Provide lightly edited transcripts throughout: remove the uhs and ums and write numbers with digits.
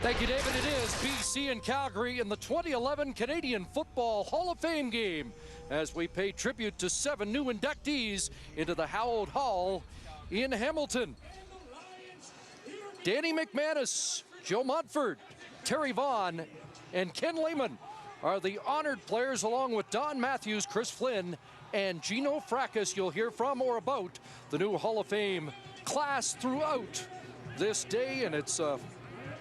Thank you, David. It is BC and Calgary in the 2011 Canadian Football Hall of Fame game as we pay tribute to 7 new inductees into the Howard Hall in Hamilton. Danny McManus, Joe Montford, Terry Vaughn, and Ken Lehman are the honored players, along with Don Matthews, Chris Flynn, and Gino Fracas. You'll hear from or about the new Hall of Fame class throughout this day, and it's a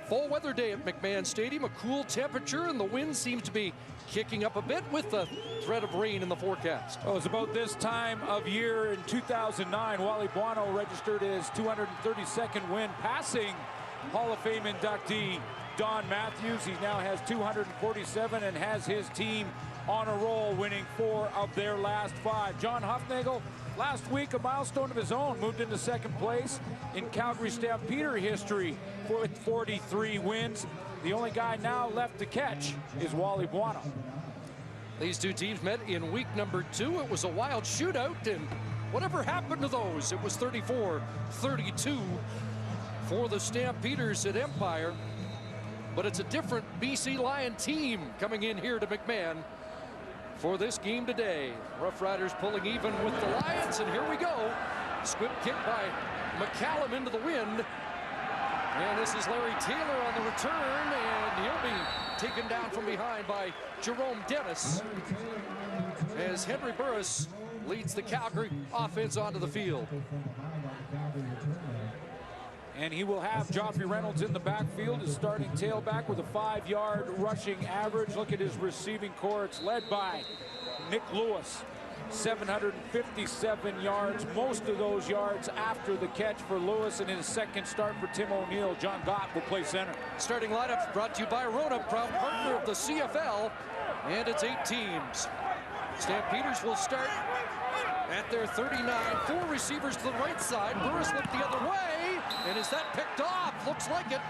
full weather day at McMahon Stadium, a cool temperature, and the wind seems to be kicking up a bit with the threat of rain in the forecast. Oh, it's about this time of year in 2009. Wally Buono registered his 232nd win, passing Hall of Fame inductee Don Matthews. He now has 247 and has his team on a roll, winning 4 of their last 5. John Hufnagel, last week, a milestone of his own, moved into second place in Calgary Stampeder history with 43 wins. The only guy now left to catch is Wally Buono. These two teams met in week number 2. It was a wild shootout, and whatever happened to those, it was 34-32 for the Stampeders at Empire. But it's a different BC Lion team coming in here to McMahon for this game today. Rough Riders pulling even with the Lions, and here we go. Squib kick by McCallum into the wind. And this is Larry Taylor on the return, and he'll be taken down from behind by Jerome Dennis as Henry Burris leads the Calgary offense onto the field. And he will have Joffrey Reynolds in the backfield, his starting tailback with a 5-yard rushing average. Look at his receiving corps. It's led by Nick Lewis, 757 yards, most of those yards after the catch for Lewis. And in his second start for Tim O'Neill, John Gott will play center. Starting lineup brought to you by Rona, proud partner of the CFL, and it's 8 teams. Stampeders will start at their 39. 4 receivers to the right side. Burris looked the other way, and is that picked off? Looks like it.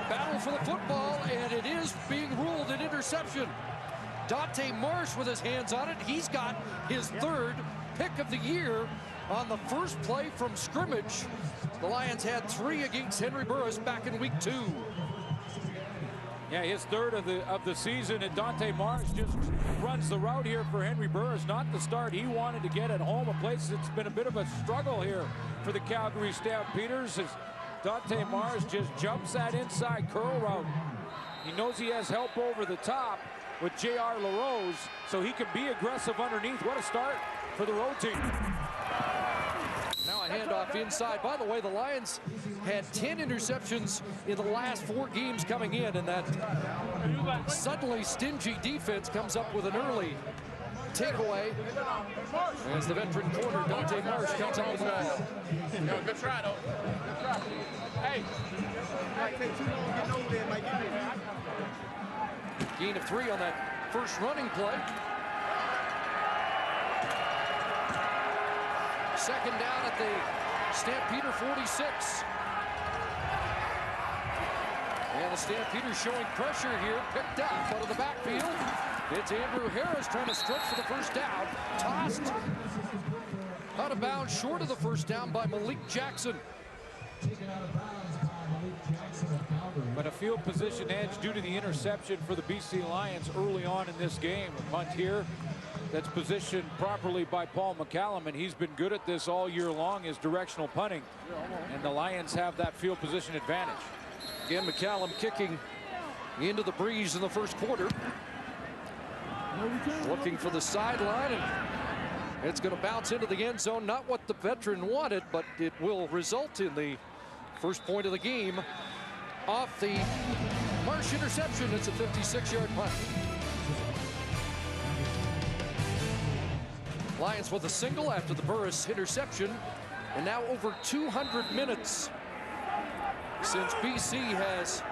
Battle for the football, and it is being ruled an interception. Dante Marsh with his hands on it. He's got his 3rd pick of the year on the first play from scrimmage. The Lions had 3 against Henry Burris back in week 2. Yeah, his 3rd of the season, and Dante Marsh just runs the route here for Henry Burris. Not the start he wanted to get at home, a place that's been a bit of a struggle here for the Calgary Stampeders, as Dante Marsh just jumps that inside curl route. He knows he has help over the top with J.R. LaRose, so he can be aggressive underneath. What a start for the road team. Now a handoff inside. By the way, the Lions had 10 interceptions in the last 4 games coming in, and that suddenly stingy defense comes up with an early takeaway as the veteran corner Dante Marsh comes up with the ball. Good try, though. Good try. Hey. Might take too long getting over there. Might get there. Gain of 3 on that first running play. Second down at the Stampeder 46. And the Stampeders showing pressure here, picked up out of the backfield. It's Andrew Harris trying to stretch for the first down. Tossed out of bounds short of the first down by Malik Jackson. But a field position edge due to the interception for the BC Lions early on in this game. A punt here that's positioned properly by Paul McCallum, and he's been good at this all year long, is directional punting. And the Lions have that field position advantage. Again, McCallum kicking into the breeze in the first quarter. Looking for the sideline, and it's going to bounce into the end zone. Not what the veteran wanted, but it will result in the first point of the game off the Marsh interception. It's a 56-yard punt. Lions with a single after the Burris interception, and now over 200 minutes since BC has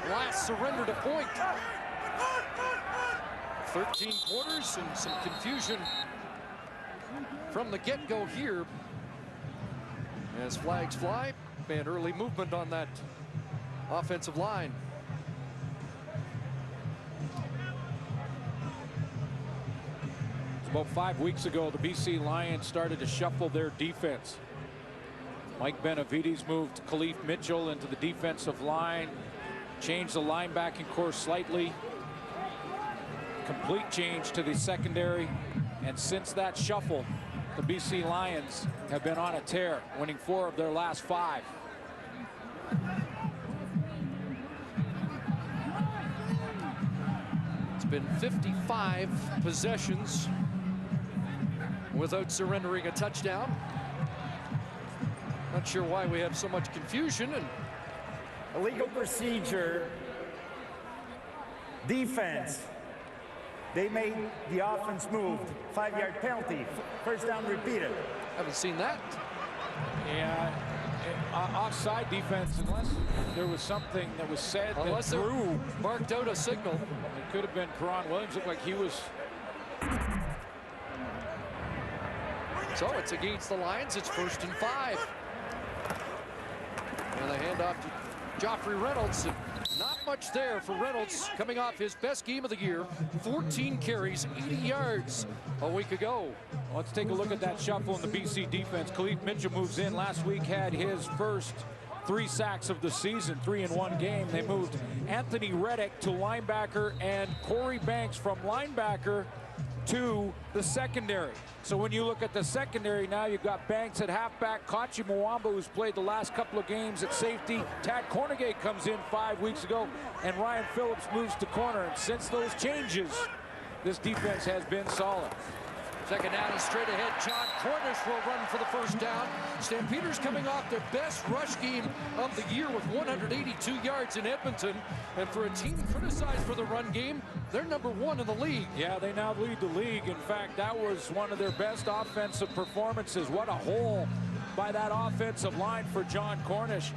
last surrendered a point. 13 quarters and some confusion from the get-go here as flags fly, and early movement on that offensive line. About 5 weeks ago, the BC Lions started to shuffle their defense. Mike Benavides moved Khalif Mitchell into the defensive line, changed the linebacking course slightly. Complete change to the secondary. And since that shuffle, the BC Lions have been on a tear, winning 4 of their last 5. It's been 55 possessions without surrendering a touchdown. Not sure why we have so much confusion. And illegal procedure. Defense. They made the offense move. 5-yard penalty. First down repeated. haven't seen that. Yeah, offside defense, unless there was something that was said unless that Drew marked out a signal. It could have been Karan Williams. Looked like he was. So it's against the Lions. It's 1st and 5. And the handoff to Joffrey Reynolds. Not much there for Reynolds, coming off his best game of the year. 14 carries, 80 yards a week ago. Well, let's take a look at that shuffle in the BC defense. Khalif Mitchell moves in. Last week had his first 3 sacks of the season, 3 in 1 game. They moved Anthony Reddick to linebacker and Corey Banks from linebacker to the secondary. So when you look at the secondary now, you've got Banks at halfback, Kachi Mwamba, who's played the last couple of games at safety. Tad Cornegate comes in 5 weeks ago, and Ryan Phillips moves to corner. And since those changes, this defense has been solid. Second down and straight ahead. John Cornish will run for the first down. Stampeders coming off their best rush game of the year with 182 yards in Edmonton. And for a team criticized for the run game, they're #1 in the league. Yeah, they now lead the league. In fact, that was one of their best offensive performances. What a hole by that offensive line for John Cornish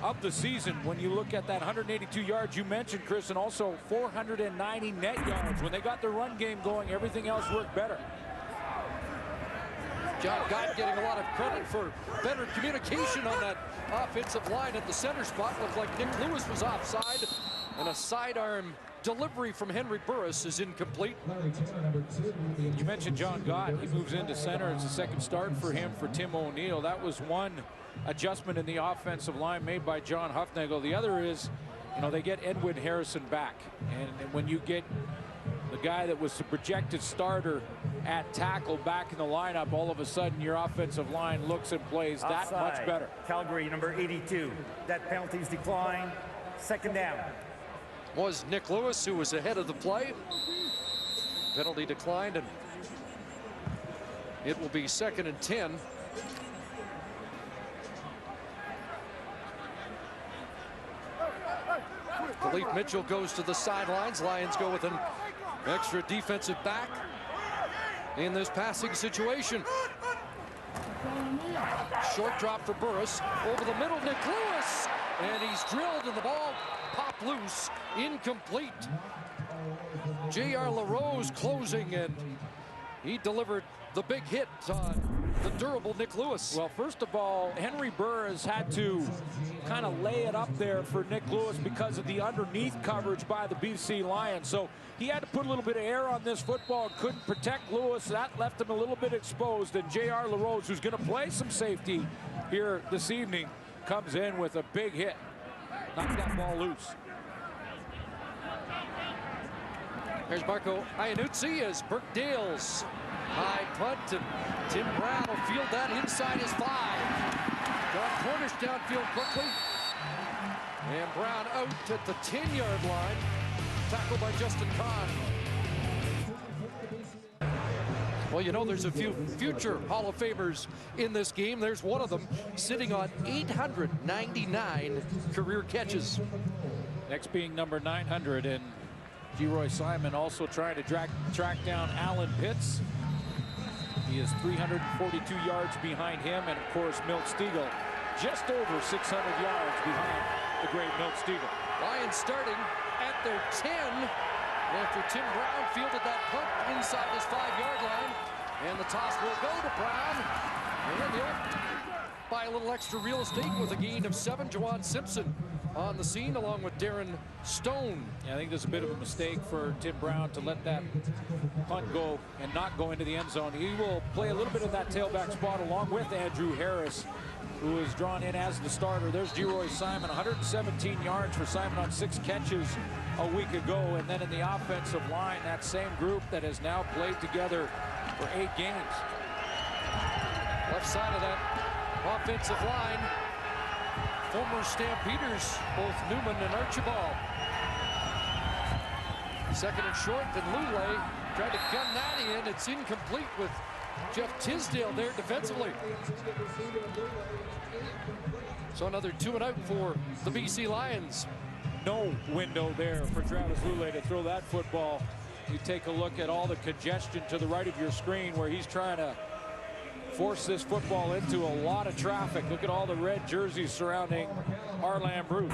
of the season. When you look at that 182 yards you mentioned, Chris, and also 490 net yards. When they got their run game going, everything else worked better. John Gott getting a lot of credit for better communication on that offensive line at the center spot. Looked like Nick Lewis was offside, and a sidearm delivery from Henry Burris is incomplete. You mentioned John Gott. He moves into center. It's a second start for him for Tim O'Neill. That was one adjustment in the offensive line made by John Huffnagel. The other is, you know, they get Edwin Harrison back. And when you get the guy that was the projected starter at tackle back in the lineup, all of a sudden your offensive line looks and plays that much better. Calgary, number 82. That penalty's declined. Second down. Was Nick Lewis who was ahead of the play. Penalty declined, and it will be 2nd and 10. Khalif Mitchell goes to the sidelines. Lions go with an extra defensive back in this passing situation. Short drop for Burris. Over the middle, Nick Lewis. And he's drilled, and the ball popped loose. Incomplete. J.R. LaRose closing, and he delivered the big hit on the durable Nick Lewis. Well, first of all, Henry Burris had to kind of lay it up there for Nick Lewis because of the underneath coverage by the BC Lions. So he had to put a little bit of air on this football and couldn't protect Lewis. That left him a little bit exposed. And J.R. LaRose, who's going to play some safety here this evening, comes in with a big hit. Knocked that ball loose. There's Marco Iannuzzi as Burke Dale's high punt, and Tim Brown will field that inside his 5. John Cornish downfield quickly. And Brown out at the 10-yard line. Tackled by Justin Kahn. Well, you know, there's a few future Hall of Famers in this game. There's one of them sitting on 899 career catches. Next being number 900, and G-Roy Simon also trying to track down Alan Pitts. He is 342 yards behind him, and of course Milt Stegall just over 600 yards behind the great Milt Stegall. Lions starting at their 10 after Tim Brown fielded that punt inside his 5-yard line, and the toss will go to Brown, and they'll buy a little extra real estate with a gain of 7. Juwan Simpson on the scene along with Darren Stone. Yeah, I think there's a bit of a mistake for Tim Brown to let that punt go and not go into the end zone. He will play a little bit of that tailback spot along with Andrew Harris, who is drawn in as the starter. There's Geroy Simon, 117 yards for Simon on 6 catches a week ago. And then in the offensive line, that same group that has now played together for 8 games. Left side of that offensive line, former Stampeders, both Newman and Archibald. Second and short, then Lule tried to gun that in. It's incomplete with Jeff Tisdale there defensively. So another 2 and out for the BC Lions. No window there for Travis Lule to throw that football. You take a look at all the congestion to the right of your screen where he's trying to force this football into a lot of traffic. Look at all the red jerseys surrounding Arlan Bruce.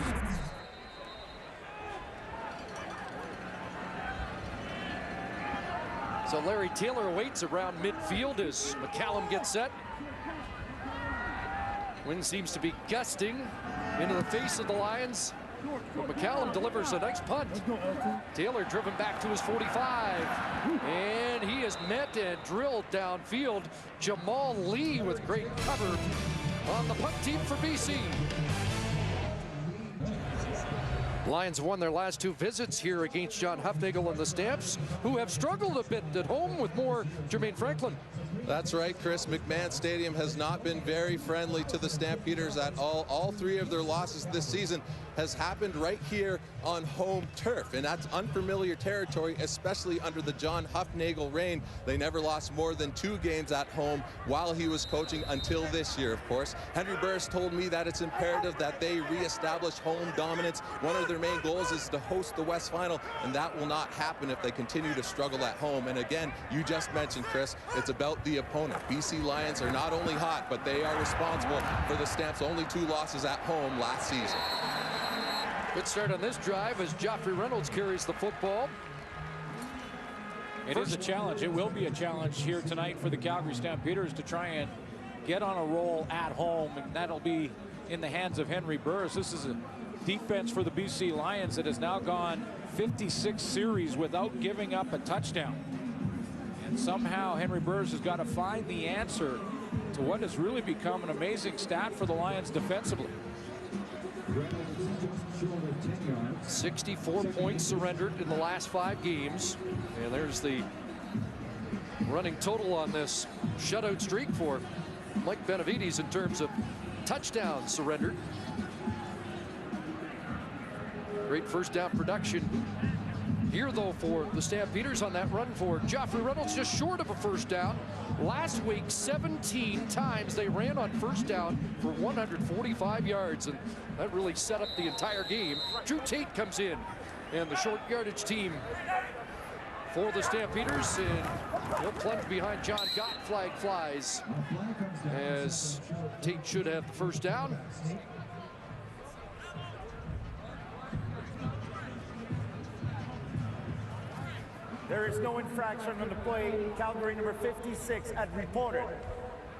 So Larry Taylor waits around midfield as McCallum gets set. Wind seems to be gusting into the face of the Lions. But McCallum delivers a nice punt. Taylor driven back to his 45. And he is met and drilled downfield. Jamal Lee with great cover on the punt team for BC. Lions won their last 2 visits here against John Hufnagel and the Stamps, who have struggled a bit at home with more Jermaine Franklin. That's right, Chris. McMahon Stadium has not been very friendly to the Stampeders at all. All 3 of their losses this season has happened right here on home turf, and that's unfamiliar territory, especially under the John Hufnagel reign. They never lost more than 2 games at home while he was coaching until this year, of course. Henry Burris told me that it's imperative that they reestablish home dominance. One of their main goals is to host the West Final, and that will not happen if they continue to struggle at home. And again, you just mentioned, Chris, it's about the opponent. BC Lions are not only hot, but they are responsible for the Stamps' only 2 losses at home last season. Good start on this drive as Joffrey Reynolds carries the football. It is a challenge. It will be a challenge here tonight for the Calgary Stampeders to try and get on a roll at home, and that'll be in the hands of Henry Burris. This is a defense for the BC Lions that has now gone 56 series without giving up a touchdown. And somehow Henry Burris has got to find the answer to what has really become an amazing stat for the Lions defensively. 64 points surrendered in the last 5 games. And there's the running total on this shutout streak for Mike Benavides in terms of touchdowns surrendered. Great first down production here, though, for the Stampeders on that run for Joffrey Reynolds, just short of a first down. Last week, 17 times they ran on first down for 145 yards, and that really set up the entire game. Drew Tate comes in, and the short yardage team for the Stampeders, and he'll plunge behind John Gott. Flag flies as Tate should have the first down. There is no infraction on the play. Calgary number 56 had reported.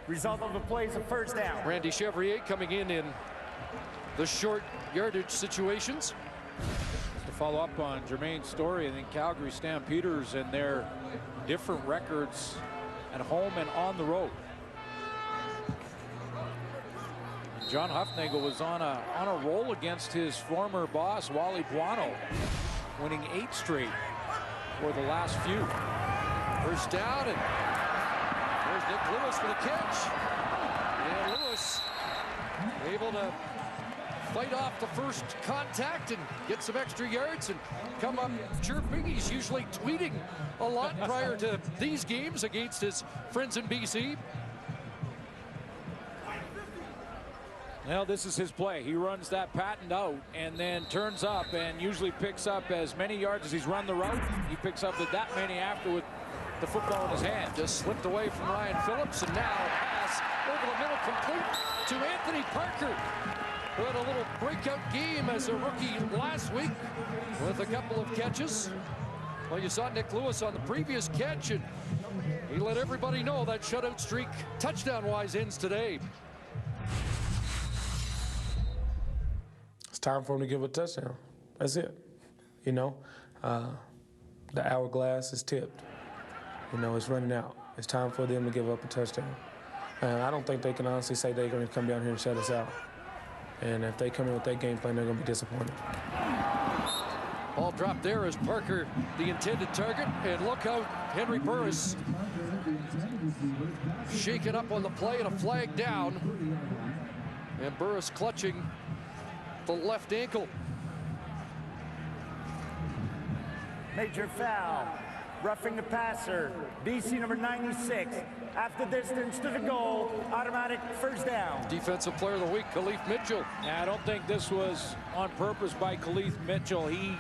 Result of the play is a first down. Randy Chevrier coming in the short yardage situations. To follow up on Jermaine's story, I think Calgary Stampeders and their different records at home and on the road. John Hufnagel was on a roll against his former boss, Wally Buono, winning 8 straight for the last few. First down, and there's Nick Lewis for the catch. And Lewis able to fight off the first contact and get some extra yards and come up chirping. He's usually tweeting a lot prior to these games against his friends in BC. Well, this is his play. He runs that patent out and then turns up and usually picks up as many yards as he's run the route. He picks up that many after with the football in his hand. Just slipped away from Ryan Phillips, and now pass over the middle complete to Anthony Parker, who had a little breakout game as a rookie last week with a couple of catches. Well, you saw Nick Lewis on the previous catch, and he let everybody know that shutout streak, touchdown-wise, ends today. It's time for him to give a touchdown. That's it. You know, the hourglass is tipped. You know, it's running out. It's time for them to give up a touchdown. I don't think they can honestly say they're going to come down here and shut us out. And if they come in with that game plan, they're going to be disappointed. Ball dropped there as Parker, the intended target. And look out, Henry Burris shaken up on the play and a flag down. And Burris clutching the left ankle. Major foul. Roughing the passer. BC number 96. After distance to the goal. Automatic first down. Defensive player of the week, Khalif Mitchell. I don't think this was on purpose by Khalif Mitchell. He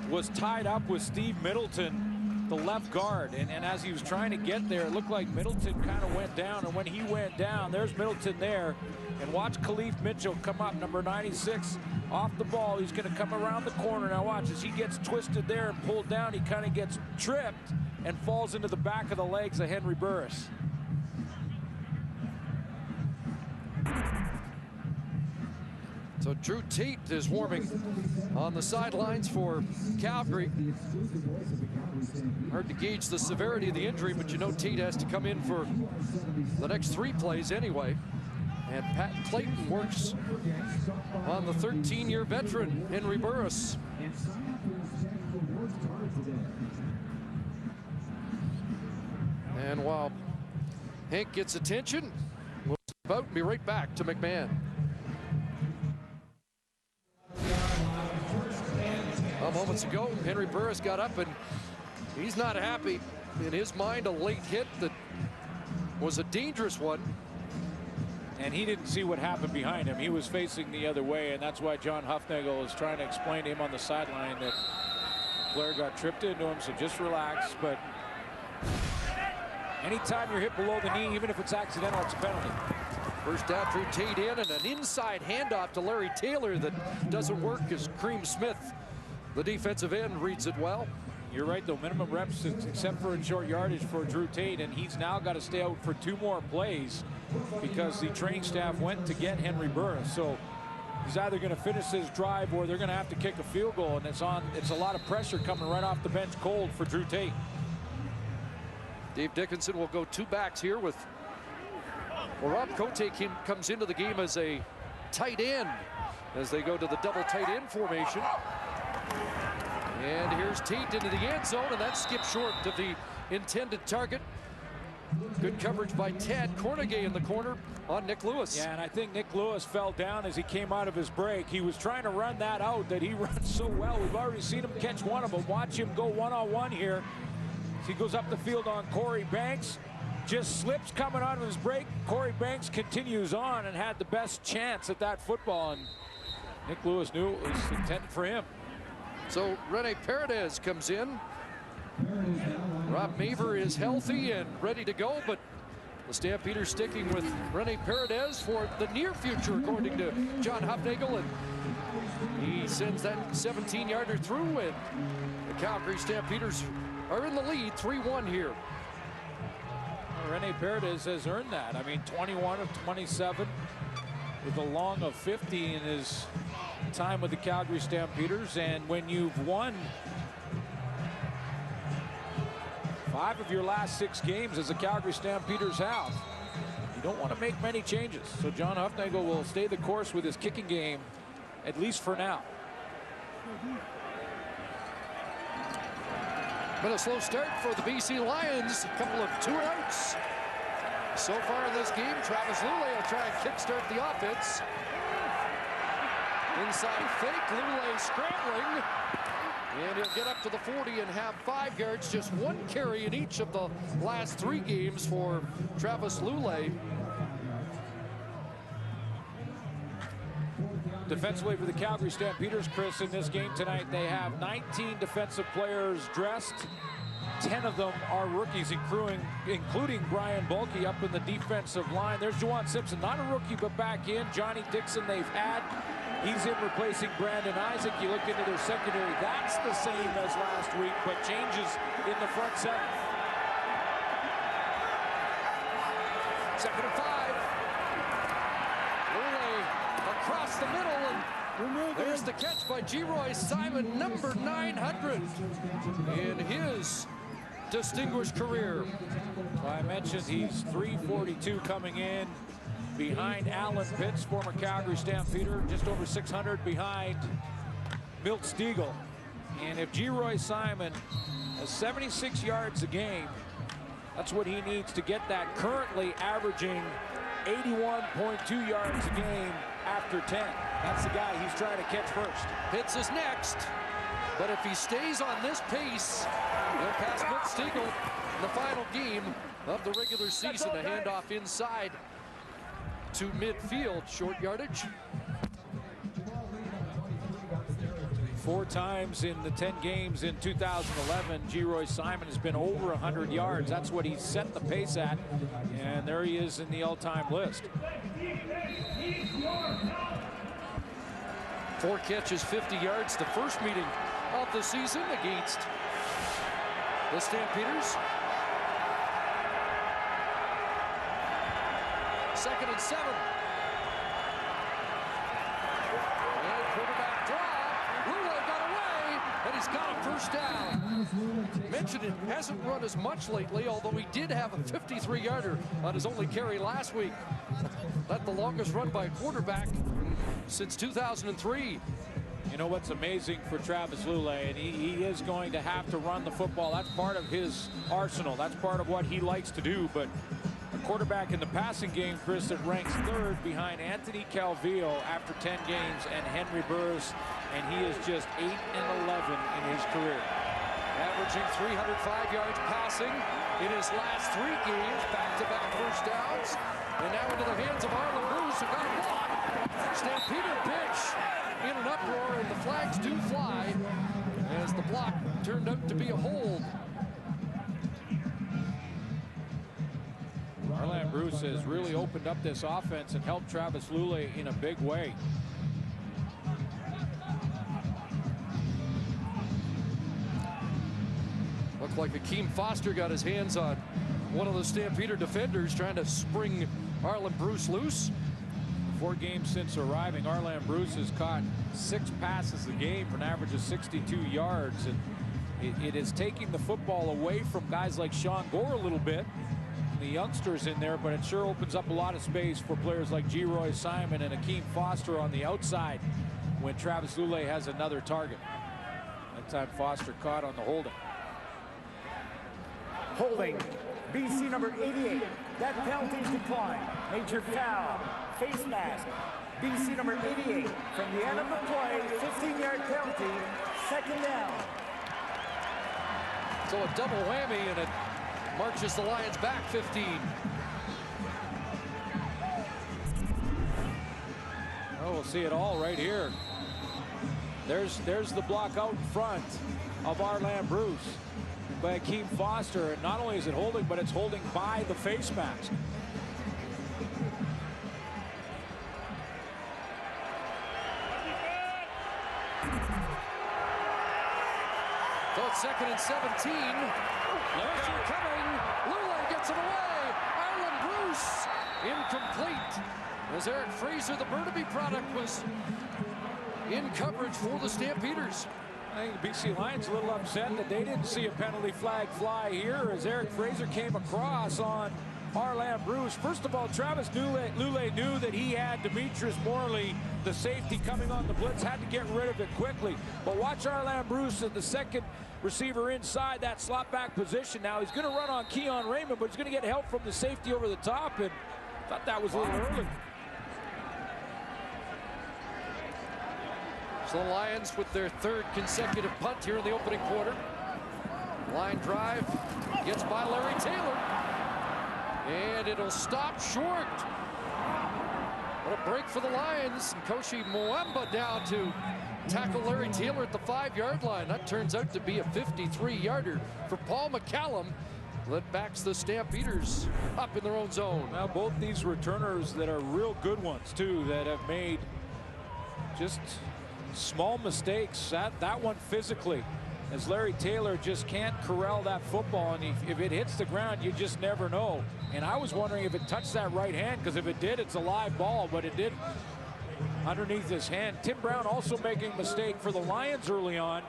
was tied up with Steve Middleton, the left guard. And as he was trying to get there, it looked like Middleton kind of went down. And when he went down, there's Middleton there. And watch Khalif Mitchell come up, number 96, off the ball. He's going to come around the corner. Now watch, as he gets twisted there and pulled down, he kind of gets tripped and falls into the back of the legs of Henry Burris. So Drew Tate is warming on the sidelines for Calgary. Hard to gauge the severity of the injury, but you know Tate has to come in for the next 3 plays anyway. And Pat Clayton works on the 13-year veteran, Henry Burris. And while Hank gets attention, we'll step out and be right back to McMahon. Well, moments ago, Henry Burris got up and he's not happy. In his mind, a late hit that was a dangerous one. And he didn't see what happened behind him. He was facing the other way, and that's why John Hufnagel is trying to explain to him on the sideline that the player got tripped into him, so just relax. But anytime you're hit below the knee, even if it's accidental, it's a penalty. First down, Drew Tate in, and an inside handoff to Larry Taylor that doesn't work as Cream Smith, the defensive end, reads it well. You're right, though. Minimum reps, except for in short yardage for Drew Tate, and he's now got to stay out for 2 more plays because the training staff went to get Henry Burris. So he's either going to finish his drive or they're going to have to kick a field goal, and it's a lot of pressure coming right off the bench cold for Drew Tate. Dave Dickinson will go 2 backs here with, well, Rob Cote comes into the game as a tight end as they go to the double tight end formation. And here's Tate into the end zone, and that skips short of the intended target. Good coverage by Tad Cornegay in the corner on Nick Lewis. Yeah, and I think Nick Lewis fell down as he came out of his break. He was trying to run that out that he runs so well. We've already seen him catch one of them. Watch him go one-on-one here. He goes up the field on Corey Banks. Just slips coming out of his break. Corey Banks continues on and had the best chance at that football. And Nick Lewis knew it was intended for him. So Rene Paredes comes in. Rob Maver is healthy and ready to go, but the Stampeders sticking with Rene Paredes for the near future, according to John Hufnagel. And he sends that 17-yarder through, and the Calgary Stampeders are in the lead, 3-1 here. Rene Paredes has earned that. I mean, 21 of 27 with a long of 50 in his time with the Calgary Stampeders. And when you've won 5 of your last 6 games as the Calgary Stampeders have, you don't want to make many changes. So John Hufnagel will stay the course with his kicking game, at least for now. Been a slow start for the BC Lions. A couple of 2-outs. So far in this game, Travis Lulay will try and kickstart the offense. Inside fake, Lulay scrambling. And he'll get up to the 40 and have 5 yards. Just 1 carry in each of the last 3 games for Travis Lulay. Defensively for the Calgary Stampeders, Chris, in this game tonight, they have 19 defensive players dressed. 10 of them are rookies, including Brian Bulkey up in the defensive line. There's Juwan Simpson, not a rookie, but back in. Johnny Dixon they've had. He's in replacing Brandon Isaac. You look into their secondary, that's the same as last week, but changes in the front 7. 2nd and 5. Across the middle, and there's the catch by G. Roy Simon, number 900. In his distinguished career. I mentioned he's 342 coming in behind Alan Pitts, former Calgary Stampeder, just over 600 behind Milt Stiegel. And if Geroy Simon has 76 yards a game, that's what he needs to get that, currently averaging 81.2 yards a game after 10. That's the guy he's trying to catch first. Pitts is next, but if he stays on this pace, he'll pass Milt Stiegel in the final game of the regular season. A handoff inside to midfield, short yardage. 4 times in the 10 games in 2011, Geroy Simon has been over 100 yards. That's what he set the pace at, and there he is in the all-time list. 4 catches, 50 yards, the first meeting of the season against the Stampeders. 2nd and 7. And quarterback draw. Lule got away, and he's got a first down. Mentioned it hasn't run as much lately, although he did have a 53-yarder on his only carry last week. That's the longest run by a quarterback since 2003. You know what's amazing for Travis Lule, and he is going to have to run the football. That's part of his arsenal. That's part of what he likes to do. But a quarterback in the passing game, Chris, that ranks 3rd behind Anthony Calvillo after 10 games and Henry Burris, and he is just 8 and 11 in his career. Averaging 305 yards passing in his last 3 games, back-to-back first downs. And now into the hands of Arlen Bruce, who got a block. Stampeder pitch in an uproar, and the flags do fly as the block turned out to be a hold. Arlen Bruce has really opened up this offense and helped Travis Lule in a big way. Looked like Akeem Foster got his hands on one of the Stampeder defenders, trying to spring Arlen Bruce loose. 4 games since arriving, Arlen Bruce has caught 6 passes a game for an average of 62 yards. And it is taking the football away from guys like Sean Gore a little bit, the youngsters in there, but it sure opens up a lot of space for players like Geroy Simon and Akeem Foster on the outside when Travis Lule has another target. That time Foster caught on the holding. Holding, BC number 88. That penalty's declined. Major foul, face mask. BC number 88. From the end of the play, 15-yard penalty, 2nd down. So a double whammy, and it marches the Lions back 15. Oh, we'll see it all right here. There's the block out in front of Arlen Bruce by Akeem Foster, and not only is it holding, but it's holding by the face mask. So it's 2nd and 17. Pressure coming. Lule gets it away. Arlen Bruce incomplete, as Eric Fraser, the Burnaby product, was in coverage for the Stampeders. I think the BC Lions a little upset that they didn't see a penalty flag fly here as Eric Fraser came across on Arlen Bruce. First of all, Travis Lule knew that he had Demetrius Morley, the safety, coming on the blitz, had to get rid of it quickly. But watch Arlen Bruce at the second receiver inside that slot back position. Now he's going to run on Keon Raymond, but he's going to get help from the safety over the top, and thought that was a little early. So the Lions with their 3rd consecutive punt here in the opening quarter. Line drive gets by Larry Taylor, and it'll stop short. What a break for the Lions. And Koshi Mwamba down to tackle Larry Taylor at the 5-yard line. That turns out to be a 53-yarder for Paul McCallum that backs the Stampeders up in their own zone. Now both these returners that are real good ones too, that have made just small mistakes. That one physically, as Larry Taylor just can't corral that football, and if it hits the ground, you just never know. And I was wondering if it touched that right hand, because if it did, it's a live ball, but it did underneath his hand. Tim Brown also making a mistake for the Lions early on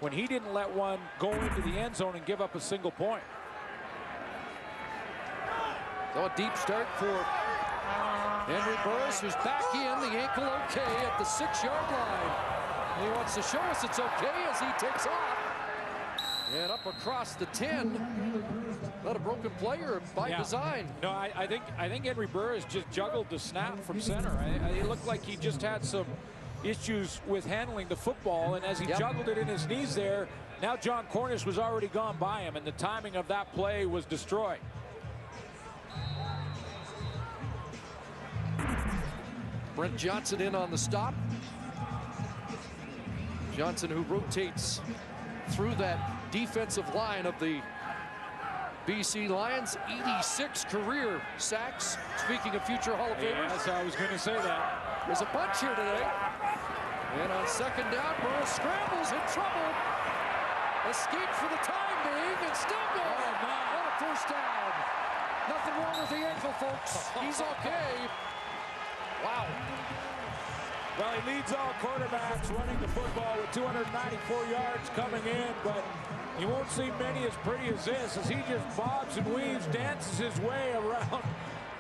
when he didn't let one go into the end zone and give up a single point. So a deep start for Henry Burris, who's back in, the ankle okay at the 6-yard line. He wants to show us it's okay as he takes off. And up across the 10. Not a broken player by design. No, I think Henry Burris just juggled the snap from center. It looked like he just had some issues with handling the football, and as he juggled it in his knees there, now John Cornish was already gone by him, and the timing of that play was destroyed. Brent Johnson in on the stop. Johnson, who rotates through that defensive line of the BC Lions. 86 career sacks. Speaking of future Hall of Famers. Yes, I was going to say that. There's a bunch here today. And on second down, Burris scrambles in trouble. Escapes for the time being and still going. What a first down. Nothing wrong with the ankle, folks. He's okay. Wow. Well, he leads all quarterbacks running the football with 294 yards coming in, but you won't see many as pretty as this, as he just bobs and weaves, dances his way around,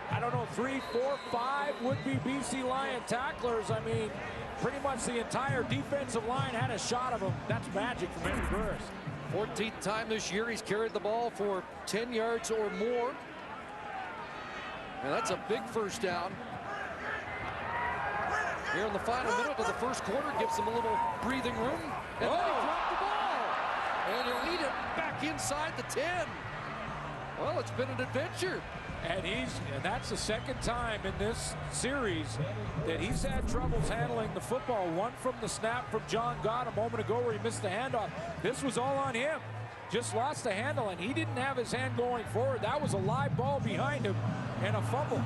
I don't know, 3, 4, 5 would-be BC Lion tacklers. I mean, pretty much the entire defensive line had a shot of him. That's magic from Henry Burris. 14th time this year he's carried the ball for 10 yards or more. And that's a big first down. Here in the final minute of the first quarter, gives him a little breathing room. And then he dropped the ball. And he'll lead it back inside the 10. Well, it's been an adventure. And that's the second time in this series that he's had troubles handling the football. One from the snap from John Gott a moment ago where he missed the handoff. This was all on him. Just lost the handle, and he didn't have his hand going forward. That was a live ball behind him and a fumble.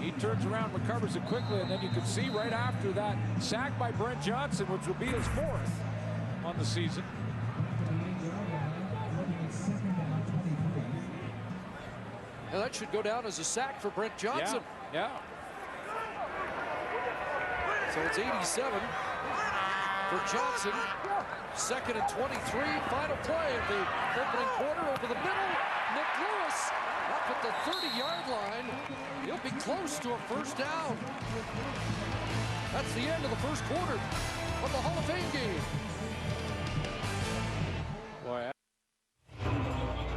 He turns around, recovers it quickly, and then you can see right after that sack by Brent Johnson, which will be his 4th on the season. And that should go down as a sack for Brent Johnson. Yeah. So it's 87 for Johnson. 2nd and 23, final play of the opening quarter over the middle. Nick Lewis up at the 30-yard line. He'll be close to a first down. That's the end of the first quarter of the Hall of Fame game. Boy.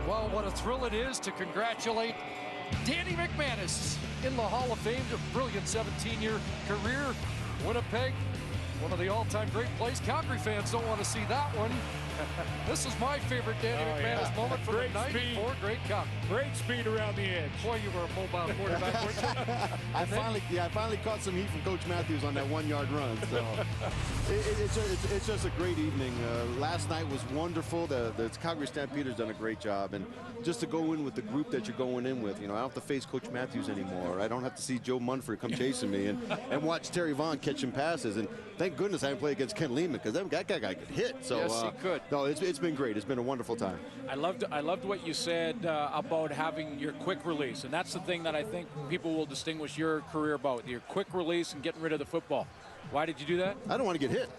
Well, what a thrill it is to congratulate Danny McManus in the Hall of Fame. A brilliant 17-year career. Winnipeg, one of the all-time great plays. Calgary fans don't want to see that one. This is my favorite Danny McManus moment from the 94 Great Cup. Great speed around the edge. Boy, you were a mobile quarterback, weren't you? I finally caught some heat from Coach Matthews on that 1-yard run. So it's just a great evening. Last night was wonderful. The Calgary Stampeders done a great job, and just to go in with the group that you're going in with, you know, I don't have to face Coach Matthews anymore. I don't have to see Joe Munford come chasing me and watch Terry Vaughn catching passes. And thank goodness I didn't play against Ken Lehman, because that guy could hit. So yes, he could. No, it's been great. It's been a wonderful time. I loved what you said about having your quick release, and that's the thing that I think people will distinguish your career about, your quick release and getting rid of the football. Why did you do that? I don't want to get hit.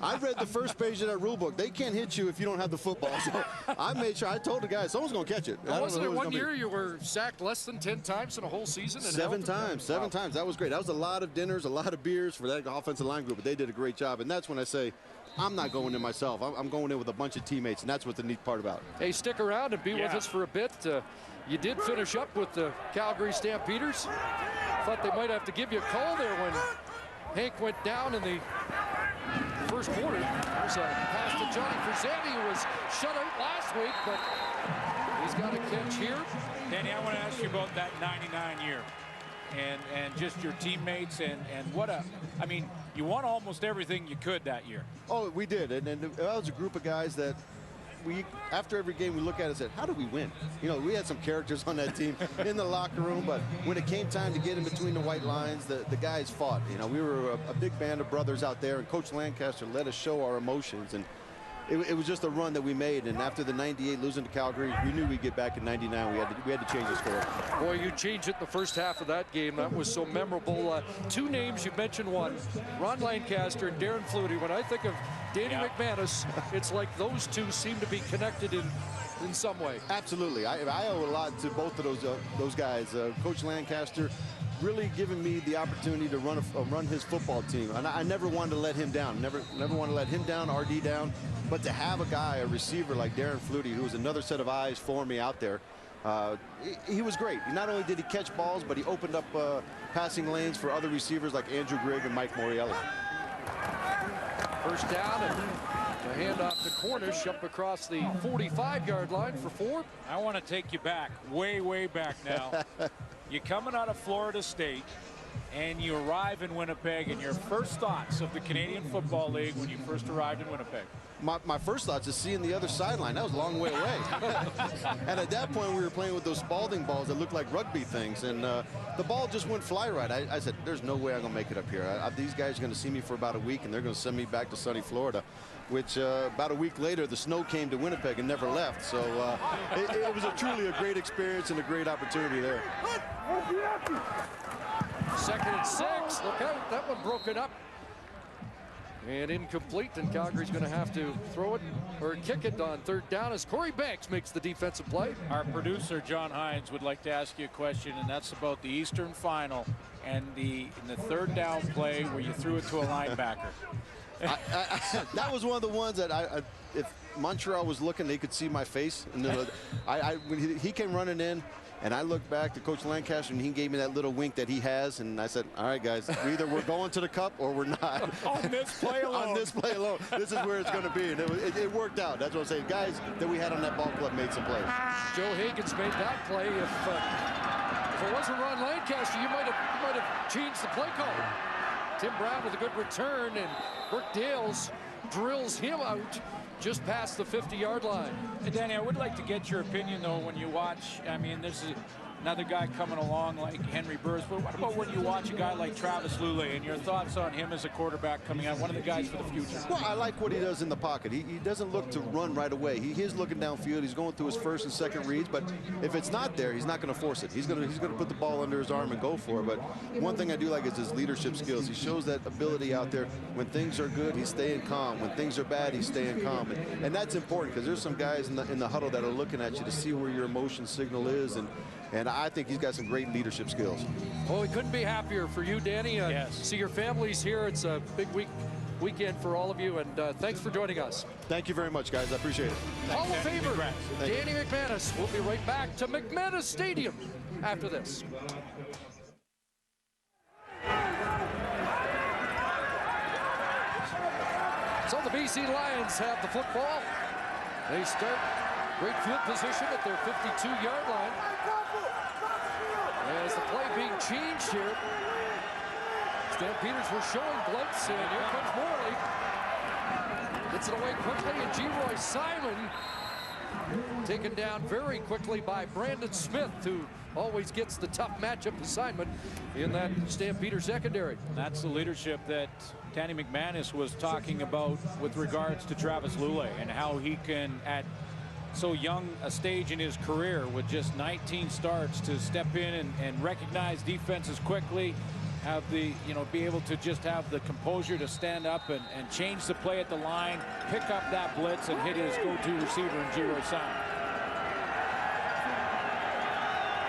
I read the first page of that rule book. They can't hit you if you don't have the football. So I made sure, I told the guy, someone's going to catch it. Wasn't it one year you were sacked less than 10 times in a whole season? Seven times. That was great. That was a lot of dinners, a lot of beers for that offensive line group, but they did a great job. And that's when I say, I'm not going in myself. I'm going in with a bunch of teammates, and that's what the neat part about. Hey, stick around and be with us for a bit. You did finish up with the Calgary Stampeders. Thought they might have to give you a call there when Hank went down in the first quarter. There's a pass to Johnny Frazandi, who was shut out last week, but he's got a catch here. Danny, I want to ask you about that 99 year and just your teammates and what a, I mean, you won almost everything you could that year. Oh, we did, and that was a group of guys that after every game, we look at it and said, how did we win? You know, we had some characters on that team in the locker room, but when it came time to get in between the white lines, the guys fought. You know, we were a big band of brothers out there, and Coach Lancaster let us show our emotions. And it was just a run that we made. And after the 98 losing to Calgary, we knew we'd get back in 99. We had to change the score. Boy, you changed it in the first half of that game. That was so memorable. Two names, you mentioned one, Ron Lancaster and Darren Flutie. When I think of Danny McManus, it's like those two seem to be connected in some way. Absolutely. I owe a lot to both of those guys. Coach Lancaster really giving me the opportunity to run his football team, and I never wanted to let him down. Never wanted to let him down, RD down. But to have a guy, a receiver like Darren Flutie, who was another set of eyes for me out there, he was great. Not only did he catch balls, but he opened up passing lanes for other receivers like Andrew Grigg and Mike Morielli. First down, and the handoff to Cornish up across the 45-yard line for 4. I want to take you back, way back now. You're coming out of Florida State, and you arrive in Winnipeg, and your first thoughts of the Canadian Football League when you first arrived in Winnipeg? My first thoughts is seeing the other sideline. That was a long way away. And at that point, we were playing with those Spalding balls that looked like rugby things. And the ball just wouldn't fly right. I said, there's no way I'm going to make it up here. These guys are going to see me for about a week, and they're going to send me back to sunny Florida, which about a week later, the snow came to Winnipeg and never left. So it was truly a great experience and a great opportunity there. 2nd and 6. Look out. That one broken up. And incomplete, and Calgary's going to have to throw it or kick it on 3rd down as Corey Banks makes the defensive play. Our producer, John Hines, would like to ask you a question, and that's about the Eastern Final and in the 3rd down play where you threw it to a linebacker. That was one of the ones that if Montreal was looking, they could see my face. And when he came running in, and I looked back to Coach Lancaster, and he gave me that little wink that he has, and I said, all right, guys, either we're going to the cup or we're not. On this play alone. On this play alone. This is where it's going to be. And it worked out. That's what I'm saying. Guys that we had on that ball club made some plays. Joe Higgins made that play. If it wasn't Ron Lancaster, you might have changed the play call. Tim Brown with a good return, and Brooke Dales drills him out just past the 50-yard line. And Danny, I would like to get your opinion, though, when you watch. I mean, this is another guy coming along like Henry Burris, but what about when you watch a guy like Travis Lulay and your thoughts on him as a quarterback coming out, one of the guys for the future? Well, I like what he does in the pocket. He doesn't look to run right away. He is looking downfield. He's going through his 1st and 2nd reads, but if it's not there, he's not going to force it. He's going to put the ball under his arm and go for it. But one thing I do like is his leadership skills. He shows that ability out there. When things are good, he's staying calm. When things are bad, he's staying calm. And that's important because there's some guys in the huddle that are looking at you to see where your emotion signal is, and I think he's got some great leadership skills. Well, we couldn't be happier for you, Danny. Yes. See your families here. It's a big weekend for all of you, and thanks for joining us. Thank you very much, guys. I appreciate it. Hall of Famer Danny McManus. We'll be right back to McManus Stadium after this. So the BC Lions have the football. They start great field position at their 52-yard line. As the play being changed here, Stampeders were showing blitz, and here comes Morley. Gets it away quickly, and G-Roy Simon taken down very quickly by Brandon Smith, who always gets the tough matchup assignment in that Stampeder secondary. That's the leadership that Danny McManus was talking about with regards to Travis Lulay and how he can, at so young a stage in his career with just 19 starts, to step in and recognize defenses quickly, have the, be able to just have the composure to stand up and change the play at the line, pick up that blitz and hit his go-to receiver in G-Roy Simon.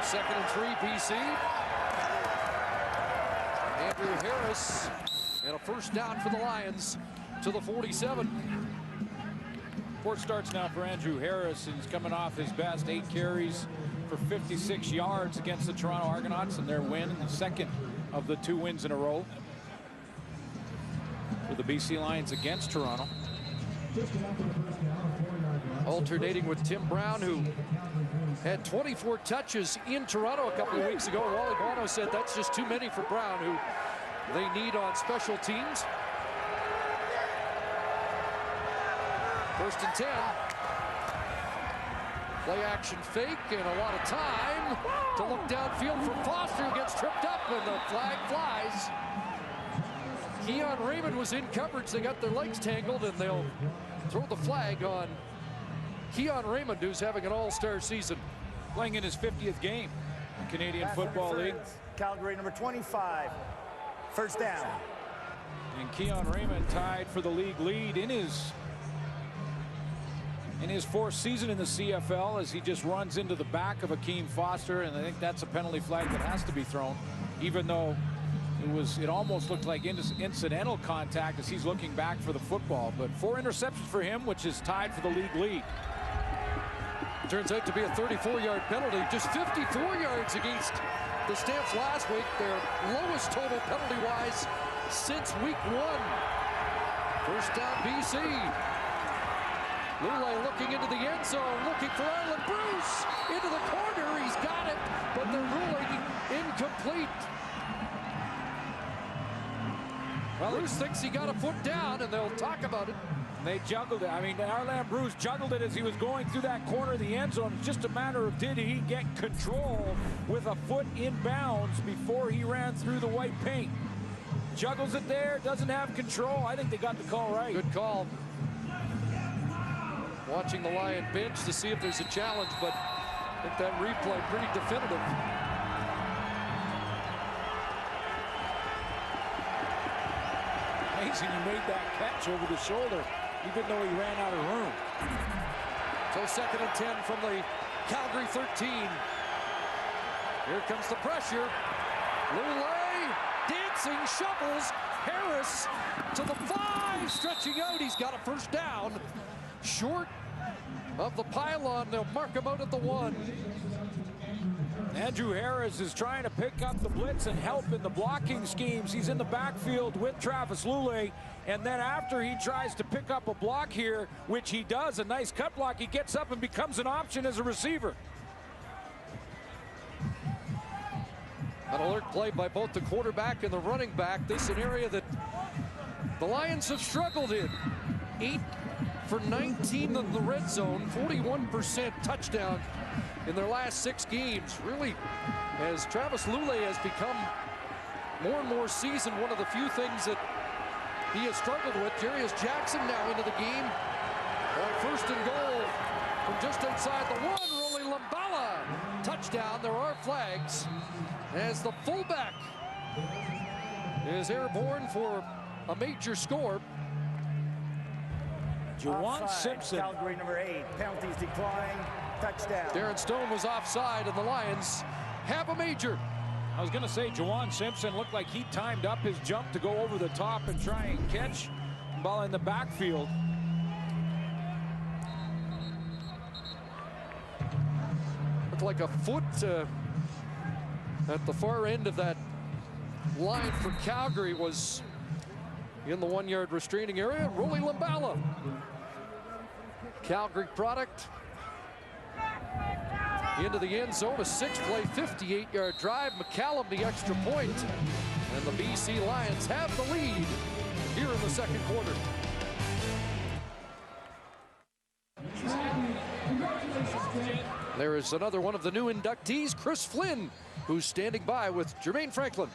2nd and 3 BC. Andrew Harris, and a first down for the Lions to the 47. 4th starts now for Andrew Harris, and he's coming off his best 8 carries for 56 yards against the Toronto Argonauts in their win, the 2nd of the 2 wins in a row for the BC Lions against Toronto. Alternating with Tim Brown, who had 24 touches in Toronto a couple of weeks ago. Wally Bono said that's just too many for Brown, who they need on special teams. 1st and 10. Play action fake, and a lot of time to look downfield for Foster, who gets tripped up, and the flag flies. Keon Raymond was in coverage. They got their legs tangled, and they'll throw the flag on Keon Raymond, who's having an all-star season. Playing in his 50th game in Canadian Football League. Calgary, number 25. First down. And Keon Raymond tied for the league lead in his fourth season in the CFL as he just runs into the back of Akeem Foster, and I think that's a penalty flag that has to be thrown, even though it almost looked like incidental contact as he's looking back for the football. But 4 interceptions for him, which is tied for the league lead. Turns out to be a 34-yard penalty, just 54 yards against the Stamps last week, their lowest total penalty-wise since week 1. First down, BC. Lule looking into the end zone, looking for Arlen Bruce into the corner. He's got it, but they're ruling incomplete. Well, Bruce thinks he got a foot down, and they'll talk about it. They juggled it. I mean, Arlen Bruce juggled it as he was going through that corner of the end zone. It's just a matter of did he get control with a foot in bounds before he ran through the white paint. Juggles it there, doesn't have control. I think they got the call right. Good call. Watching the Lion bench to see if there's a challenge, but I think that replay pretty definitive. Amazing he made that catch over the shoulder, even though he ran out of room. So 2nd and 10 from the Calgary 13. Here comes the pressure. Lule dancing, shovels. Harris to the 5, stretching out. He's got a first down. Short of the pylon. They'll mark him out at the 1. Andrew Harris is trying to pick up the blitz and help in the blocking schemes. He's in the backfield with Travis Lule, and then after he tries to pick up a block here, which he does, a nice cut block, he gets up and becomes an option as a receiver. An alert play by both the quarterback and the running back. This is an area that the Lions have struggled in. 8 for 19 in the red zone, 41% touchdown in their last 6 games. Really, as Travis Lule has become more and more seasoned, one of the few things that he has struggled with. Jarius Jackson now into the game on 1st and goal from just outside the 1. Rolly Lambala, touchdown. There are flags as the fullback is airborne for a major score. Juwan Simpson. Calgary, number 8. Penalties decline. Touchdown. Darren Stone was offside, and the Lions have a major. I was going to say, Juwan Simpson looked like he timed up his jump to go over the top and try and catch the ball in the backfield. Looked like a foot at the far end of that line for Calgary was in the 1-yard restraining area. Rolly Lambala, Calgary product, into the end zone. A 6-play, 58-yard drive. McCallum the extra point, and the BC Lions have the lead here in the 2nd quarter. There is another one of the new inductees, Chris Flynn, who's standing by with Jermaine Franklin.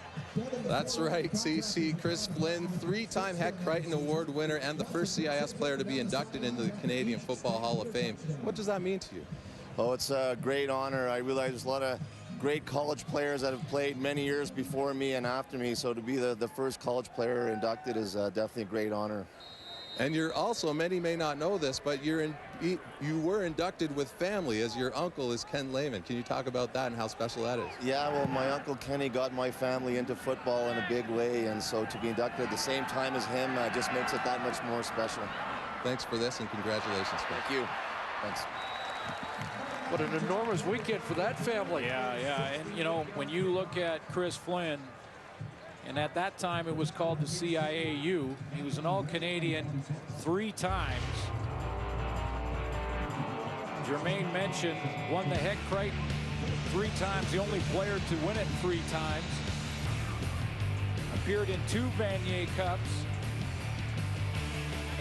That's right, CC. Chris Flynn, 3-time Heck Crichton Award winner and the first CIS player to be inducted into the Canadian Football Hall of Fame. What does that mean to you? Oh, it's a great honor. I realize there's a lot of great college players that have played many years before me and after me, so to be the first college player inducted is definitely a great honor. And you're also, many may not know this, but you were inducted with family, as your uncle is Ken Lehman. Can you talk about that and how special that is? Yeah, well, my Uncle Kenny got my family into football in a big way, and so to be inducted at the same time as him just makes it that much more special. Thanks for this, and congratulations. Thank you. Thanks. What an enormous weekend for that family. Yeah, and you know, when you look at Chris Flynn, and at that time it was called the CIAU, he was an All-Canadian 3 times. Jermaine mentioned won the Heck Crichton 3 times, the only player to win it 3 times. Appeared in 2 Vanier Cups.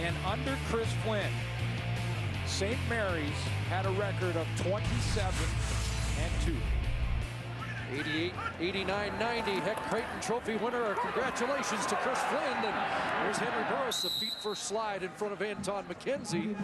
And under Chris Flynn, St. Mary's had a record of 27-2. 88, 89, 90. Heck Creighton Trophy winner. Congratulations to Chris Flynn. And there's Henry Burris, a feet first slide in front of Anton McKenzie.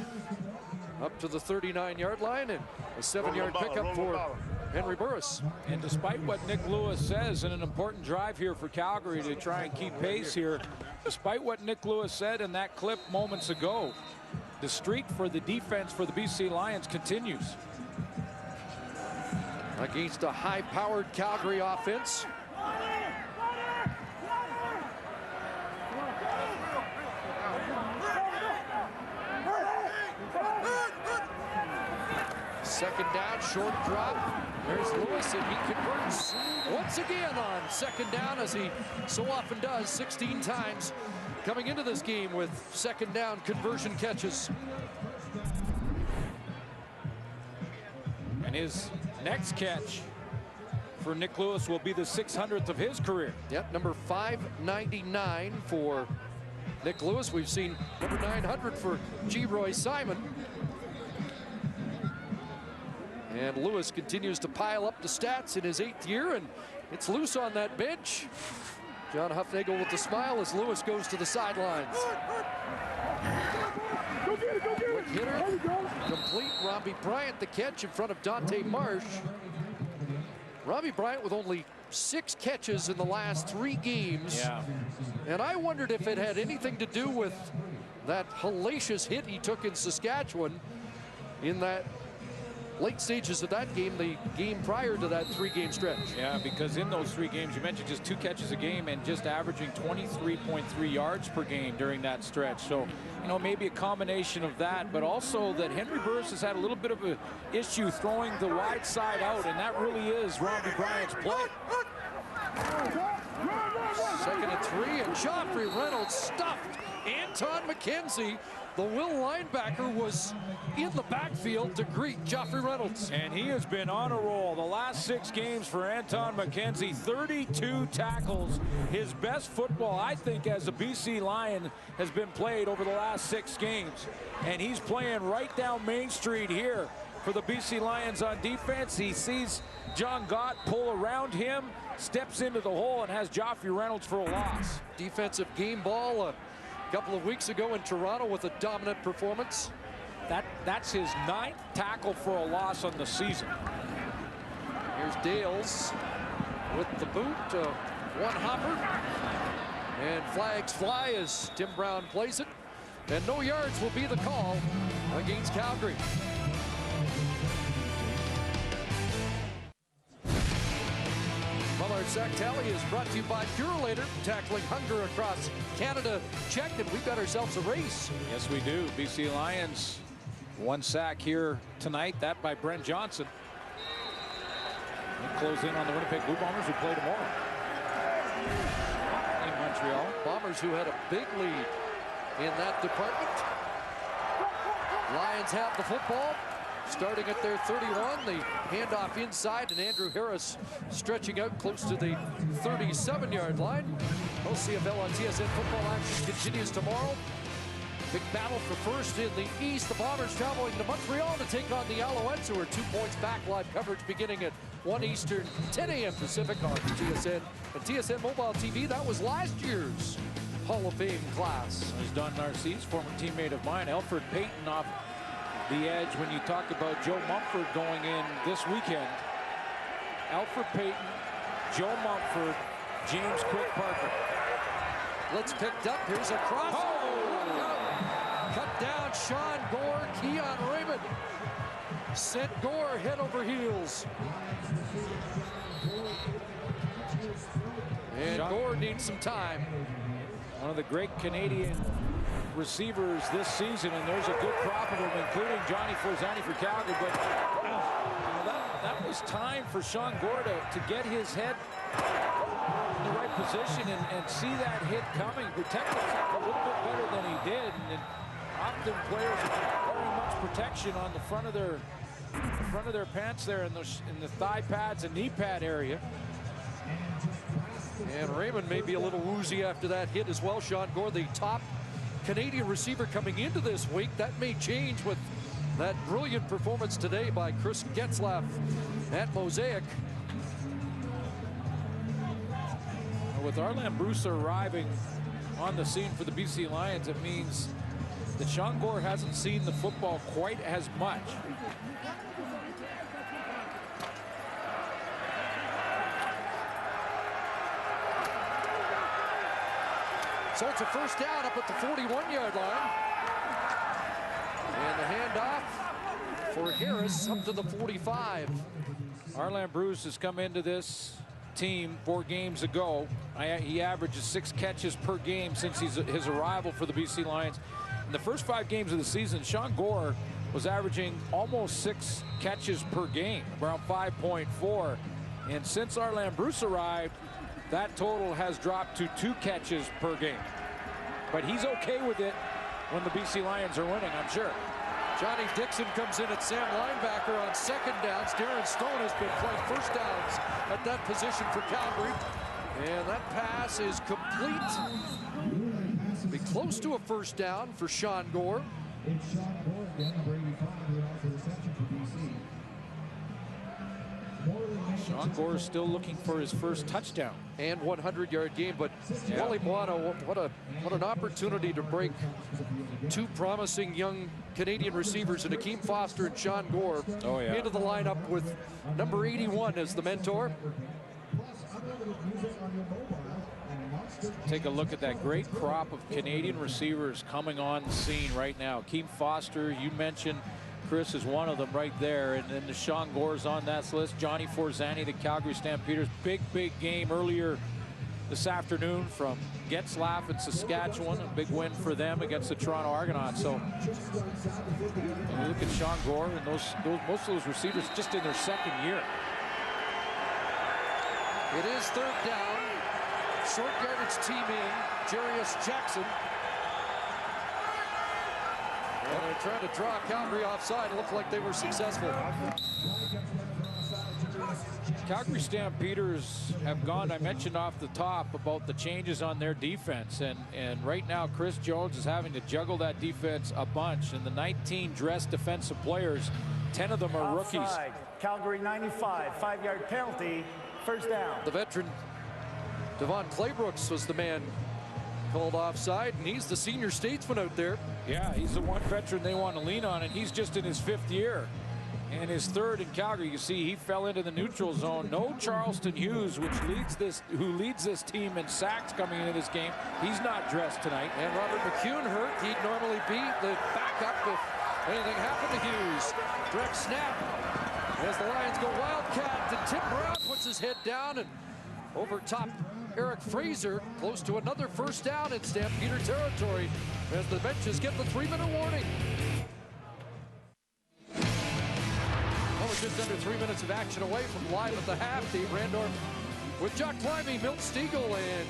Up to the 39-yard line, and a 7-yard pickup for Henry Burris. And despite what Nick Lewis says in an important drive here for Calgary to try and keep pace here, despite what Nick Lewis said in that clip moments ago, the streak for the defense for the BC Lions continues. Against a high-powered Calgary offense. Second down, short drop. There's Lewis, and he converts once again on second down, as he so often does, 16 times coming into this game with second down conversion catches. And his next catch for Nick Lewis will be the 600th of his career. Yep, number 599 for Nick Lewis. We've seen number 900 for G. Roy Simon. And Lewis continues to pile up the stats in his 8th year, and it's loose on that bench. John Huffnagel with the smile as Lewis goes to the sidelines. Quick hitter, complete. Robbie Bryant the catch in front of Dante Marsh. Robbie Bryant with only 6 catches in the last 3 games. Yeah. And I wondered if it had anything to do with that hellacious hit he took in Saskatchewan in that late stages of that game, the game prior to that 3-game stretch. Yeah, because in those 3 games, you mentioned just 2 catches a game and just averaging 23.3 yards per game during that stretch. So, you know, maybe a combination of that, but also that Henry Burris has had a little bit of an issue throwing the wide side out, and that really is Robbie Bryant's play. 2nd and 3, and Joffrey Reynolds stuffed Anton McKenzie. The Will linebacker was in the backfield to greet Joffrey Reynolds. And he has been on a roll the last 6 games for Anton McKenzie. 32 tackles. His best football, I think, as a BC Lion has been played over the last 6 games. And he's playing right down Main Street here for the BC Lions on defense. He sees John Gott pull around him, steps into the hole, and has Joffrey Reynolds for a loss. Defensive game ball a couple of weeks ago in Toronto with a dominant performance. That's his 9th tackle for a loss on the season. Here's Dales with the boot, one hopper, and flags fly as Tim Brown plays it, and no yards will be the call against Calgary. Our sack tally is brought to you by Purelator, tackling hunger across Canada. Check, and we've got ourselves a race. Yes, we do. BC Lions, 1 sack here tonight, that by Brent Johnson. They close in on the Winnipeg Blue Bombers, who play tomorrow in Montreal. Bombers, who had a big lead in that department. Lions have the football. Starting at their 31, the handoff inside, and Andrew Harris stretching out close to the 37-yard line. CFL on TSN football action continues tomorrow. Big battle for first in the East. The Bombers traveling to Montreal to take on the Alouettes, who are 2 points back. Live coverage beginning at 1 Eastern, 10 a.m. Pacific on TSN and TSN Mobile TV. That was last year's Hall of Fame class. There's Don Narcisse, former teammate of mine. Alfred Payton off the edge when you talk about Joe Mumford going in this weekend. Alfred Payton, Joe Mumford, James Quick Parker. Blitz picked up. Here's a cross. Oh! Cut down Sean Gore. Keon Raymond sent Gore head over heels. And Gore needs some time. One of the great Canadian receivers this season, and there's a good crop of them, including Johnny Forzani for Calgary. But that was time for Sean Gore to get his head in the right position and see that hit coming, protect himself a little bit better than he did. And often players have very much protection on the front of their pants there in the thigh pads and knee pad area. And Raymond may be a little woozy after that hit as well. Sean Gore, the top Canadian receiver coming into this week. That may change with that brilliant performance today by Chris Getzlaff at Mosaic. with Arlan Bruce arriving on the scene for the BC Lions, it means that Sean Gore hasn't seen the football quite as much. So it's a first down up at the 41-yard line. And the handoff for Harris up to the 45. Arlan Bruce has come into this team 4 games ago. He averages 6 catches per game since his arrival for the BC Lions. In the first 5 games of the season, Sean Gore was averaging almost 6 catches per game, around 5.4. And since Arlan Bruce arrived, that total has dropped to 2 catches per game. But he's okay with it when the BC Lions are winning, I'm sure. Johnny Dixon comes in at Sam linebacker on second downs. Darren Stone has been playing first downs at that position for Calgary. And that pass is complete. Be close to a first down for Sean Gore. Sean Gore is still looking for his first touchdown. And 100-yard game, but Wally Buono, what an opportunity to break 2 promising young Canadian receivers, and Akeem Foster and Sean Gore, into the lineup with number 81 as the mentor. Take a look at that great crop of Canadian receivers coming on the scene right now. Akeem Foster, you mentioned, Chris, is one of them right there, and then the Sean Gore's on that list. Johnny Forzani, the Calgary Stampeders, big game earlier this afternoon from Getzlaff in Saskatchewan, a big win for them against the Toronto Argonauts. So when you look at Sean Gore and most of those receivers just in their 2nd year. It is 3rd down. Short yardage team in. Jarius Jackson. And they're trying to draw Calgary offside. It looked like they were successful. Calgary Stampeders have gone, I mentioned off the top about the changes on their defense, and right now Chris Jones is having to juggle that defense a bunch, and the 19 dressed defensive players, 10 of them are rookies. Offside. Calgary 95, 5-yard penalty, first down. The veteran Devon Claybrooks was the man called offside, and he's the senior statesman out there. Yeah, he's the one veteran they want to lean on, and he's just in his 5th year. And his 3rd in Calgary. You see, he fell into the neutral zone. No Charleston Hughes, who leads this team in sacks coming into this game. He's not dressed tonight. And Robert McCune hurt. He'd normally be the backup if anything happened to Hughes. Direct snap as the Lions go Wildcat, and Tim Brown puts his head down, and over top Eric Fraser, close to another first down in Stampeder territory as the benches get the 3-minute warning. Well, we're just under 3 minutes of action away from live at the half. Dave Randorf with Jock Climbing, Milt Stiegel, and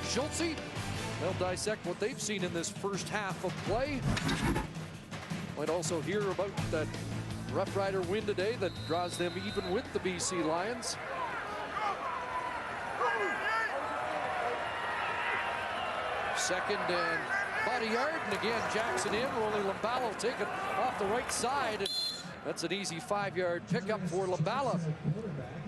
Schultze. They'll dissect what they've seen in this first half of play. Might also hear about that Rough Rider win today that draws them even with the BC Lions. Second and about a yard, and again Jackson in. Rolly Lambala taken off the right side, and that's an easy 5-yard pickup for Lambala.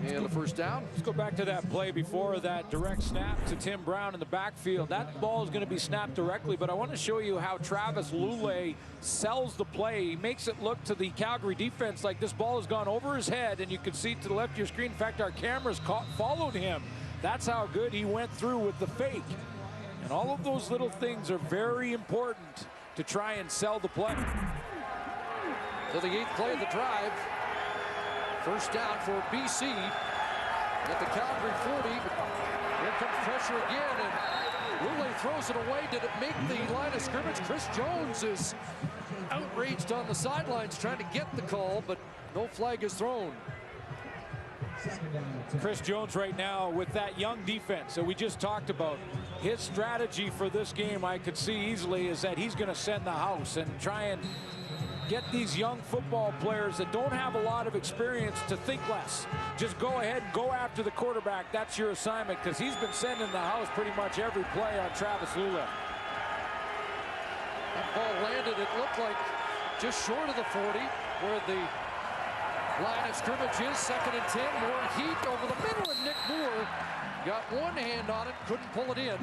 And the first down. Let's go back to that play before that direct snap to Tim Brown in the backfield. That ball is going to be snapped directly, but I want to show you how Travis Lule sells the play. He makes it look to the Calgary defense like this ball has gone over his head, and you can see to the left of your screen. In fact, our cameras followed him. That's how good he went through with the fake. And all of those little things are very important to try and sell the play. To the 8th play of the drive. First down for BC at the Calgary 40. Here comes pressure again, and Lule throws it away. Did it make the line of scrimmage? Chris Jones is outraged on the sidelines trying to get the call, but no flag is thrown. Chris Jones right now with that young defense that we just talked about. His strategy for this game, I could see easily, is that he's going to send the house and try and get these young football players that don't have a lot of experience to think less. Just go ahead and go after the quarterback. That's your assignment, because he's been sending the house pretty much every play on Travis Lule. That ball landed, it looked like, just short of the 40, where the Line of scrimmage is 2nd and 10. More heat over the middle, and Nick Moore got one hand on it, couldn't pull it in.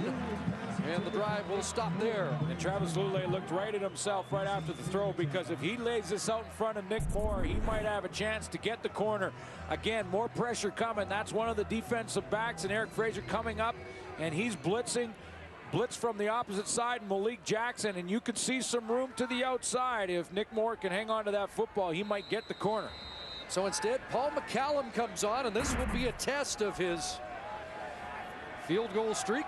And the drive will stop there. And Travis Lulay looked right at himself right after the throw, because if he lays this out in front of Nick Moore, he might have a chance to get the corner. Again, more pressure coming. That's one of the defensive backs, and Eric Fraser coming up, and he's blitzing. Blitz from the opposite side, Malik Jackson, and you could see some room to the outside. If Nick Moore can hang on to that football, he might get the corner. So instead, Paul McCallum comes on, and this will be a test of his field goal streak.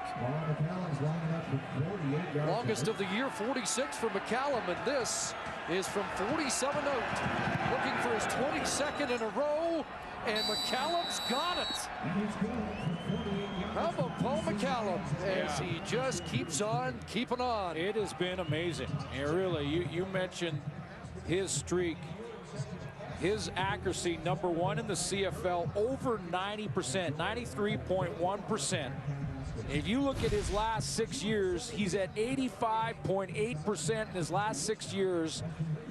Longest of the year, 46 for McCallum, and this is from 47 out. Looking for his 22nd in a row, and McCallum's got it. How about Paul McCallum as he just keeps on keeping on? It has been amazing. And really, you mentioned his streak. His accuracy, #1 in the CFL, over 90%, 93.1%. If you look at his last 6 years, he's at 85.8% in his last 6 years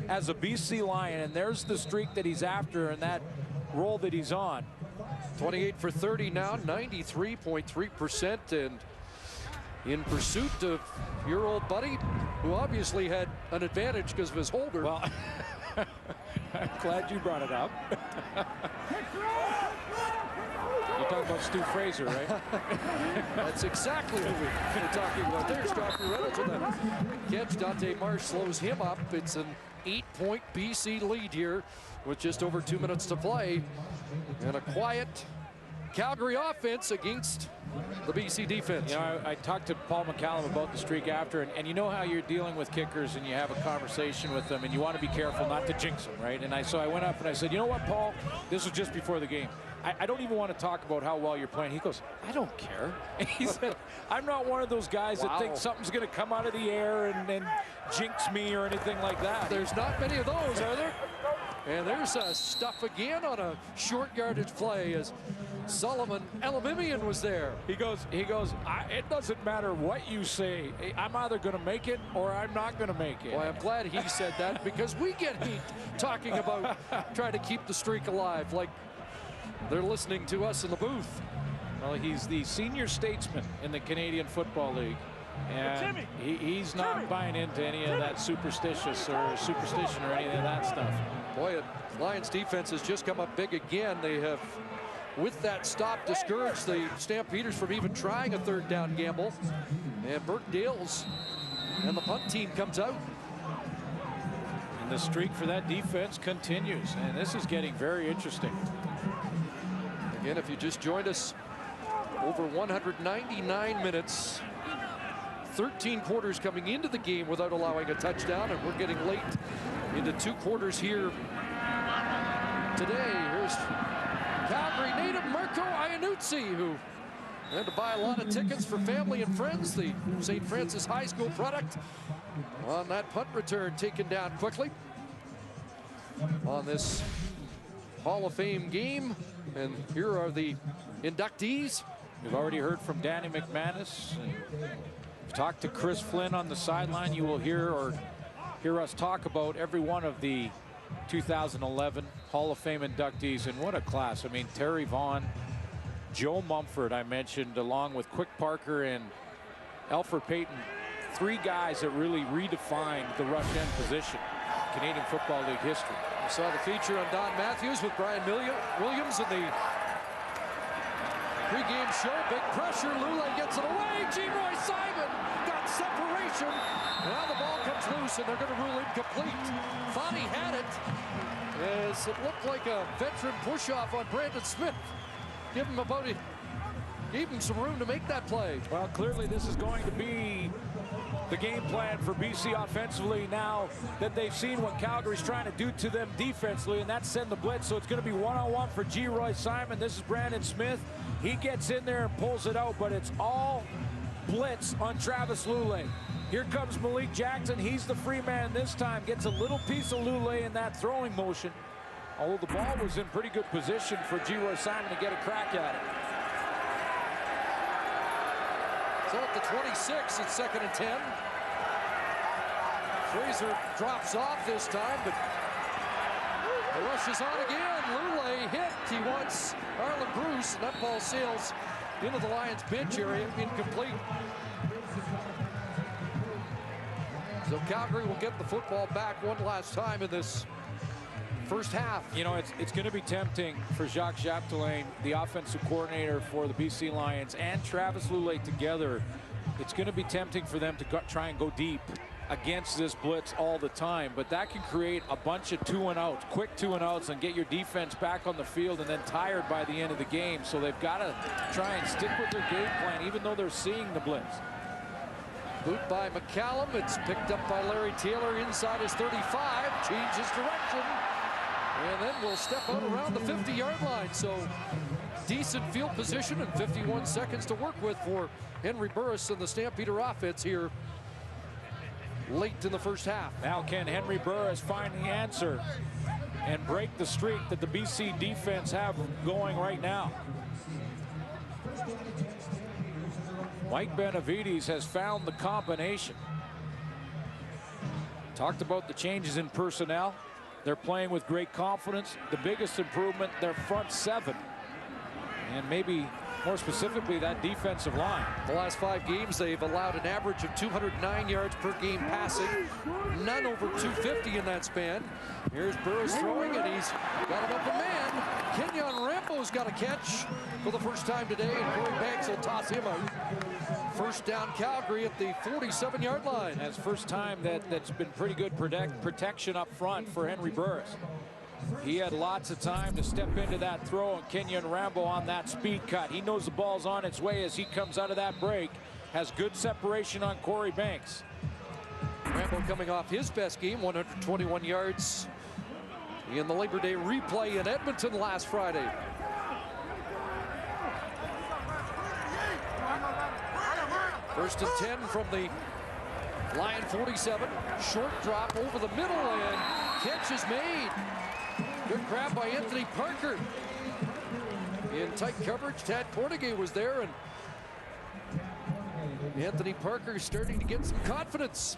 as a BC Lion. And there's the streak that he's after and that role that he's on. 28 for 30 now, 93.3%, and in pursuit of your old buddy, who obviously had an advantage because of his holder. Well, I'm glad you brought it up. You're talking about Stu Fraser, right? That's exactly who we're talking about. There's Dr. Reynolds with that catch. Dante Marsh slows him up. It's an 8-point BC lead here with just over 2 minutes to play. And a quiet Calgary offense against the BC defense. You know, I talked to Paul McCallum about the streak after, and you know how you're dealing with kickers and you have a conversation with them and you want to be careful not to jinx them, right? And so I went up and I said, you know what, Paul? This was just before the game. I don't even want to talk about how well you're playing. He goes, I don't care. And he said, I'm not one of those guys that think something's going to come out of the air and jinx me or anything like that. There's not many of those, are there? And there's a stuff again on a short yardage play as Solomon Elamimian was there. He goes, it doesn't matter what you say. I'm either going to make it or I'm not going to make it. Well, I'm glad he said that, because we get heat talking about trying to keep the streak alive, like they're listening to us in the booth. Well, he's the senior statesman in the Canadian Football League. And he's not buying into any of that superstition or any of that stuff. Boy, Lions defense has just come up big again. They have, with that stop, discouraged the Stampeders from even trying a 3rd down gamble. And Burke Dales and the punt team comes out. And the streak for that defense continues. And this is getting very interesting. Again, if you just joined us, over 199 minutes. 13 quarters coming into the game without allowing a touchdown, and we're getting late into 2 quarters here today. Here's Calgary native Mirko Iannuzzi, who had to buy a lot of tickets for family and friends. The St. Francis High School product on that punt return, taken down quickly on this Hall of Fame game. And here are the inductees. We've already heard from Danny McManus. We've talked to Chris Flynn on the sideline. You will hear us talk about every one of the 2011 Hall of Fame inductees, and what a class. I mean, Terry Vaughn, Joe Mumford, I mentioned, along with Quick Parker and Alfred Payton, 3 guys that really redefined the rush end position in Canadian Football League history. I saw the feature on Don Matthews with Brian Williams in the pre-game show. Big pressure. Lulay gets it away. G-Roy Simon got separation. Now the ball comes loose, and they're going to rule incomplete. Thought he had it, as it looked like a veteran push-off on Brandon Smith. Gave him some room to make that play. Well, clearly this is going to be the game plan for BC offensively now that they've seen what Calgary's trying to do to them defensively, and that's send the blitz. So it's going to be one-on-one for G-Roy Simon. This is Brandon Smith. He gets in there and pulls it out, but it's all blitz on Travis Lulay. Here comes Malik Jackson. He's the free man this time. Gets a little piece of Lulay in that throwing motion. Although the ball was in pretty good position for G-Roy Simon to get a crack at it. So at the 26, it's 2nd and 10. Fraser drops off this time, but The rush is on again. Lule hit. He wants Arlen Bruce, and that ball sails into the Lions bench area, incomplete. So Calgary will get the football back one last time in this first half. You know, it's going to be tempting for Jacques Chapdelaine, the offensive coordinator for the BC Lions, and Travis Lule together. It's going to be tempting for them to try and go deep against this blitz all the time, but that can create a bunch of 2-and-outs, quick 2-and-outs, and get your defense back on the field and then tired by the end of the game. So they've got to try and stick with their game plan, even though they're seeing the blitz. Boot by McCallum. It's picked up by Larry Taylor inside his 35. Changes direction. And then we'll step out around the 50-yard line. So decent field position and 51 seconds to work with for Henry Burris and the Stampeder offense here late in the first half. Now can Henry Burris find the answer and break the streak that the BC defense have going right now? Mike Benavides has found the combination. Talked about the changes in personnel. They're playing with great confidence. The biggest improvement, their front seven. And maybe more specifically, that defensive line. The last 5 games, they've allowed an average of 209 yards per game passing. None over 250 in that span. Here's Burris throwing, and he's got an open man. Kenyon Rambo's got a catch for the first time today, and Corey Banks will toss him out. First down Calgary at the 47-yard line. That's first time that's been pretty good protection up front for Henry Burris. He had lots of time to step into that throw, and Kenyon Rambo on that speed cut. He knows the ball's on its way as he comes out of that break. Has good separation on Corey Banks. Rambo coming off his best game, 121 yards in the Labor Day replay in Edmonton last Friday. First and 10 from the Lion 47. Short drop over the middle, and catch is made. Good grab by Anthony Parker. In tight coverage, Tad Portugay was there, and Anthony Parker is starting to get some confidence.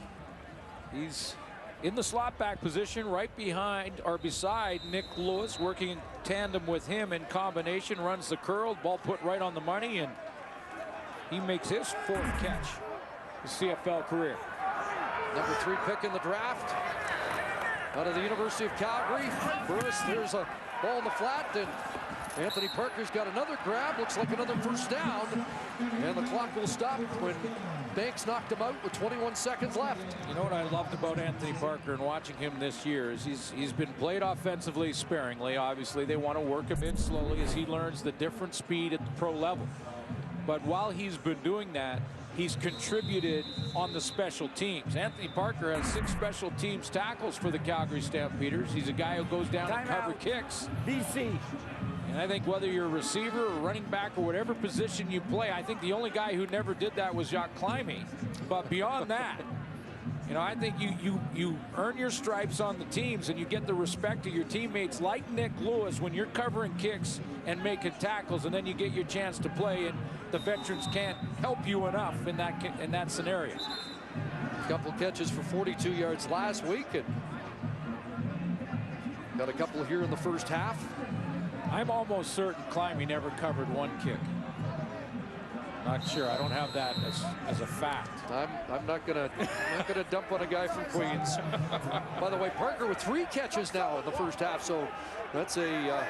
He's in the slot back position right behind or beside Nick Lewis, working in tandem with him in combination. Runs the curl, ball put right on the money, and he makes his 4th catch, his CFL career. Number 3 pick in the draft out of the University of Calgary. Burris, there's a ball in the flat, and Anthony Parker's got another grab. Looks like another first down, and the clock will stop when Banks knocked him out with 21 seconds left. You know what I loved about Anthony Parker and watching him this year is he's been played offensively sparingly. Obviously, they want to work him in slowly as he learns the different speed at the pro level. But while he's been doing that, he's contributed on the special teams. Anthony Parker has 6 special teams tackles for the Calgary Stampeders. He's a guy who goes down and cover kicks. BC. And I think whether you're a receiver or running back or whatever position you play, I think the only guy who never did that was Jacques Climie. But beyond that, you know, I think you earn your stripes on the teams and you get the respect of your teammates like Nick Lewis when you're covering kicks and making tackles, and then you get your chance to play, and the veterans can't help you enough in that scenario. A couple catches for 42 yards last week, and got a couple here in the first half. I'm almost certain Climie never covered 1 kick. Not sure. I don't have that as a fact. I'm not gonna dump on a guy from Queens. By the way, Parker with 3 catches now in the first half, so that's a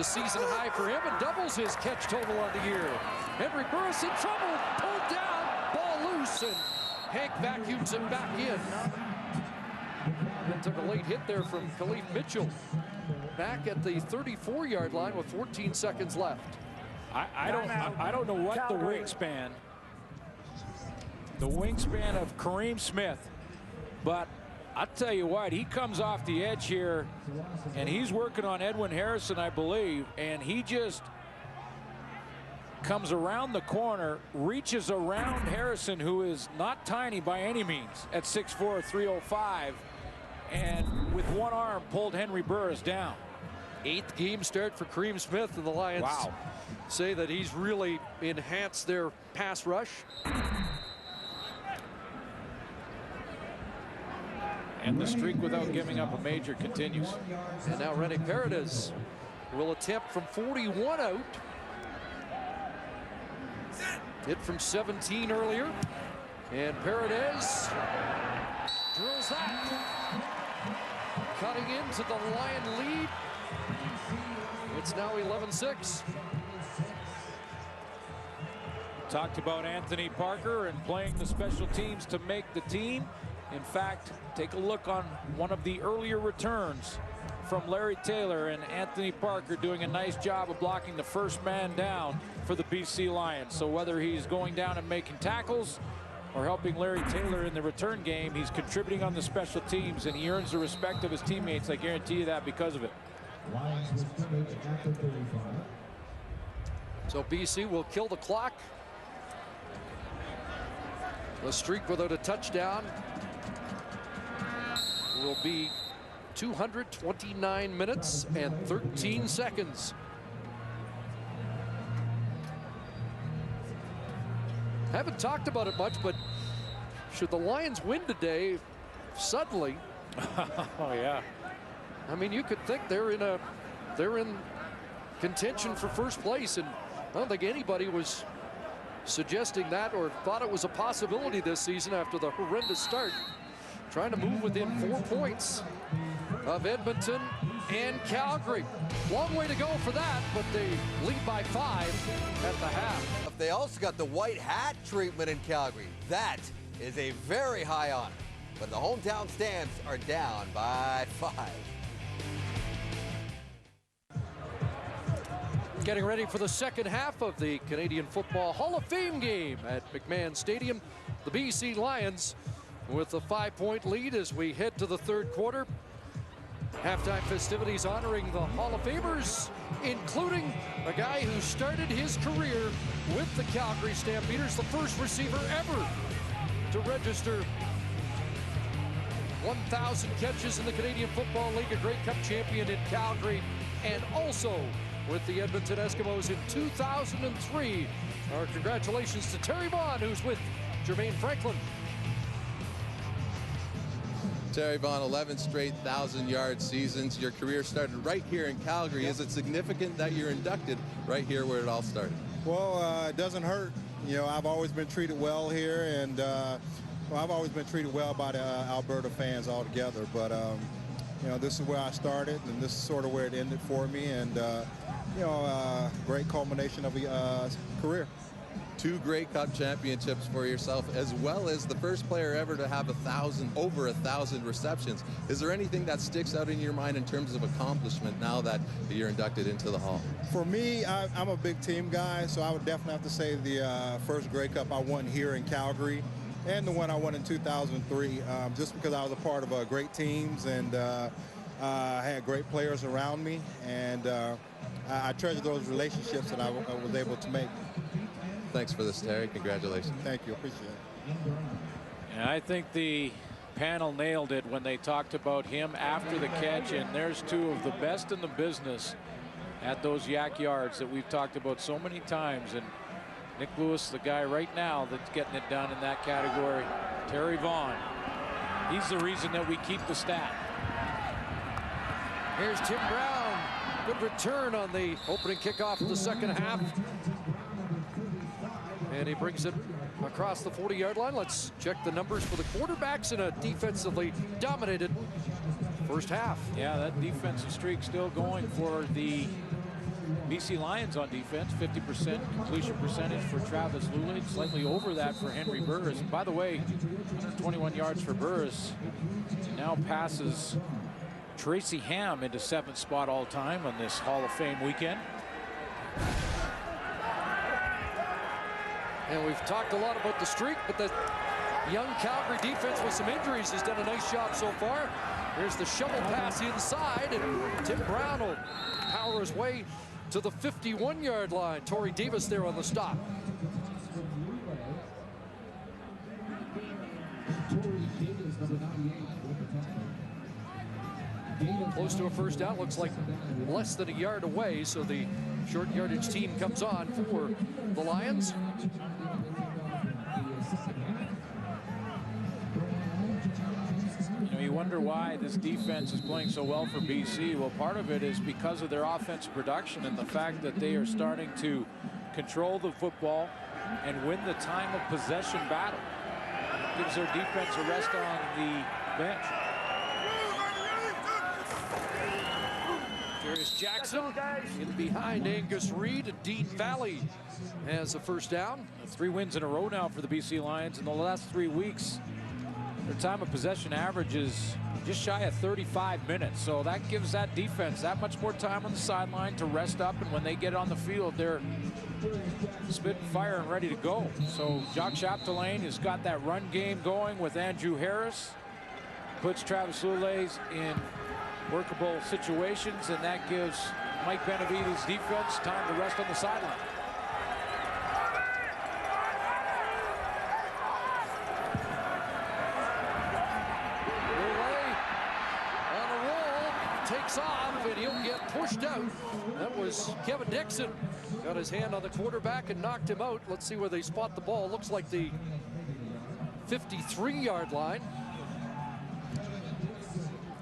season high for him and doubles his catch total on the year. Henry Burris in trouble, pulled down, ball loose, and Hank vacuums him back in. And took a late hit there from Khalif Mitchell. Back at the 34-yard line with 14 seconds left. I don't know what the wingspan of Kareem Smith, but I'll tell you what, he comes off the edge here, and he's working on Edwin Harrison, I believe, and he just comes around the corner, reaches around Harrison, who is not tiny by any means, at 6'4", 305, and with one arm pulled Henry Burris down. 8th game start for Kareem Smith, and the Lions say that he's really enhanced their pass rush. And the streak without giving up a major continues. And now Rene Paredes will attempt from 41 out. Hit from 17 earlier. And Paredes drills that. Cutting into the Lion lead. It's now 11-6. Talked about Anthony Parker and playing the special teams to make the team. In fact, take a look on one of the earlier returns from Larry Taylor, and Anthony Parker doing a nice job of blocking the first man down for the BC Lions. So whether he's going down and making tackles or helping Larry Taylor in the return game, he's contributing on the special teams, and he earns the respect of his teammates. I guarantee you that because of it. So BC will kill the clock. The streak without a touchdown will be 229 minutes and 13 seconds. Haven't talked about it much, but should the Lions win today, suddenly, Oh yeah. I mean, you could think they're in contention for first place, and I don't think anybody was suggesting that or thought it was a possibility this season after the horrendous start. Trying to move within 4 points of Edmonton and Calgary. Long way to go for that, but they lead by 5 at the half. They also got the white hat treatment in Calgary. That is a very high honor. But the hometown Stamps are down by 5. Getting ready for the second half of the Canadian Football Hall of Fame game at McMahon Stadium. The BC Lions with a 5-point lead as we head to the third quarter. Halftime festivities honoring the Hall of Famers, including a guy who started his career with the Calgary Stampeders, the first receiver ever to register 1,000 catches in the Canadian Football League, a Grey Cup champion in Calgary, and also with the Edmonton Eskimos in 2003. Our congratulations to Terry Vaughn, who's with Jermaine Franklin. Terry Vaughn, 11 straight 1,000-yard seasons. Your career started right here in Calgary. Is it significant that you're inducted right here where it all started? Well, it doesn't hurt. You know, I've always been treated well here, and well, I've always been treated well by the Alberta fans altogether. But, you know, this is where I started, and this is sort of where it ended for me. And, you know, great culmination of a career. 2 Grey Cup championships for yourself, as well as the first player ever to have over 1,000 receptions. Is there anything that sticks out in your mind in terms of accomplishment now that you're inducted into the Hall? For me, I'm a big team guy, so I would definitely have to say the first Grey Cup I won here in Calgary and the one I won in 2003, just because I was a part of great teams and I had great players around me, and I treasure those relationships that I was able to make. Thanks for this, Terry. Congratulations. Thank you. Appreciate it. And I think the panel nailed it when they talked about him after the catch, and there's 2 of the best in the business at those yak yards that we've talked about so many times. And Nick Lewis, the guy right now that's getting it done in that category. Terry Vaughn, he's the reason that we keep the stat. Here's Tim Brown. Good return on the opening kickoff of the second half. And he brings it across the 40-yard line. Let's check the numbers for the quarterbacks in a defensively dominated first half. Yeah, that defensive streak still going for the BC Lions on defense. 50% completion percentage for Travis Lulay, slightly over that for Henry Burris. And by the way, 121 yards for Burris. Now passes Tracy Ham into 7th spot all time on this Hall of Fame weekend. And we've talked a lot about the streak, but the young Calgary defense with some injuries has done a nice job so far. Here's the shovel pass inside, and Tim Brown will power his way to the 51-yard line. Torrey Davis there on the stop. Close to a first down, looks like less than a yard away, so the short yardage team comes on for the Lions. You know, you wonder why this defense is playing so well for BC. Well, part of it is because of their offensive production and the fact that they are starting to control the football and win the time of possession battle. Gives their defense a rest on the bench. Darius Jackson in behind Angus Reid. Dean Valley has a first down. 3 wins in a row now for the BC Lions in the last 3 weeks. Their time of possession average is just shy of 35 minutes. So that gives that defense that much more time on the sideline to rest up. And when they get on the field, they're spitting fire and ready to go. So Jacques Chapdelaine has got that run game going with Andrew Harris. Puts Travis Lulez in workable situations, and that gives Mike Benavides' defense time to rest on the sideline. Takes off, and he'll get pushed out. That was Kevin Dixon. Got his hand on the quarterback and knocked him out. Let's see where they spot the ball. Looks like the 53-yard line.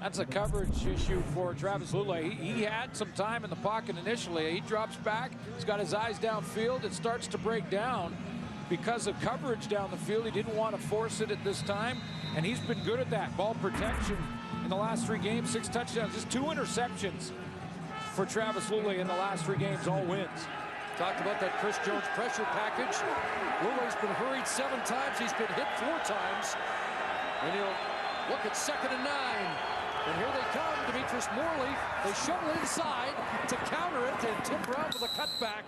That's a coverage issue for Travis Lulez. He had some time in the pocket initially. He drops back. He's got his eyes downfield. It starts to break down because of coverage down the field. He didn't want to force it at this time, and he's been good at that. Ball protection in the last 3 games, 6 touchdowns, just 2 interceptions for Travis Lulez in the last 3 games, all wins. Talked about that Chris Jones pressure package. Lulez's been hurried 7 times. He's been hit 4 times. And he'll look at 2nd and 9. And here they come, Demetrius Morley. They shovel inside to counter it, and Tim Brown with a cutback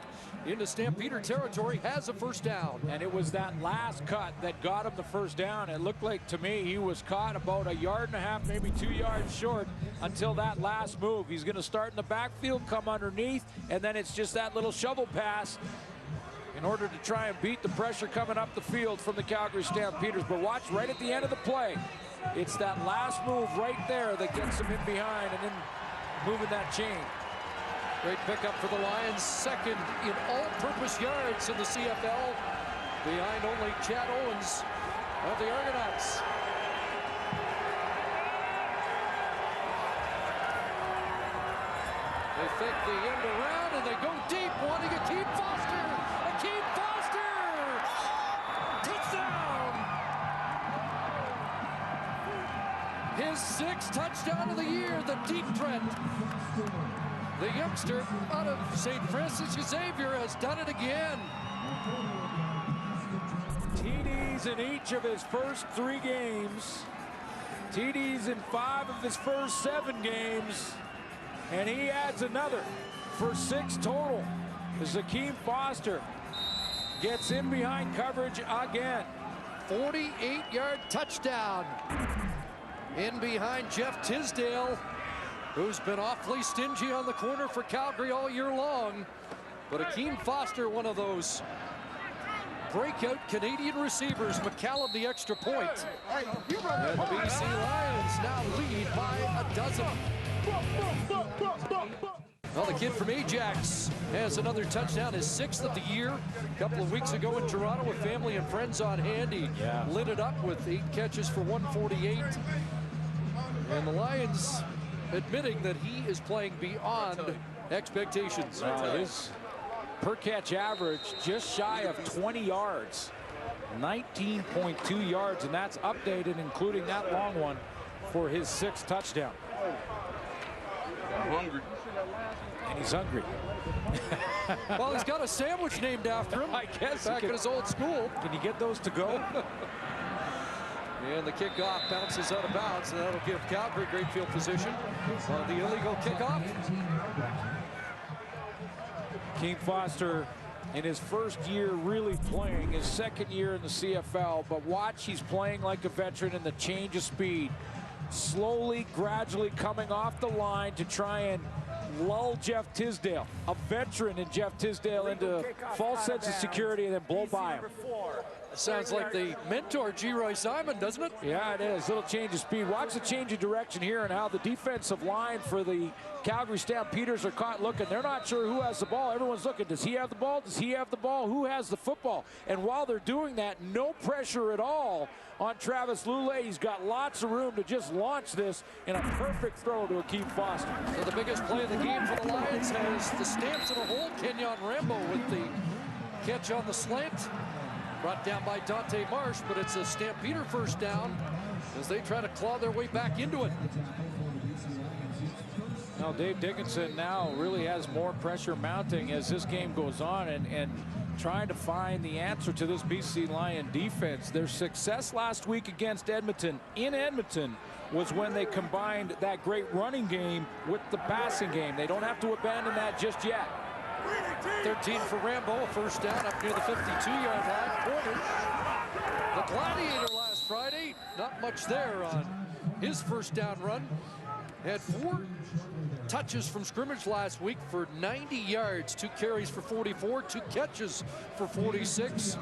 into Stampeder territory has a first down. And it was that last cut that got him the first down. It looked like to me he was caught about 1.5 yards, maybe 2 yards short until that last move. He's going to start in the backfield, come underneath, and then it's just that little shovel pass in order to try and beat the pressure coming up the field from the Calgary Stampeders. But watch right at the end of the play. It's that last move right there that gets him in behind and then moving that chain. Great pickup for the Lions, 2nd in all-purpose yards in the CFL, behind only Chad Owens of the Argonauts. They fake the end around and they go deep, wanting Akeem Foster. Akeem Foster! Touchdown! His 6th touchdown of the year, the deep threat. The youngster out of St. Francis Xavier has done it again. TDs in each of his first 3 games. TDs in 5 of his first 7 games. And he adds another for 6 total. Akeem Foster gets in behind coverage again. 48-yard touchdown. In behind Jeff Tisdale, who's been awfully stingy on the corner for Calgary all year long. But Akeem Foster, one of those breakout Canadian receivers. McCallum the extra point. And the BC Lions now lead by 12. Well, the kid from Ajax has another touchdown, his 6th of the year. A couple of weeks ago in Toronto with family and friends on hand. He lit it up with 8 catches for 148. And the Lions admitting that he is playing beyond expectations. His per catch average just shy of 20 yards. 19.2 yards, and that's updated, including that long one for his 6th touchdown. I'm hungry. And he's hungry. Well, he's got a sandwich named after him. I guess back at his old school. Can you get those to go? And the kickoff bounces out of bounds, and that'll give Calgary great field position on the illegal kickoff. Akeem Foster in his first year really playing, his 2nd year in the CFL, but watch, he's playing like a veteran in the change of speed. Slowly, gradually coming off the line to try and lull Jeff Tisdale, a veteran in Jeff Tisdale, into false sense of security and then blow by him. Sounds like the mentor, G. Roy Simon, doesn't it? Yeah, it is. Little change of speed. Watch the change of direction here and how the defensive line for the Calgary Stampeders are caught looking. They're not sure who has the ball. Everyone's looking. Does he have the ball? Does he have the ball? Who has the football? And while they're doing that, no pressure at all on Travis Lulay. He's got lots of room to just launch this in a perfect throw to Akeem Foster. So the biggest play of the game for the Lions has the Stamps in a hole. Kenyon Rambo with the catch on the slant. Brought down by Dante Marsh, but it's a Stampeder first down as they try to claw their way back into it. Now Dave Dickinson now really has more pressure mounting as this game goes on and trying to find the answer to this BC Lion defense. Their success last week against Edmonton in Edmonton was when they combined that great running game with the passing game. They don't have to abandon that just yet. 13 for Rambo, a first down up near the 52-yard line. Corner. The Gladiator last Friday, not much there on his first down run. Had 4 touches from scrimmage last week for 90 yards, 2 carries for 44, 2 catches for 46.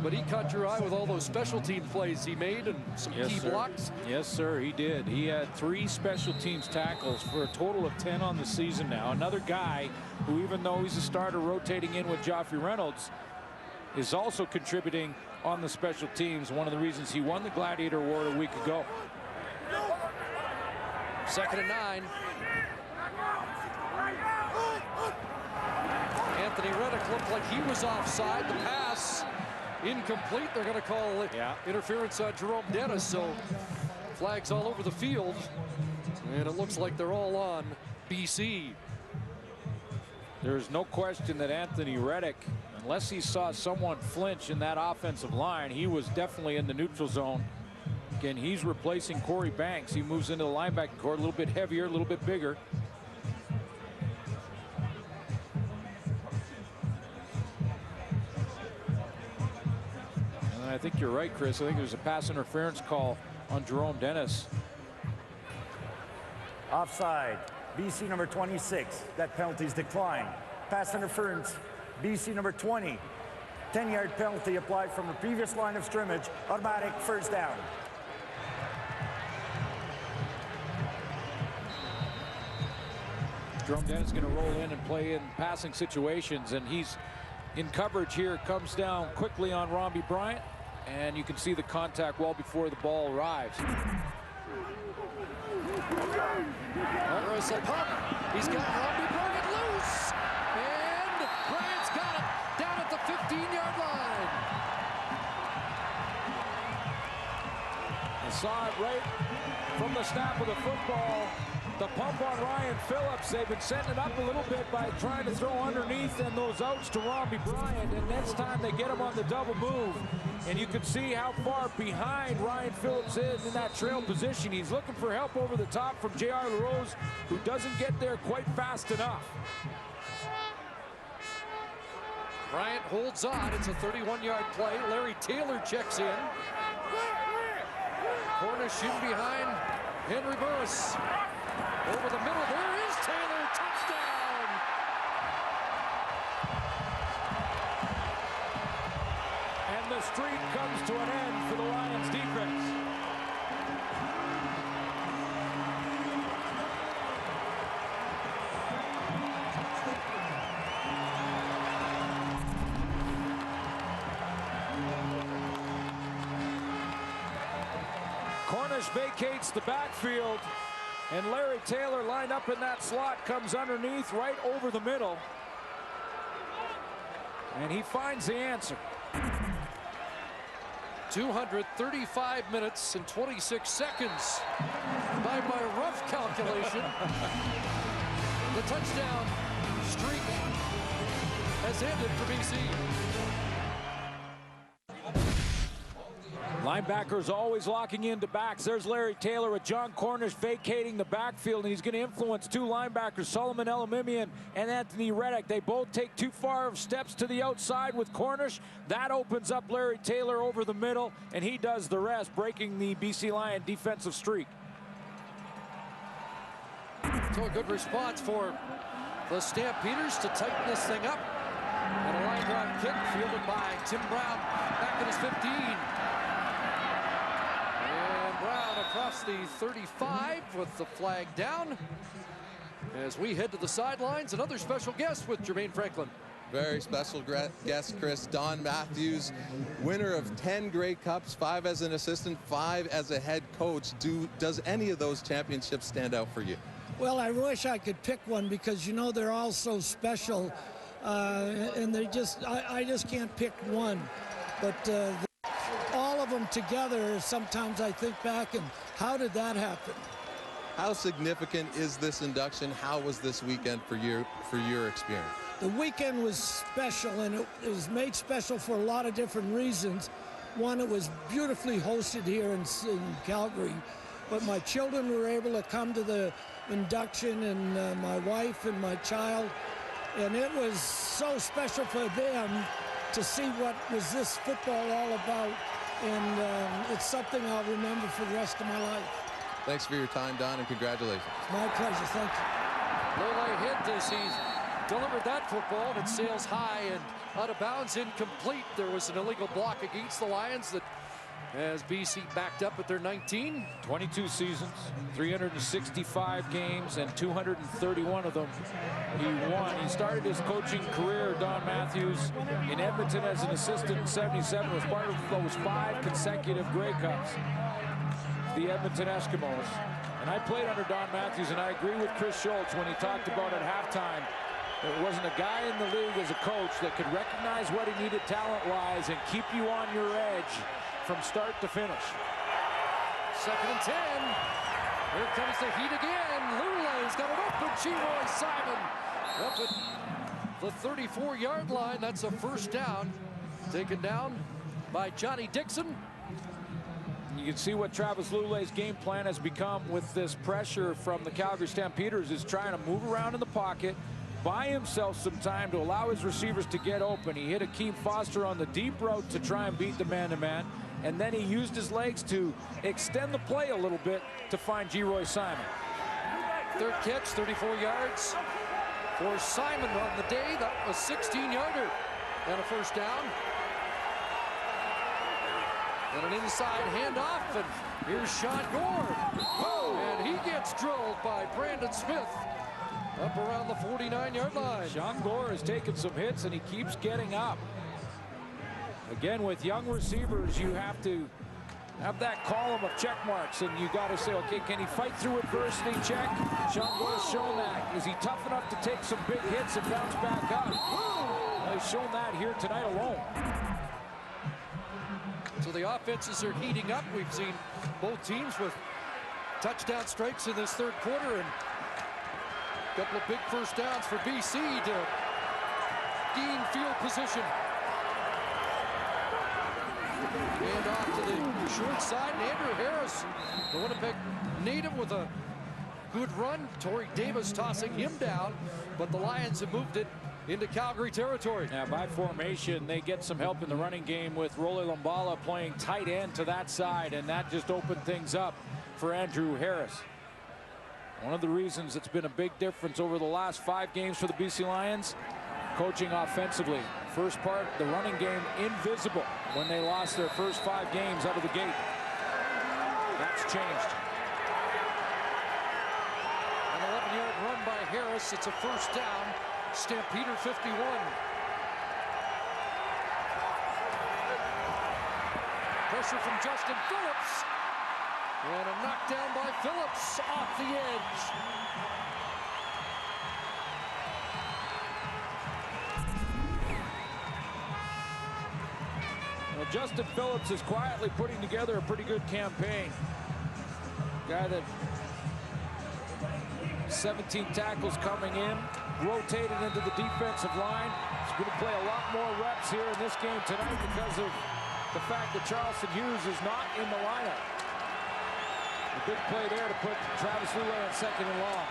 But he caught your eye with all those special team plays he made and some key blocks. Yes, sir, he did. He had 3 special teams tackles for a total of 10 on the season now. Another guy who, even though he's a starter rotating in with Joffrey Reynolds, is also contributing on the special teams. One of the reasons he won the Gladiator Award a week ago. 2nd and 9. Anthony Reddick looked like he was offside. The pass incomplete. They're going to call interference on Jerome Dennis. So flags all over the field. And it looks like they're all on BC. There's no question that Anthony Reddick, unless he saw someone flinch in that offensive line, he was definitely in the neutral zone. Again, he's replacing Corey Banks. He moves into the linebacking core, a little bit heavier, a little bit bigger. And I think you're right, Chris. I think there's a pass interference call on Jerome Dennis. Offside. BC number 26. That penalty's declined. Pass interference. BC number 20. 10-yard penalty applied from the previous line of scrimmage. Automatic first down. Jerome Dennis is going to roll in and play in passing situations, and he's in coverage here. Comes down quickly on Romby Bryant, and you can see the contact well before the ball arrives. There's a pump. He's got Romby Bryant loose, and Bryant's got it down at the 15-yard line. I saw it right from the snap of the football. The pump on Ryan Phillips. They've been setting it up a little bit by trying to throw underneath and those outs to Romby Bryant. And next time they get him on the double move. And you can see how far behind Ryan Phillips is in that trail position. He's looking for help over the top from J.R. LaRose, who doesn't get there quite fast enough. Bryant holds on. It's a 31-yard play. Larry Taylor checks in. Cornish shooting behind Henry Burris. Over the middle, there is Taylor, touchdown! And the streak comes to an end for the Lions defense. Cornish vacates the backfield. And Larry Taylor, lined up in that slot, comes underneath right over the middle. And he finds the answer. 235 minutes and 26 seconds by my rough calculation. The touchdown streak has ended for BC. Linebackers always locking into backs. There's Larry Taylor with John Cornish vacating the backfield, and he's going to influence 2 linebackers, Solomon Elimimian and Anthony Reddick. They both take too far of steps to the outside with Cornish. That opens up Larry Taylor over the middle, and he does the rest, breaking the BC Lion defensive streak. So a good response for the Stampeders to tighten this thing up. And a line drive kick fielded by Tim Brown back at his 15. And Brown across the 35 with the flag down. As we head to the sidelines, another special guest with Jermaine Franklin. Very special guest, Chris. Don Matthews, winner of 10 Grey Cups, 5 as an assistant, 5 as a head coach. Does any of those championships stand out for you? Well, I wish I could pick one because, you know, they're all so special. And they just, I just can't pick one. But all of them together, sometimes I think back and how did that happen? How significant is this induction? How was this weekend for your experience? The weekend was special, and it was made special for a lot of different reasons. One, it was beautifully hosted here in Calgary, but my children were able to come to the induction, and my wife and my child, and it was so special for them to see what was this football all about, and it's something I'll remember for the rest of my life. Thanks for your time, Don, and congratulations. My pleasure, thank you. Low hit as he delivered that football, and it sails high and out of bounds, incomplete. There was an illegal block against the Lions that as BC backed up at their 19. 22 seasons, 365 games, and 231 of them he won. He started his coaching career, Don Matthews, in Edmonton as an assistant in '77, was part of those 5 consecutive Grey Cups. The Edmonton Eskimos. And I played under Don Matthews, and I agree with Chris Schultz when he talked about at halftime, there wasn't a guy in the league as a coach that could recognize what he needed talent-wise and keep you on your edge from start to finish. 2nd and 10. Here comes the heat again. Lulay's got an open G-Roy Simon up at the 34-yard line. That's a first down. Taken down by Johnny Dixon. You can see what Travis Lulay's game plan has become with this pressure from the Calgary Stampeders, is trying to move around in the pocket, buy himself some time to allow his receivers to get open. He hit Akeem Foster on the deep route to try and beat the man-to-man, and then he used his legs to extend the play a little bit to find G-Roy Simon. 3rd catch, 34 yards for Simon on the day. That was 16-yarder and a first down. And an inside handoff, and here's Sean Gore. Oh, and he gets drilled by Brandon Smith up around the 49-yard line. Sean Gore has taken some hits, and he keeps getting up. Again, with young receivers, you have to have that column of check marks, and you got to say, okay, can he fight through adversity? Check. Sean Gore's shown that. Is he tough enough to take some big hits and bounce back up? Well, he's shown that here tonight alone. So the offenses are heating up. We've seen both teams with touchdown strikes in this 3rd quarter, and a couple of big first downs for BC to gain field position. And off to the short side, and Andrew Harris, the Winnipeg native, with a good run. Torrey Davis tossing him down, but the Lions have moved it into Calgary territory. Now, by formation, they get some help in the running game with Rolly Lumbala playing tight end to that side, and that just opened things up for Andrew Harris. One of the reasons it's been a big difference over the last 5 games for the BC Lions, coaching offensively. First part, the running game invisible when they lost their first 5 games out of the gate. That's changed. An 11-yard run by Harris. It's a first down. Stampeder 51. Pressure from Justin Phillips. And a knockdown by Phillips off the edge. Well, Justin Phillips is quietly putting together a pretty good campaign. Guy that 17 tackles coming in, rotated into the defensive line. He's going to play a lot more reps here in this game tonight because of the fact that Charleston Hughes is not in the lineup. A big play there to put Travis Lulay on 2nd and long.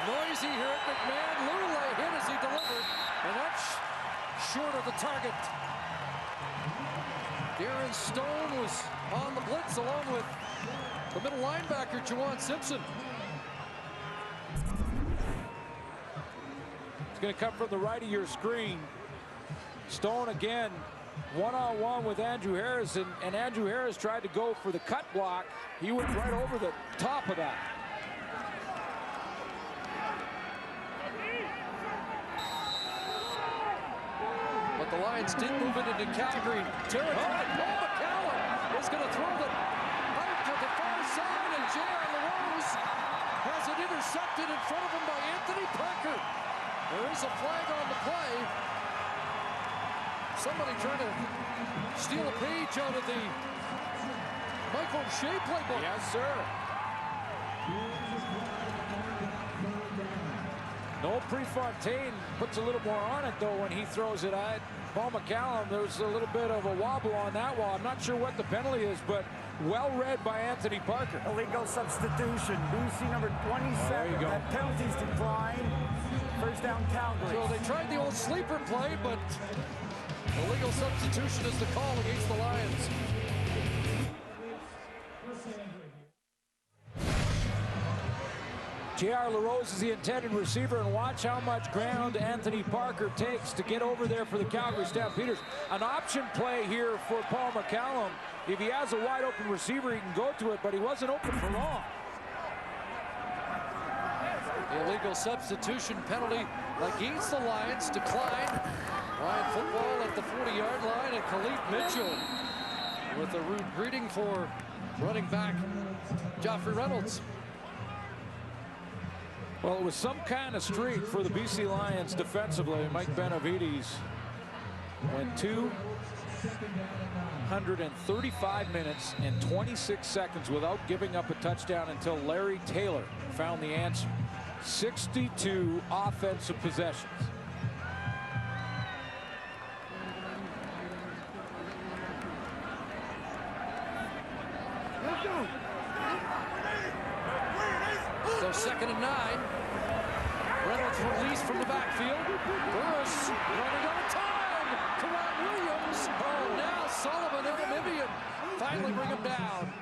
Noisy here at McMahon. Lulay hit as he delivered, and that's short of the target. Darren Stone was on the blitz along with the middle linebacker, Juwan Simpson. It's going to come from the right of your screen. Stone again, one-on-one with Andrew Harris, and Andrew Harris tried to go for the cut block. He went right over the top of that. But the Lions did move it into Calgary territory. Paul McCallum is going to throw the out to the far side, and J.R. LaRose has it intercepted in front of him by Anthony Parker. There is a flag on the play. Somebody trying to steal a page out of the Michael Shea playbook. Yes, sir. Noel Prefontaine puts a little more on it, though, when he throws it at Paul McCallum. There's a little bit of a wobble on that wall. I'm not sure what the penalty is, but well read by Anthony Parker. Illegal substitution. BC number 27. That penalties decline. First down, Calgary. So they tried the old sleeper play, but illegal substitution is the call against the Lions. J.R. LaRose is the intended receiver, and watch how much ground Anthony Parker takes to get over there for the Calgary Stampeders. An option play here for Paul McCallum. If he has a wide open receiver, he can go to it, but he wasn't open for long. Illegal substitution penalty against the Lions declined. Lion football at the 40-yard line, and Khalid Mitchell with a rude greeting for running back Joffrey Reynolds. Well, it was some kind of streak for the BC Lions defensively. Mike Benavides went 235 minutes and 26 seconds without giving up a touchdown until Larry Taylor found the answer. 62 offensive possessions. So 2nd and 9. Reynolds released from the backfield. Burris running out of time. Karan Williams. Oh, now Solomon Elamibian finally bring him down.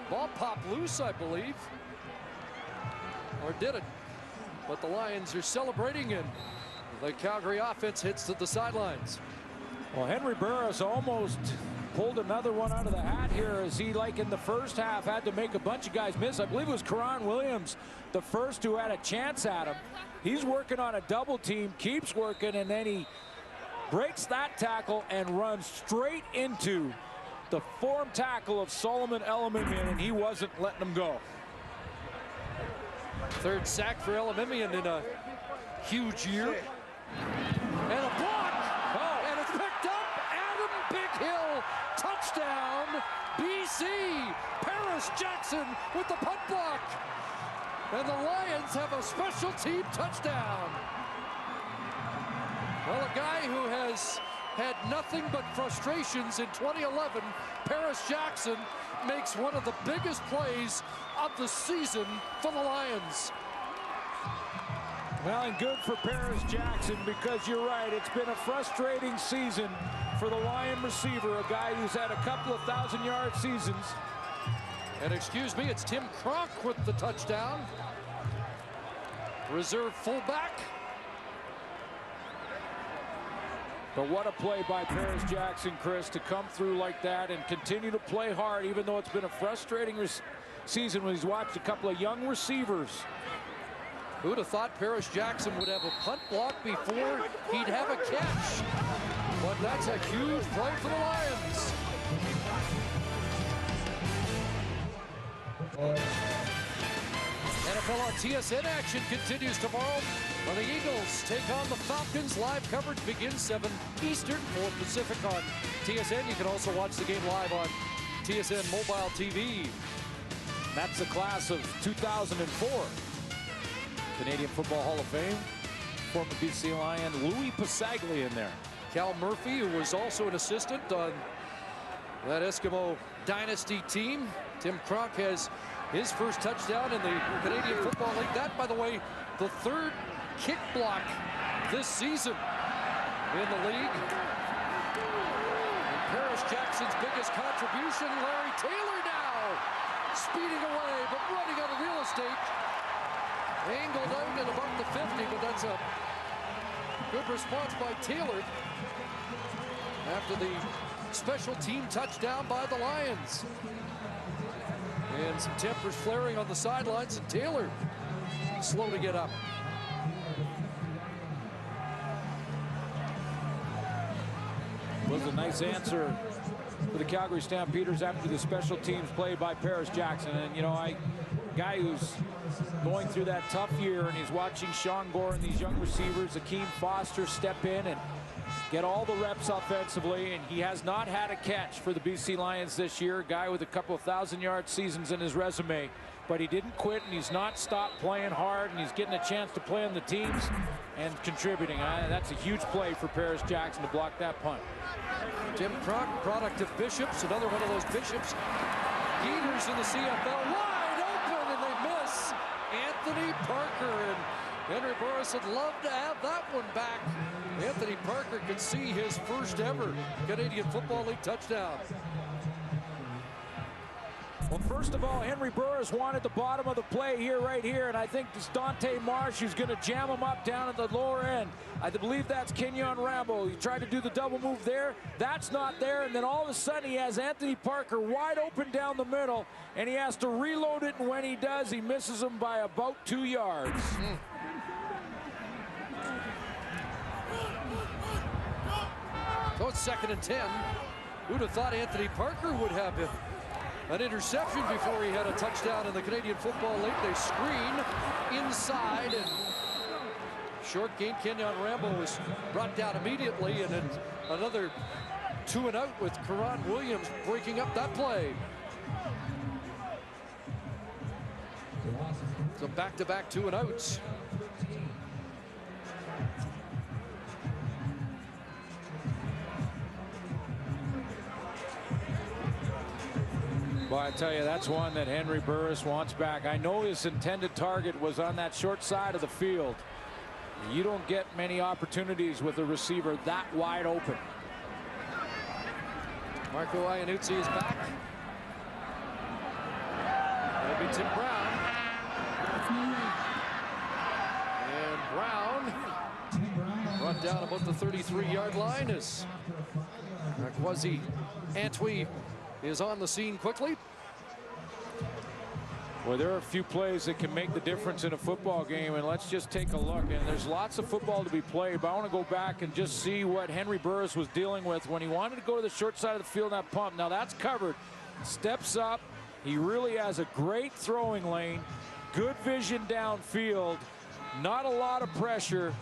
Ball popped loose, I believe. Or did it? But the Lions are celebrating, and the Calgary offense hits to the sidelines. Well, Henry Burris almost pulled another one out of the hat here, as he, like in the first half, had to make a bunch of guys miss. I believe it was Karan Williams, the first who had a chance at him. He's working on a double team, keeps working, and then he breaks that tackle and runs straight into the form tackle of Solomon Elamibian, and he wasn't letting him go. 3rd sack for Elamibian in a huge year. And a block. Oh. And it's picked up. Adam Bighill. Touchdown. BC. Paris Jackson with the punt block. And the Lions have a special team touchdown. Well, a guy who has had nothing but frustrations in 2011, Paris Jackson, makes one of the biggest plays of the season for the Lions. Well, and good for Paris Jackson, because you're right, it's been a frustrating season for the Lion receiver, a guy who's had a couple of 1,000-yard seasons. And excuse me, it's Tim Kronk with the touchdown. Reserve fullback. But what a play by Paris Jackson, Chris, to come through like that and continue to play hard, even though it's been a frustrating season when he's watched a couple of young receivers. Who would have thought Paris Jackson would have a punt block before he'd have a catch? But that's a huge play for the Lions. NFL on TSN action continues tomorrow when the Eagles take on the Falcons. Live coverage begins 7 Eastern, 4 Pacific on TSN. You can also watch the game live on TSN Mobile TV. That's the class of 2004. Canadian Football Hall of Fame. Former BC Lion Louis Pasaglia in there. Cal Murphy, who was also an assistant on that Eskimo Dynasty team. Tim Kronk has his first touchdown in the Canadian Football League. That, by the way, the 3rd kick block this season in the league. And Paris Jackson's biggest contribution, Larry Taylor now speeding away, but running out of real estate. Angled out at about the 50, but that's a good response by Taylor after the special team touchdown by the Lions. And some tempers flaring on the sidelines, and Taylor slow to get up. Was a nice answer for the Calgary Stampeders after the special teams play by Paris Jackson. And, you know, guy who's going through that tough year, and he's watching Sean Gore and these young receivers, Akeem Foster, step in and get all the reps offensively, and he has not had a catch for the BC Lions this year. A guy with a couple of 1,000-yard seasons in his resume, but he didn't quit, and he's not stopped playing hard, and he's getting a chance to play on the teams and contributing. That's a huge play for Paris Jackson to block that punt. Tim Crock, product of Bishops, another one of those Bishops. Geeters in the CFL, wide open, and they miss. Anthony Parker, and Henry Burris would love to have that one back. Anthony Parker could see his first ever Canadian Football League touchdown. Well, first of all, Henry Burris wanted the bottom of the play here, right here, and I think it's Dante Marsh who's going to jam him up down at the lower end. I believe that's Kenyon Rambo. He tried to do the double move there. That's not there, and then all of a sudden he has Anthony Parker wide open down the middle, and he has to reload it, and when he does, he misses him by about 2 yards. So it's 2nd and 10. Who'd have thought Anthony Parker would have an interception before he had a touchdown in the Canadian Football League? They screen inside, and short gain. Kenyon Rambo was brought down immediately, and then another 2 and out with Karan Williams breaking up that play. So back-to-back 2 and outs. Well, I tell you, that's one that Henry Burris wants back. I know his intended target was on that short side of the field. You don't get many opportunities with a receiver that wide open. Marco Iannuzzi is back. That'll be Tim Brown. And Brown brought down about the 33-yard line as Kwasi Antwi is on the scene quickly. Well, there are a few plays that can make the difference in a football game, and let's just take a look. And there's lots of football to be played, but I want to go back and just see what Henry Burris was dealing with when he wanted to go to the short side of the field, that pump. Now that's covered. Steps up. He really has a great throwing lane, good vision downfield, not a lot of pressure,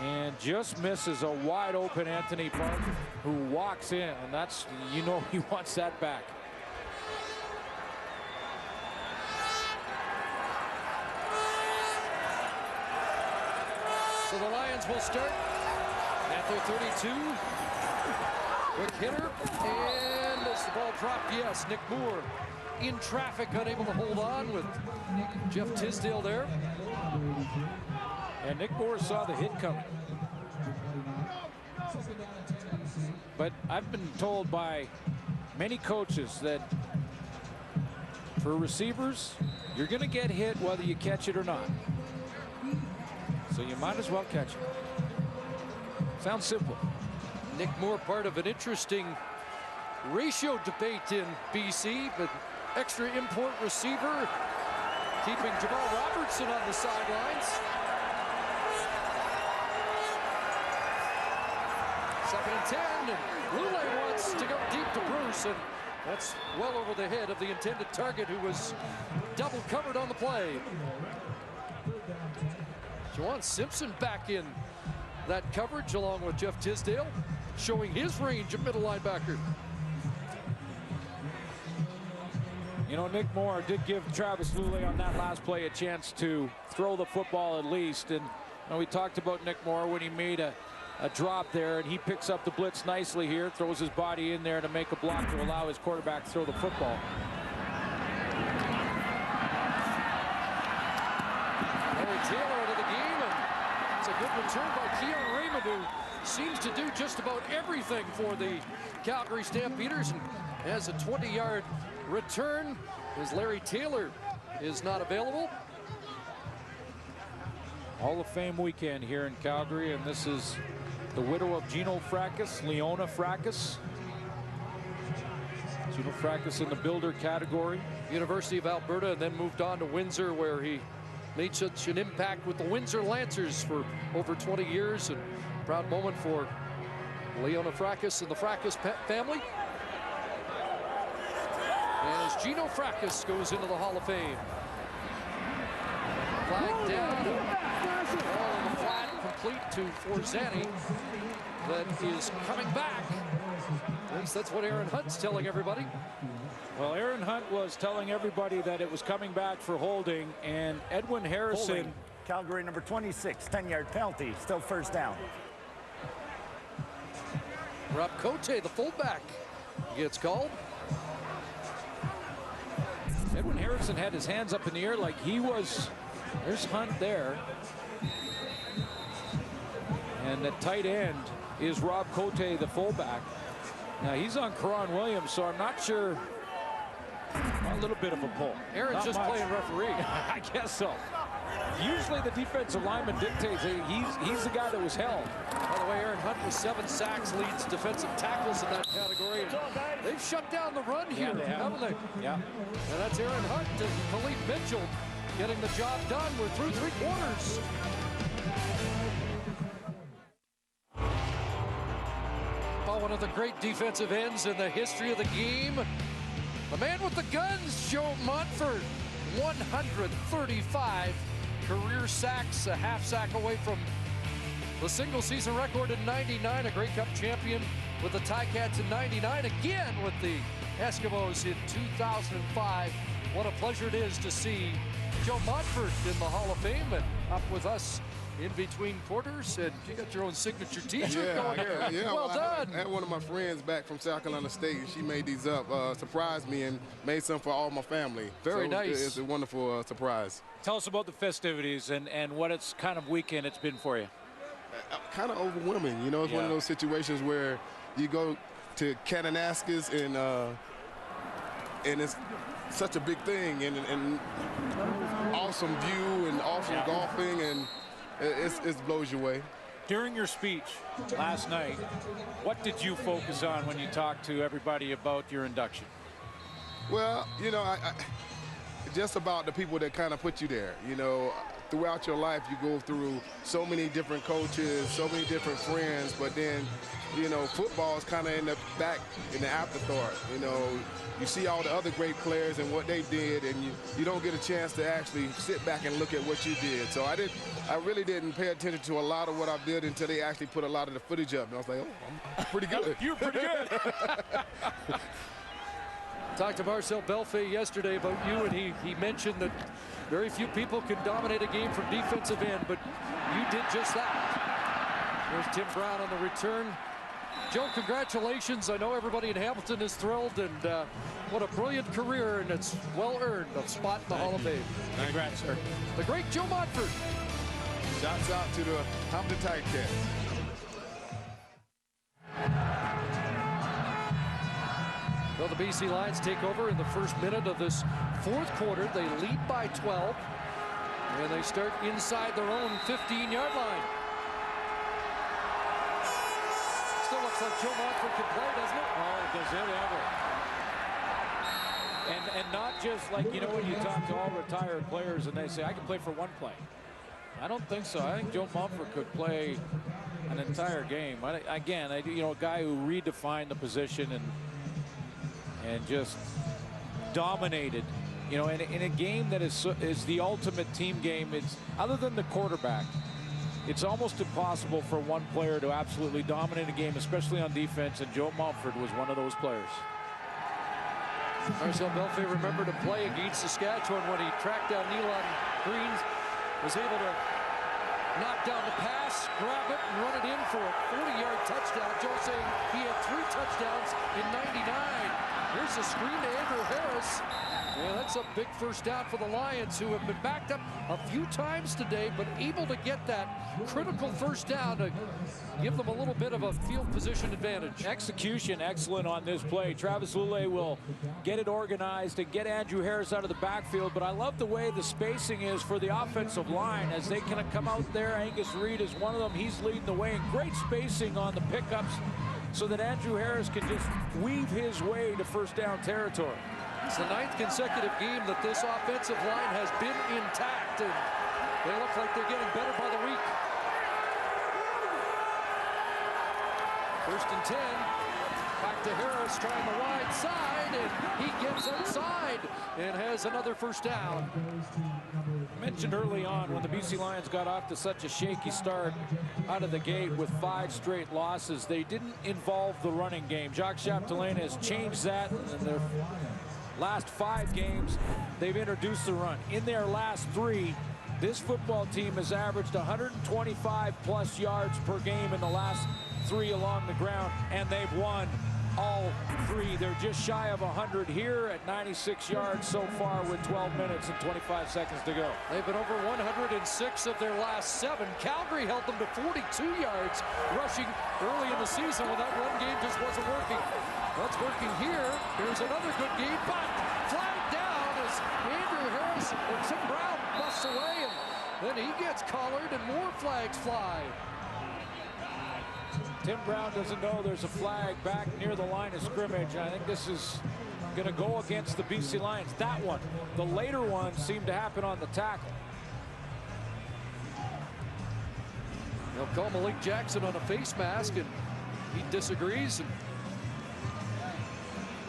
and just misses a wide open Anthony Parker, who walks in, and that's, you know, he wants that back. So the Lions will start at their 32. Quick hitter, and as the ball dropped, yes, Nick Moore in traffic, unable to hold on with Jeff Tisdale there. And Nick Moore saw the hit coming. But I've been told by many coaches that for receivers, you're going to get hit whether you catch it or not. So you might as well catch it. Sounds simple. Nick Moore, part of an interesting ratio debate in BC, but extra import receiver, keeping Jamal Robertson on the sidelines. 2nd and 10, and Lule wants to go deep to Bruce, and that's well over the head of the intended target, who was double covered on the play. Juwan Simpson back in that coverage along with Jeff Tisdale, showing his range of middle linebacker. You know, Nick Moore did give Travis Lule on that last play a chance to throw the football at least. And you know, we talked about Nick Moore when he made a drop there, and he picks up the blitz nicely here, throws his body in there to make a block to allow his quarterback to throw the football. Larry Taylor into the game, and it's a good return by Keon Raymond, who seems to do just about everything for the Calgary Stampeders, and has a 20-yard return as Larry Taylor is not available. Hall of Fame weekend here in Calgary, and this is the widow of Gino Fracas, Leona Fracas. Gino Fracas in the builder category. University of Alberta, and then moved on to Windsor, where he made such an impact with the Windsor Lancers for over 20 years. And proud moment for Leona Fracas and the Fracas family, as Gino Fracas goes into the Hall of Fame. Flag down, ball in the flat, complete to Forzani, that is coming back. At least that's what Aaron Hunt's telling everybody. Well, Aaron Hunt was telling everybody that it was coming back for holding, and Edwin Harrison. Holding. Calgary number 26, 10-yard penalty, still first down. Rob Cote, the fullback, gets called. Edwin Harrison had his hands up in the air like he was. There's Hunt there. And the tight end is Rob Cote, the fullback. Now he's on Karan Williams, so I'm not sure. A little bit of a pull. Aaron's not just much. playing referee. I guess so. Usually the defensive lineman dictates. He's the guy that was held. By the way, Aaron Hunt with 7 sacks, leads defensive tackles in that category. And they've shut down the run here, haven't they? Yeah. And that's Aaron Hunt and Khalid Mitchell getting the job done. We're through 3 quarters. Oh, one of the great defensive ends in the history of the game. The man with the guns, Joe Montford. 135 career sacks, a half sack away from the single season record in '99, a Grey Cup champion with the Ticats in '99, again with the Eskimos in 2005. What a pleasure it is to see Joe Montford in the Hall of Fame and up with us in between quarters. And you got your own signature t-shirt going here. Yeah, well done. I had one of my friends back from South Carolina State, and she made these up, surprised me, and made some for all my family. Very nice. It's a wonderful surprise. Tell us about the festivities and what it's kind of weekend it's been for you. Kind of overwhelming, you know. It's one of those situations where you go to Kananaskis and it's such a big thing, and awesome view and awesome golfing, and it blows you away. During your speech last night, what did you focus on when you talked to everybody about your induction? Well, you know, I just about the people that kind of put you there. You know, throughout your life, you go through so many different coaches, so many different friends, but then, you know, football is kind of in the back, in the afterthought. You know, you see all the other great players and what they did, and you don't get a chance to actually sit back and look at what you did. So I really didn't pay attention to a lot of what I did until they actually put a lot of the footage up. And I was like, oh, I'm pretty good. You're pretty good. Talked to Marcel Belfay yesterday about you, and he mentioned that very few people can dominate a game from defensive end, but you did just that. There's Tim Brown on the return. Joe, congratulations. I know everybody in Hamilton is thrilled, and what a brilliant career, and it's well-earned a spot in the Hall of Fame. Congrats, sir. The great Joe Montford. Shouts out to the Hamilton Ticats. Well, the BC Lions take over in the first minute of this 4th quarter. They lead by 12, and they start inside their own 15-yard line. Still looks like Joe Montford can play, doesn't it? Oh, does it ever. And not just like, you know, when you talk to all retired players and they say, I can play for one play. I don't think so. I think Joe Montford could play an entire game. You know, a guy who redefined the position and just dominated, you know, in a game that is the ultimate team game. It's other than the quarterback, it's almost impossible for one player to absolutely dominate a game, especially on defense, and Joe Montford was one of those players. Marcel Belfay remembered a play against Saskatchewan when he tracked down Nealon Green, was able to knock down the pass, grab it, and run it in for a 40-yard touchdown. Joe saying he had 3 touchdowns in '99. Here's a screen to Andrew Harris. Yeah, that's a big first down for the Lions, who have been backed up a few times today, but able to get that critical first down to give them a little bit of a field position advantage. Execution excellent on this play. Travis Lulay will get it organized and get Andrew Harris out of the backfield, but I love the way the spacing is for the offensive line as they can come out there. Angus Reid is one of them. He's leading the way, and great spacing on the pickups so that Andrew Harris can just weave his way to first down territory. It's the 9th consecutive game that this offensive line has been intact, and they look like they're getting better by the week. 1st and 10. Back to Harris, trying the wide side, and he gets outside and has another first down. I mentioned early on when the BC Lions got off to such a shaky start out of the gate with 5 straight losses, they didn't involve the running game. Jacques Chapdelaine has changed that in their last 5 games. They've introduced the run. In their last 3, this football team has averaged 125 plus yards per game in the last 3 along the ground, and they've won all 3. They're just shy of 100 here at 96 yards so far with 12 minutes and 25 seconds to go. They've been over 106 of their last 7. Calgary held them to 42 yards rushing early in the season when that run game just wasn't working. That's working here. Here's another good game, but flagged down as Andrew Harris or Tim Brown busts away, and then he gets collared and more flags fly. Tim Brown doesn't know there's a flag back near the line of scrimmage. I think this is going to go against the BC Lions. That one. The later one seemed to happen on the tackle. They'll call Malik Jackson on a face mask, and he disagrees. And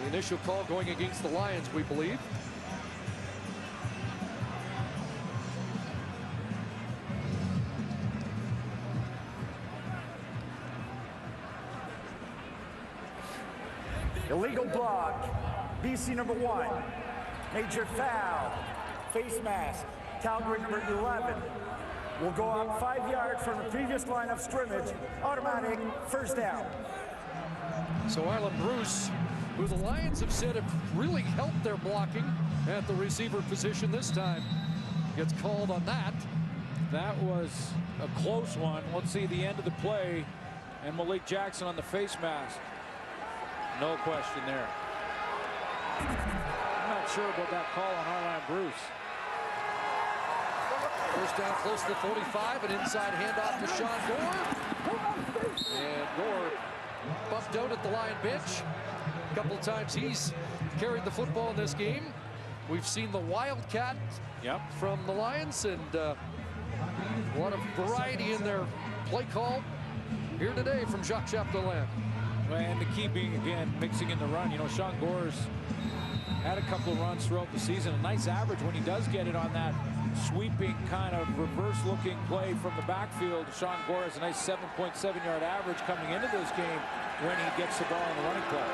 the initial call going against the Lions, we believe. Illegal block. BC number 1. Major foul. Face mask. Calgary number 11. Will go up 5 yards from the previous line of scrimmage. Automatic first down. So Arlen Bruce, who the Lions have said have really helped their blocking at the receiver position this time, gets called on that. That was a close one. Let's see the end of the play, and Malik Jackson on the face mask. No question there. I'm not sure about that call on Arlen Bruce. First down close to the 45, an inside handoff to Sean Gore. And Gore buffed out at the Lion bench. A couple of times he's carried the football in this game. We've seen the Wildcat from the Lions, and a lot of variety in their play call here today from Jacques Chapdelaine. And the key being, again, mixing in the run. You know, Sean Gore's had a couple of runs throughout the season. A nice average when he does get it on that sweeping kind of reverse-looking play from the backfield. Sean Gore has a nice 7.7-yard average coming into this game when he gets the ball in the running play.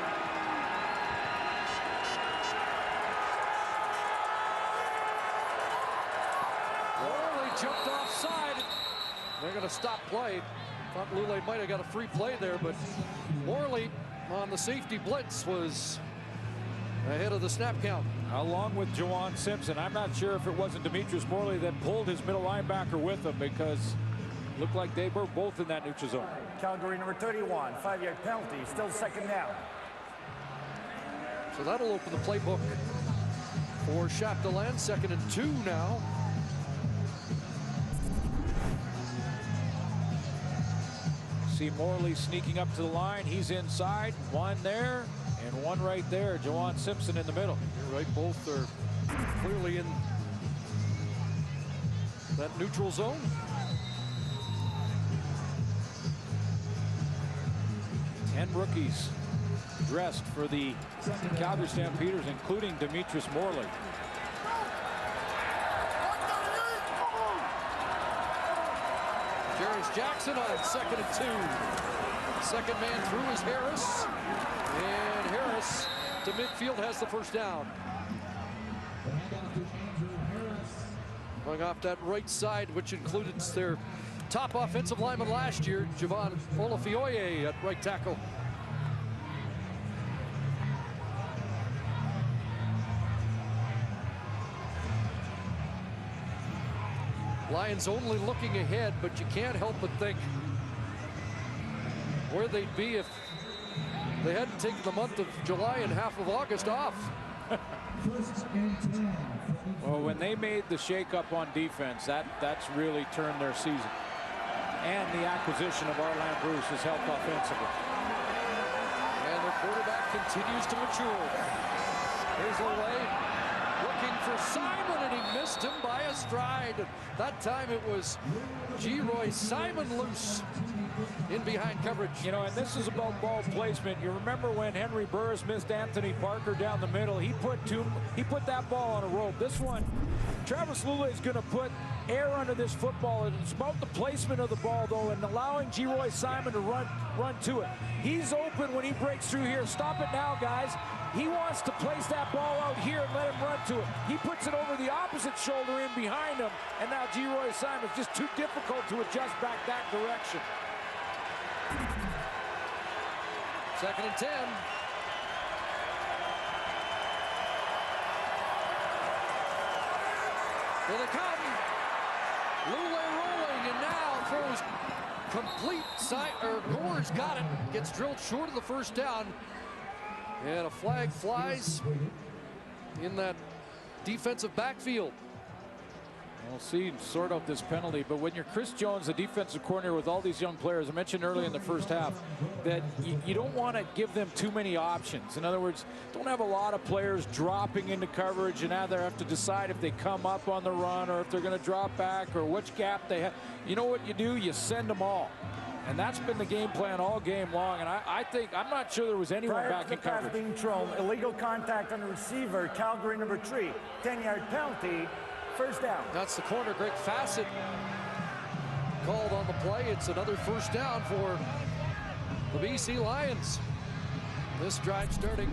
Oh, they jumped offside. They're going to stop play. Thought Lulay might have got a free play there, but Morley on the safety blitz was ahead of the snap count. Along with Juwan Simpson. I'm not sure if it wasn't Demetrius Morley that pulled his middle linebacker with him, because it looked like they were both in that neutral zone. Calgary number 31, 5-yard penalty, still second down. So that'll open the playbook for Chapdelaine. 2nd and 2 now. See Morley sneaking up to the line. He's inside. One there and one right there. Juwan Simpson in the middle. You're right, both are clearly in that neutral zone. Ten rookies dressed for the Calgary Stampeders, including Demetrius Morley. Jarius Jackson on 2nd and 2. Second man through is Harris. And Harris to midfield has the first down. Going off that right side, which included their top offensive lineman last year, Javon Olafioye at right tackle. Lions only looking ahead, but you can't help but think where they'd be if they hadn't taken the month of July and half of August off. Well, when they made the shakeup on defense, that's really turned their season. And the acquisition of Arland Bruce has helped offensively. And their quarterback continues to mature. Here's Olay looking for Simon, and he missed him by a stride. That time it was G-Roy Simon loose in behind coverage. You know, and this is about ball placement. You remember when Henry Burris missed Anthony Parker down the middle? He put that ball on a rope. This one, Travis Lulay is going to put air under this football. And it's about the placement of the ball, though, and allowing G-Roy Simon to run to it. He's open when he breaks through here. Stop it now, guys. He wants to place that ball out here and let him run to it. He puts it over the opposite shoulder in behind him, and now G-Roy Simon's just too difficult to adjust back that direction. 2nd and 10. Here they come. Lulay rolling, and now throws complete side, or Gore's got it. Gets drilled short of the first down. And a flag flies in that defensive backfield. We'll see, sort out this penalty, but when you're Chris Jones, the defensive coordinator with all these young players, I mentioned early in the first half that you don't want to give them too many options. In other words, don't have a lot of players dropping into coverage and either have to decide if they come up on the run or if they're going to drop back or which gap they have. You know what you do? You send them all. And that's been the game plan all game long. And I'm not sure there was anyone back in coverage. Being thrown, illegal contact on the receiver, Calgary number 3, 10-yard penalty, first down. That's the corner, Greg Fassett, called on the play. It's another first down for the BC Lions. This drive starting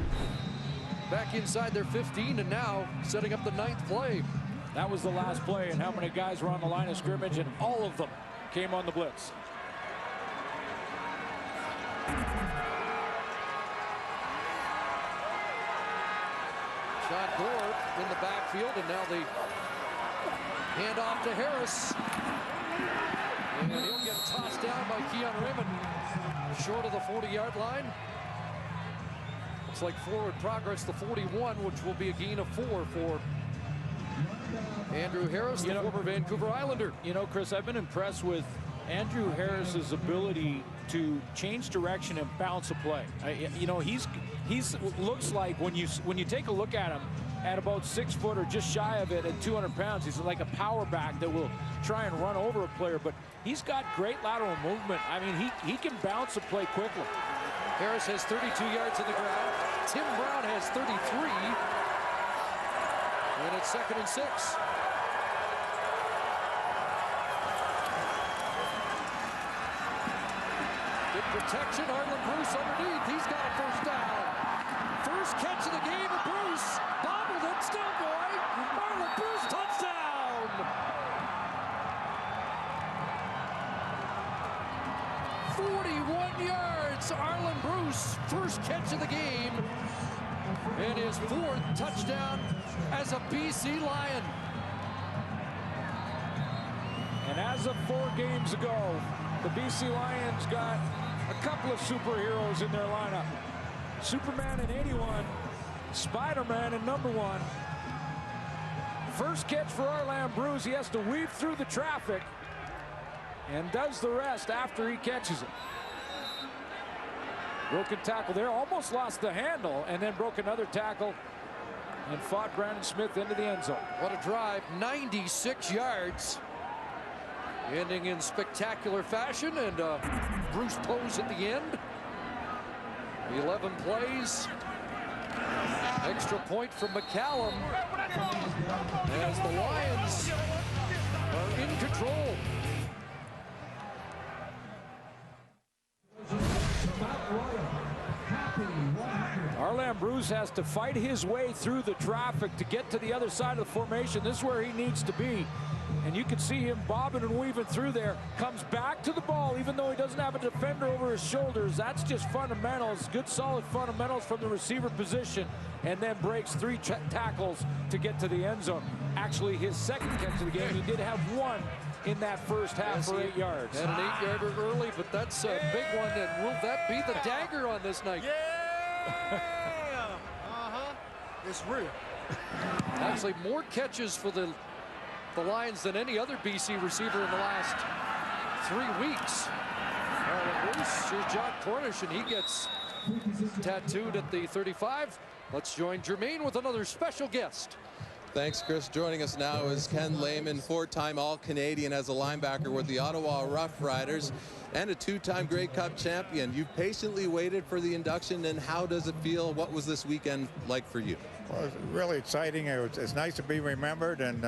back inside their 15 and now setting up the 9th play. That was the last play, and how many guys were on the line of scrimmage, and all of them came on the blitz. Sean Gore in the backfield, and now the hand off to Harris. And he'll get tossed down by Keon Raymond, short of the 40-yard line. Looks like forward progress, the 41, which will be a gain of 4 for Andrew Harris, the former Vancouver Islander. You know, Chris, I've been impressed with Andrew Harris's ability to change direction and bounce a play. You know, he's looks like when you take a look at him at about 6 foot or just shy of it at 200 pounds, he's like a power back that will try and run over a player, but he's got great lateral movement. I mean, he can bounce a play quickly. Harris has 32 yards on the ground. Tim Brown has 33. And it's 2nd and 6. Protection, Arland Bruce underneath. He's got a first down. First catch of the game of Bruce. Bobbled it, still going. Arland Bruce, touchdown! yards. Arland Bruce, first catch of the game. And his 4th touchdown as a BC Lion. And as of 4 games ago, the BC Lions got a couple of superheroes in their lineup. Superman in 81, Spider-Man in #1. First catch for Arland Bruce. He has to weave through the traffic and does the rest after he catches it. Broken tackle there, almost lost the handle, and then broke another tackle and fought Brandon Smith into the end zone. What a drive, 96 yards. Ending in spectacular fashion, and Bruce pose at the end. 11 plays. Extra point from McCallum as the Lions are in control. Arland Bruce has to fight his way through the traffic to get to the other side of the formation. This is where he needs to be. And you can see him bobbing and weaving through there. Comes back to the ball, even though he doesn't have a defender over his shoulders. That's just fundamentals, good solid fundamentals from the receiver position. And then breaks 3 tackles to get to the end zone. Actually, his second catch of the game, he did have one in that first half for 8 yards. Had an 8-yarder early, but that's a big one. And will that be the dagger on this night? Yeah! It's real. Actually, more catches for the Lions than any other BC receiver in the last 3 weeks. Here's John Cornish, and he gets tattooed at the 35. Let's join Jermaine with another special guest. Thanks, Chris. Joining us now is Ken Lehman, 4-time All-Canadian as a linebacker with the Ottawa Rough Riders and a 2-time Grey Cup champion. You've patiently waited for the induction, and how does it feel? What was this weekend like for you? Well, it's really exciting. It's nice to be remembered, and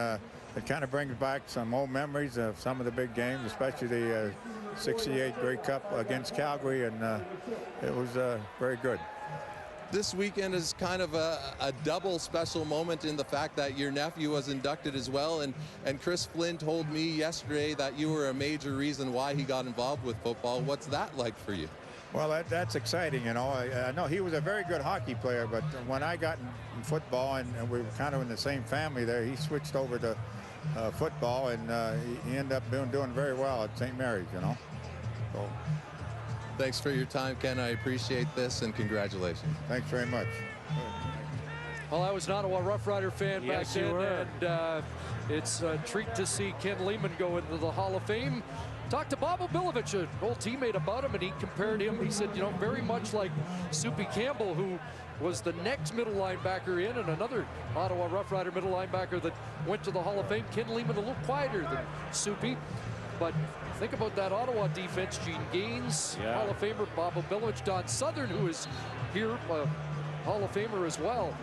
it kind of brings back some old memories of some of the big games, especially the 68 Grey Cup against Calgary, and it was very good. This weekend is kind of a double special moment in the fact that your nephew was inducted as well, and Chris Flynn told me yesterday that you were a major reason why he got involved with football. What's that like for you? Well, that's exciting, you know. I know he was a very good hockey player, but when I got in football, and we were kind of in the same family there, he switched over to football, and he ended up doing very well at St. Mary's, you know. So. Thanks for your time, Ken. I appreciate this, and congratulations. Thanks very much. Well, I was an Ottawa Rough Rider fan back then, and it's a treat to see Ken Lehman go into the Hall of Fame. Talked to Bob Obilovich, an old teammate, about him, and he compared him. He said, you know, very much like Soupy Campbell, who was the next middle linebacker in, and another Ottawa Rough Rider middle linebacker that went to the Hall of Fame. Ken Lehman a little quieter than Soupy, but think about that Ottawa defense. Gene Gaines, Hall of Famer, Bob Obilovich, Don Southern, who is here, Hall of Famer as well.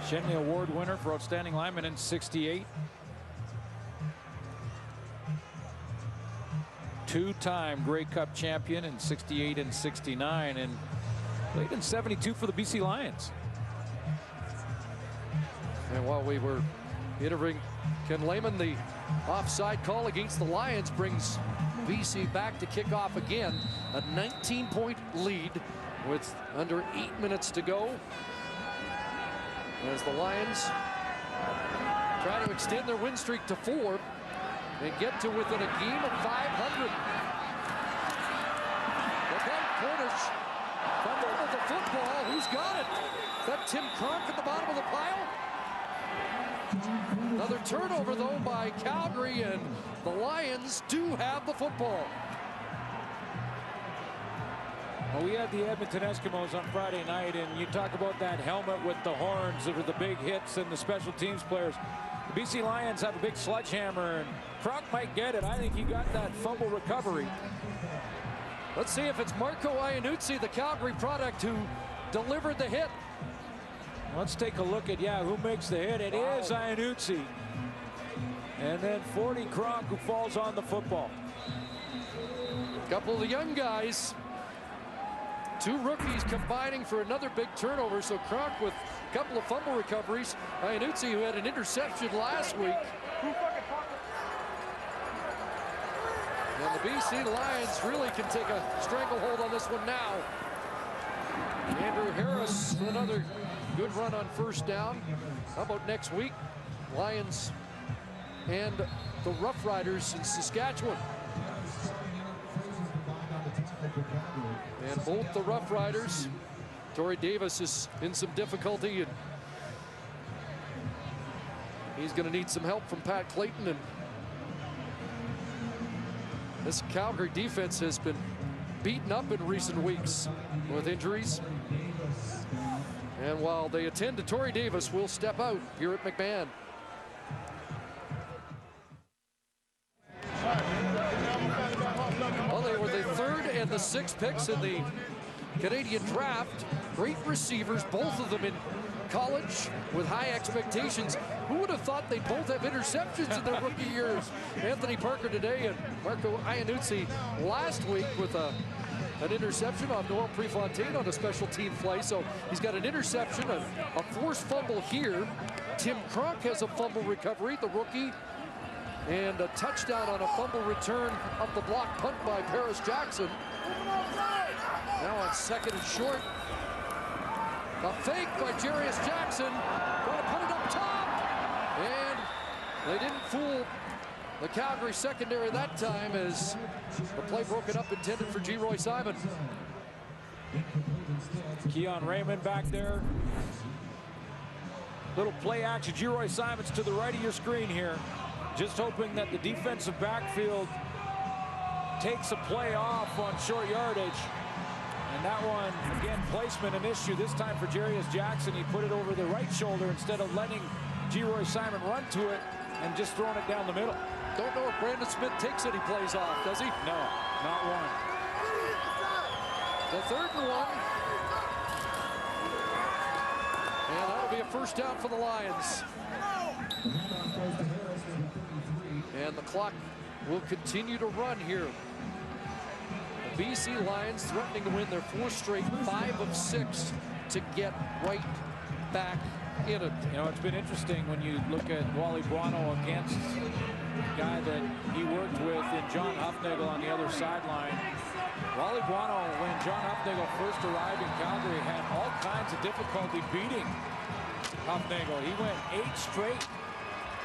Shenley Award winner for Outstanding Lineman in '68. 2-time Grey Cup champion in '68 and '69, and played in '72 for the BC Lions. And while we were interviewing Ken Lehman, the offside call against the Lions brings BC back to kick off again. A 19-point lead with under 8 minutes to go, as the Lions try to extend their win streak to 4 and get to within a game of 500. Look out, Cornish fumbled with the football. Who's got it? Is that Tim Kronk at the bottom of the pile? Another turnover, though, by Calgary, and the Lions do have the football. Well, we had the Edmonton Eskimos on Friday night, and you talk about that helmet with the horns that are the big hits and the special teams players. The BC Lions have a big sledgehammer, and Kronk might get it. I think he got that fumble recovery. Let's see if it's Marco Iannuzzi, the Calgary product, who delivered the hit. Let's take a look at, who makes the hit. It is Iannuzzi. And then 40 Kronk, who falls on the football. A couple of the young guys. 2 rookies combining for another big turnover. So Kronk with a couple of fumble recoveries. Iannuzzi, who had an interception last week. And the BC Lions really can take a stranglehold on this one now. Andrew Harris with another good run on first down. How about next week? Lions and the Rough Riders in Saskatchewan. And both the Rough Riders, Torrey Davis is in some difficulty, and he's going to need some help from Pat Clayton. And this Calgary defense has been beaten up in recent weeks with injuries. And while they attend to Torrey Davis, will step out here at McMahon. Well, they were the 3rd and the 6th picks in the Canadian draft. Great receivers, both of them in college with high expectations. Who would have thought they'd both have interceptions in their rookie years? Anthony Parker today and Marco Iannuzzi last week with an interception on Noel Prefontaine on a special team play. So he's got an interception, a forced fumble here. Tim Kronk has a fumble recovery, the rookie. And a touchdown on a fumble return of the block punt by Paris Jackson. Now on 2nd and short. A fake by Jarius Jackson. Going to put it up top. And they didn't fool the Calgary secondary that time as the play broken up intended for G. Roy Simon. Keon Raymond back there. Little play action. G. Roy Simons to the right of your screen here. Just hoping that the defensive backfield takes a play off on short yardage. And that one, again, placement an issue. This time for Jarius Jackson. He put it over the right shoulder instead of letting G. Roy Simon run to it and just throwing it down the middle. Don't know if Brandon Smith takes any plays off, does he? No, not one. The 3rd and 1. And that'll be a first down for the Lions. And the clock will continue to run here. The BC Lions threatening to win their 4th straight, 5 of 6 to get right back in it. You know, it's been interesting when you look at Wally Buono against the guy that he worked with in John Huffnagel on the other sideline. Wally Buono, when John Huffnagel first arrived in Calgary, had all kinds of difficulty beating Huffnagel. He went 8 straight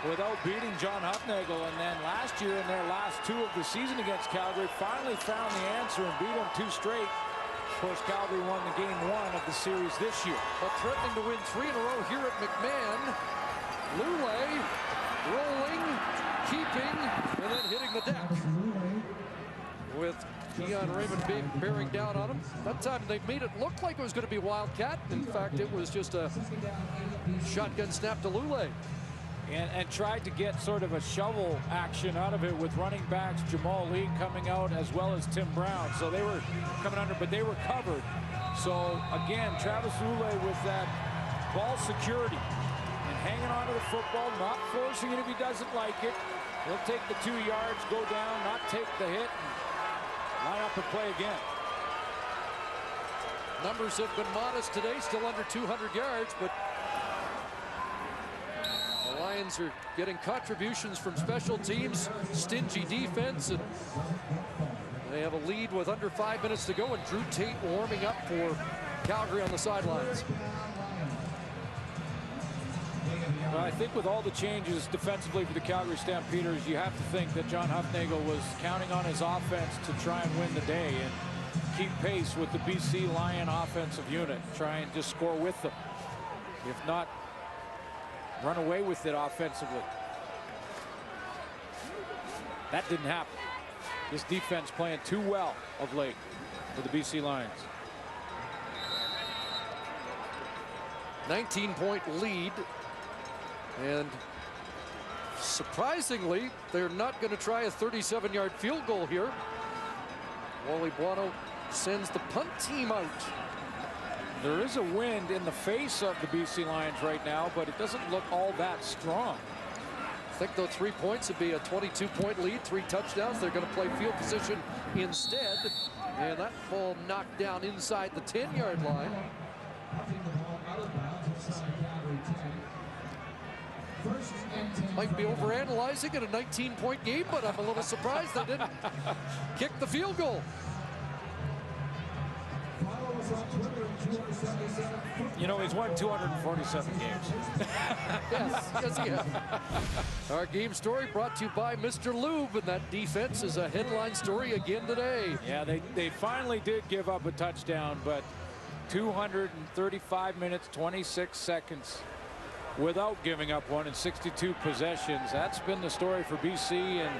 without beating John Huffnagel, and then last year in their last 2 of the season against Calgary finally found the answer and beat him 2 straight. Of course, Calgary won the game 1 of the series this year. But threatening to win 3 in a row here at McMahon. Lule rolling, keeping, and then hitting the deck. With Keon Raymond bearing down on him. That time they made it look like it was going to be Wildcat. In fact, it was just a shotgun snap to Lule. And tried to get sort of a shovel action out of it with running backs Jamal Lee coming out as well as Tim Brown. So they were coming under, but they were covered. So again, Travis Lule with that ball security and hanging on to the football, not forcing it if he doesn't like it. He'll take the 2 yards, go down, not take the hit, and line up and play again. Numbers have been modest today, still under 200 yards, but the Lions are getting contributions from special teams, stingy defense, and they have a lead with under 5 minutes to go, and Drew Tate warming up for Calgary on the sidelines. Well, I think with all the changes defensively for the Calgary Stampeders, you have to think that John Huffnagel was counting on his offense to try and win the day and keep pace with the BC Lion offensive unit, try and just score with them. If not, run away with it offensively. That didn't happen. This defense playing too well of late for the BC Lions. 19-point lead. And surprisingly, they're not going to try a 37-yard field goal here. Wally Buono sends the punt team out. There is a wind in the face of the BC Lions right now, but it doesn't look all that strong. I think though 3 points would be a 22-point lead, 3 touchdowns. They're going to play field position instead. And that ball knocked down inside the 10-yard line. Might be overanalyzing in a 19-point game, but I'm a little surprised they didn't kick the field goal. You know, he's won 247 games. Yes, he has. Our game story brought to you by Mr. Lube, and that defense is a headline story again today. Yeah, they finally did give up a touchdown, but 235 minutes, 26 seconds without giving up one in 62 possessions. That's been the story for BC and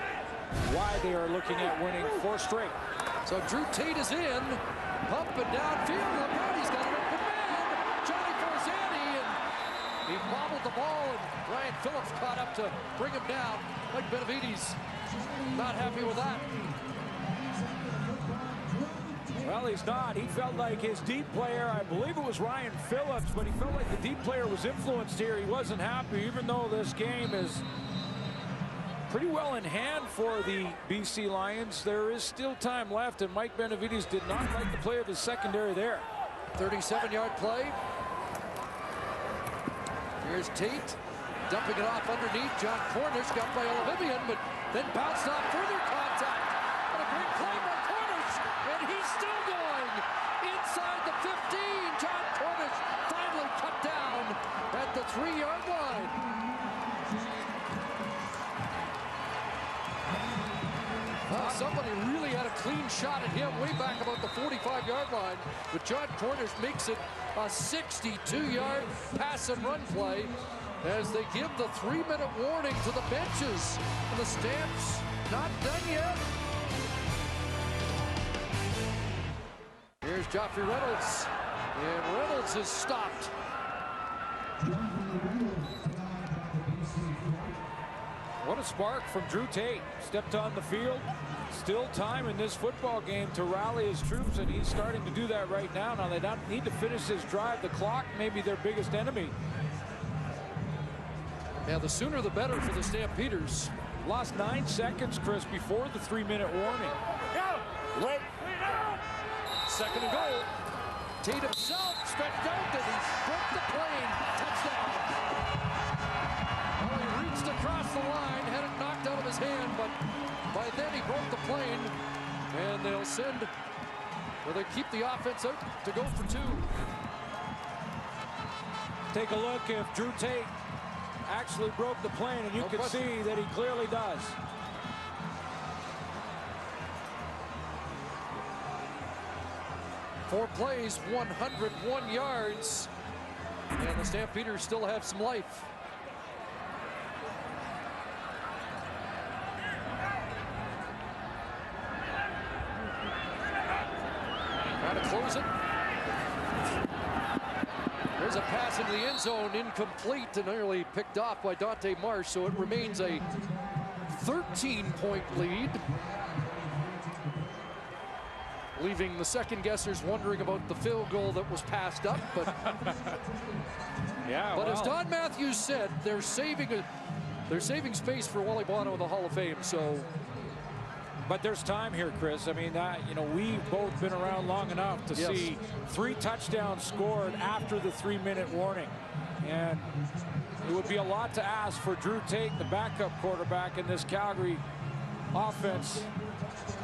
why they are looking at winning 4 straight. So Drew Tate is in, pumping downfield. Look out, he's got an open man. Johnny Forzani, and he bobbled the ball, and Brian Phillips caught up to bring him down. Mike Benavides not happy with that. Well, he's not. He felt like his deep player, I believe it was Ryan Phillips, but he felt like the deep player was influenced here. He wasn't happy, even though this game is pretty well in hand for the BC Lions. There is still time left, and Mike Benavides did not like the play of the secondary there. 37-yard play. Here's Tate. Dumping it off underneath. John Cornish got by Olivimian, but then bounced off further contact. And a great play by Cornish, and he's still going. Inside the 15, John Cornish finally cut down at the 3-yard line. Somebody really had a clean shot at him way back about the 45-yard line, but John Cornish makes it a 62-yard pass and run play as they give the 3-minute warning to the benches. And the Stamps not done yet. Here's Joffrey Reynolds, and Reynolds is stopped. What a spark from Drew Tate. Stepped on the field. Still time in this football game to rally his troops, and he's starting to do that right now. Now they don't need to finish this drive. The clock may be their biggest enemy. Yeah, the sooner the better for the Stampeders. Lost 9 seconds, Chris, before the 3-minute warning. Wait. Second and goal. Tate himself stretched out and he broke the plane. Touchdown. Well, he reached across the line, had it knocked out of his hand, but by then he broke the plane, and they'll send, or they keep the offense out to go for 2. Take a look if Drew Tate actually broke the plane, and you can see that he clearly does. Four plays, 101 yards, and the Stampeders still have some life. Trying to close it. There's a pass into the end zone, incomplete, and nearly picked off by Dante Marsh, so it remains a 13-point lead, leaving the second guessers wondering about the field goal that was passed up. But yeah, but as Don Matthews said, they're saving space for Wally Bono in the Hall of Fame. So, but there's time here, Chris. I mean, you know, we've both been around long enough to see 3 touchdowns scored after the 3-minute warning, and it would be a lot to ask for Drew Tate, the backup quarterback in this Calgary offense.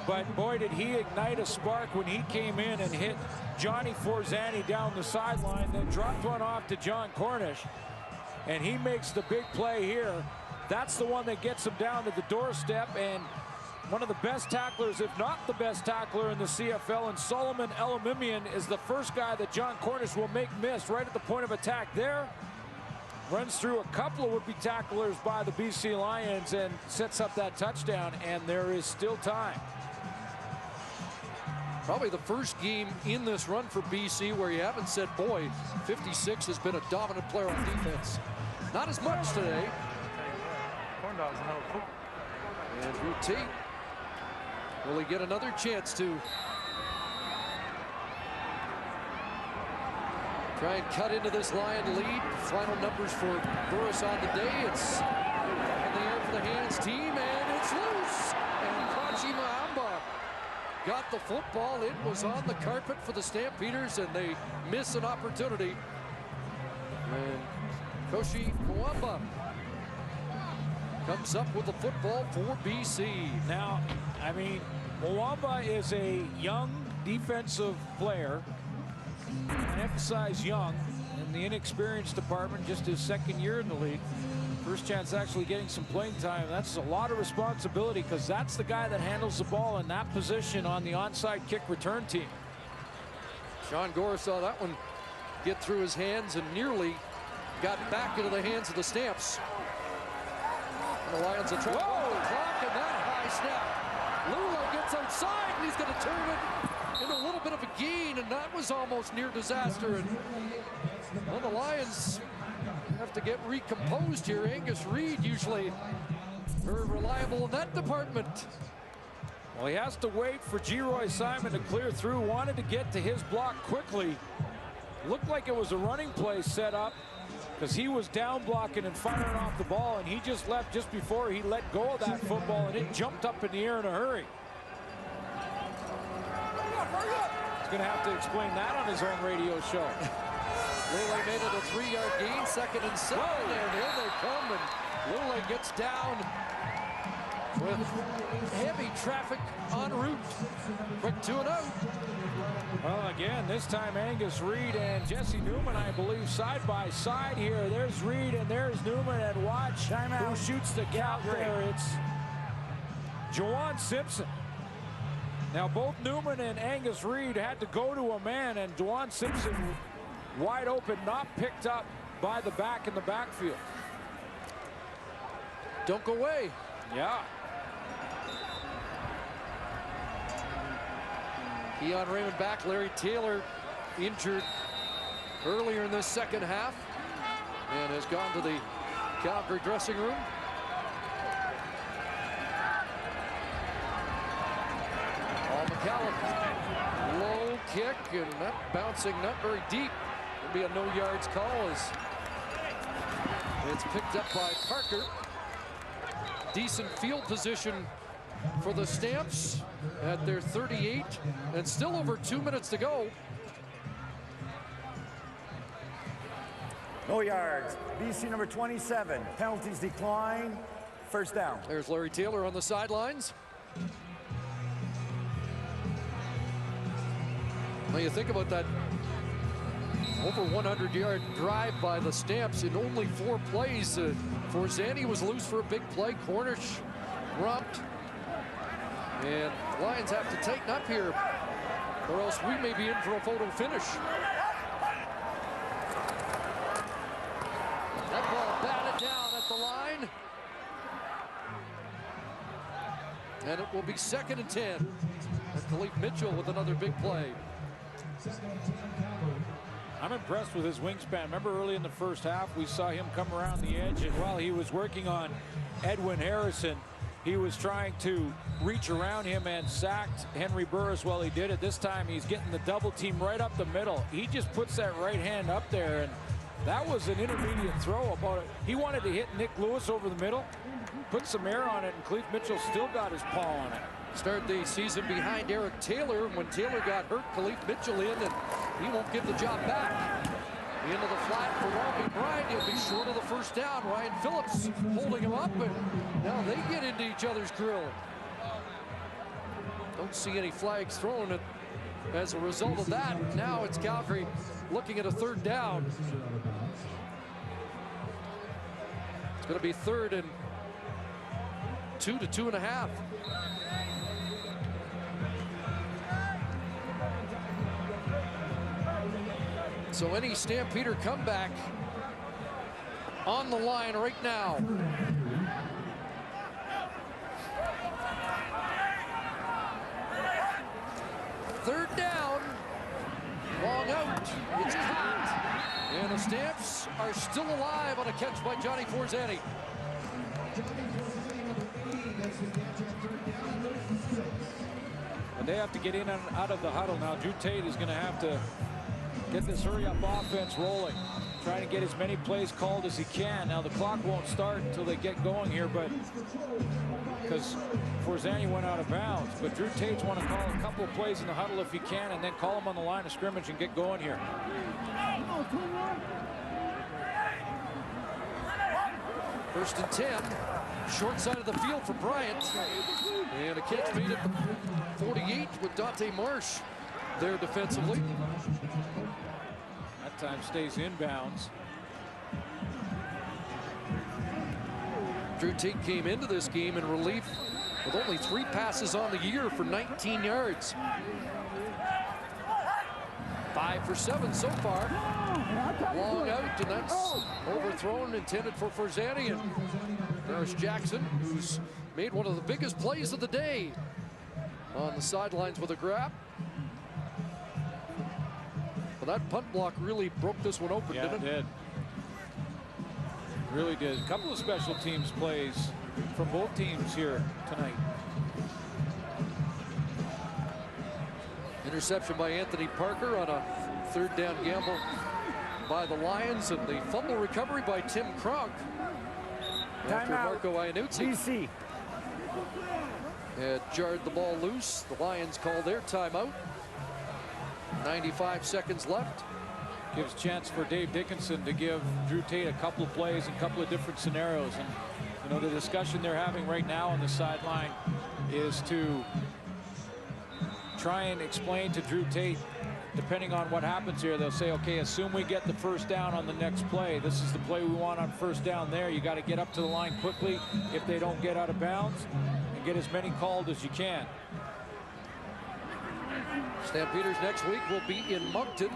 But boy, did he ignite a spark when he came in and hit Johnny Forzani down the sideline, then dropped one off to John Cornish, and he makes the big play here. That's the one that gets him down to the doorstep, and one of the best tacklers, if not the best tackler in the CFL, and Solomon Elamimian is the first guy that John Cornish will make miss right at the point of attack there. Runs through a couple of would-be tacklers by the BC Lions and sets up that touchdown, and there is still time. Probably the first game in this run for BC where you haven't said, boy, 56 has been a dominant player on defense. Not as much today. Andrew Tate. Will he get another chance to try and cut into this Lion lead? Final numbers for Burris on the day. It's in the air for the Hands team, and it's loose. And Kachi Mahamba got the football. It was on the carpet for the Stampeders, and they miss an opportunity. And Koshi Mwamba comes up with the football for BC. Now, I mean, Mwamba is a young defensive player. I emphasize young in the inexperienced department, just his second year in the league. First chance actually getting some playing time. That's a lot of responsibility because that's the guy that handles the ball in that position on the onside kick return team. Sean Gore saw that one get through his hands and nearly got back into the hands of the Stamps. And the Lions are trying to run the clock, and that high snap. Lula gets outside, and he's going to turn it into a little bit of a gain, and that was almost near disaster. And well, the Lions have to get recomposed here. Angus Reid usually very reliable in that department. Well, he has to wait for Geroy Simon to clear through. Wanted to get to his block quickly. Looked like it was a running play set up because he was down blocking and firing off the ball, and he just left just before he let go of that football, and it jumped up in the air in a hurry. He's going to have to explain that on his own radio show. Lule made it a 3-yard gain, 2nd and 7, and here they come, and Lule gets down with heavy traffic en route. Quick 2 and out. Well, again, this time Angus Reid and Jesse Newman, I believe, side by side here. There's Reid and there's Newman, and watch who shoots the gap there. It's Juwan Simpson. Now, both Newman and Angus Reid had to go to a man, and Juwan Simpson wide open, not picked up by the back in the backfield. Don't go away. Yeah. Keon Raymond back. Larry Taylor injured earlier in this second half and has gone to the Calgary dressing room. Paul McCallum, low kick, and that bouncing not very deep. It'll be a no yards call as it's picked up by Parker. Decent field position for the Stamps at their 38, and still over 2 minutes to go. No yards. BC number 27. Penalties decline. First down. There's Larry Taylor on the sidelines. Now you think about that over 100-yard drive by the Stamps in only 4 plays. Forzani was loose for a big play. Cornish romped. And the Lions have to tighten up here, or else we may be in for a photo finish. That ball batted down at the line. And it will be 2nd and 10. And Khalif Mitchell with another big play. I'm impressed with his wingspan. Remember early in the first half, we saw him come around the edge, and while he was working on Edwin Harrison, he was trying to reach around him and sacked Henry Burris while he did it. This time he's getting the double team right up the middle. He just puts that right hand up there, and that was an intermediate throw. About it. He wanted to hit Nick Lewis over the middle, put some air on it, and Khalif Mitchell still got his paw on it. Started the season behind Eric Taylor. When Taylor got hurt, Khalif Mitchell in, and he won't give the job back. Into the flat for Walby Bryant. He'll be short of the first down. Ryan Phillips holding him up, and now they get into each other's grill. Don't see any flags thrown as a result of that. Now it's Calgary looking at a 3rd down. It's going to be 3rd and 2 to 2.5. So any Stampeder comeback on the line right now. Third down, long out, it's caught. And the Stamps are still alive on a catch by Johnny Forzani. And they have to get in and out of the huddle now. Drew Tate is going to have to get this hurry-up offense rolling. Trying to get as many plays called as he can. Now the clock won't start until they get going here, but because Forzani went out of bounds. But Drew Tate's want to call a couple of plays in the huddle if he can, and then call him on the line of scrimmage and get going here. First and 10. Short side of the field for Bryant. And a catch made at the 48 with Dante Marsh there defensively. That time stays inbounds. Drew Tate came into this game in relief with only 3 passes on the year for 19 yards. 5 for 7 so far. Long out, and that's overthrown, intended for Forzani. And Ferris Jackson, who's made one of the biggest plays of the day on the sidelines with a grab. But that punt block really broke this one open, didn't it? Yeah, it did. Really did. A couple of special teams plays from both teams here tonight. Interception by Anthony Parker on a 3rd down gamble by the Lions, and the fumble recovery by Tim Kronk after Marco Iannuzzi BC had jarred the ball loose. The Lions call their timeout. 95 seconds left. gives chance for Dave Dickinson to give Drew Tate a couple of plays and a couple of different scenarios. And you know, the discussion they're having right now on the sideline is to try and explain to Drew Tate, depending on what happens here, they'll say, okay, assume we get the first down on the next play. This is the play we want on first down there. You got to get up to the line quickly if they don't get out of bounds, and get as many called as you can. Stampeders next week will be in Moncton.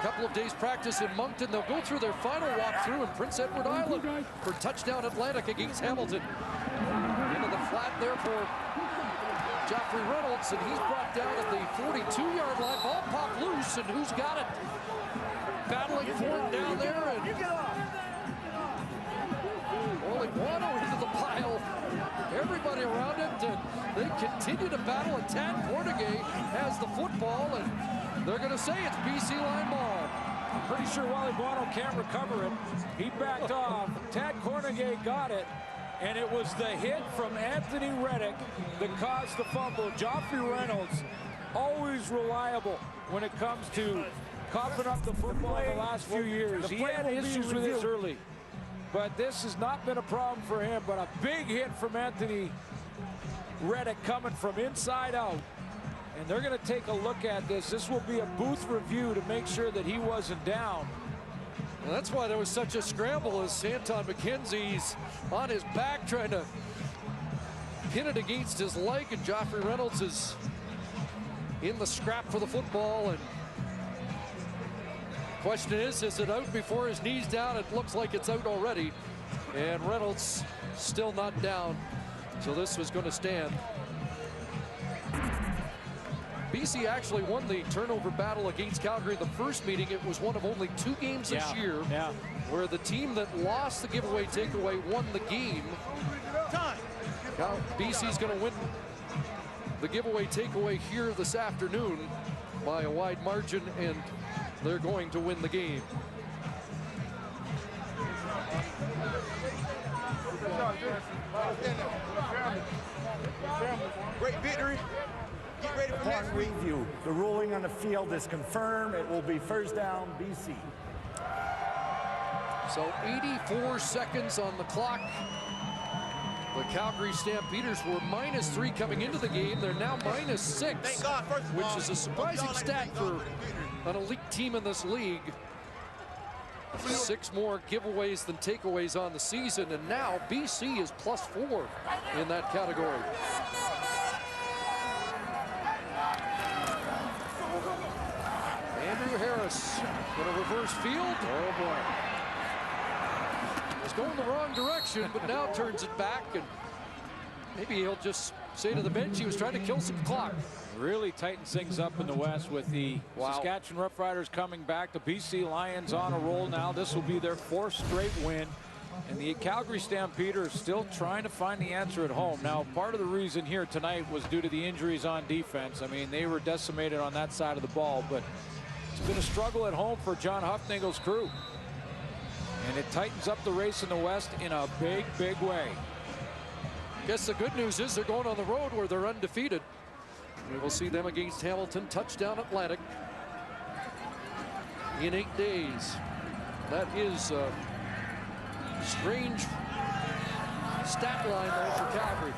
Couple of days practice in Moncton. They'll go through their final walkthrough in Prince Edward Island for touchdown Atlantic against Hamilton. Into the flat there for Joffrey Reynolds, and he's brought down at the 42-yard line. Ball popped loose, and who's got it? Battling for it down there, and Oliguano into the pile. Everybody around it, and they continue to battle. And Tad Cornegay has the football, and they're going to say it's BC line ball. I'm pretty sure Oliguano can't recover it. He backed off. Tad Cornegay got it. And it was the hit from Anthony Reddick that caused the fumble. Joffrey Reynolds, always reliable when it comes to coughing up the football in the last few years. He had issues with this early, but this has not been a problem for him. But a big hit from Anthony Reddick coming from inside out. And they're going to take a look at this. This will be a booth review to make sure that he wasn't down. Well, that's why there was such a scramble, as Anton McKenzie's on his back trying to pin it against his leg, and Joffrey Reynolds is in the scrap for the football. And question is it out before his knee's down? It looks like it's out already, and Reynolds still not down, so this was going to stand. BC actually won the turnover battle against Calgary the first meeting. It was one of only 2 games this year where the team that lost the giveaway takeaway won the game. Now BC's going to win the giveaway takeaway here this afternoon by a wide margin, and they're going to win the game. Great victory. Get ready for next week. Review. The ruling on the field is confirmed. It will be first down, BC. So 84 seconds on the clock. The Calgary Stampeders were -3 coming into the game. They're now -6, which is a surprising stat for an elite team in this league. 6 more giveaways than takeaways on the season, and now BC is +4 in that category. Andrew Harris in a reverse field. Oh boy. It's going the wrong direction, but now turns it back, and maybe he'll just say to the bench he was trying to kill some clock. Really tightens things up in the West with the Saskatchewan Roughriders coming back. The BC Lions on a roll now. This will be their 4th straight win. And the Calgary Stampeders still trying to find the answer at home. Now, part of the reason here tonight was due to the injuries on defense. I mean, they were decimated on that side of the ball, but it's been a struggle at home for John Huffnagel's crew. And it tightens up the race in the West in a big, big way. Guess the good news is they're going on the road where they're undefeated. We will see them against Hamilton, touchdown Atlantic in 8 days. That is a strange stat line there for Calgary.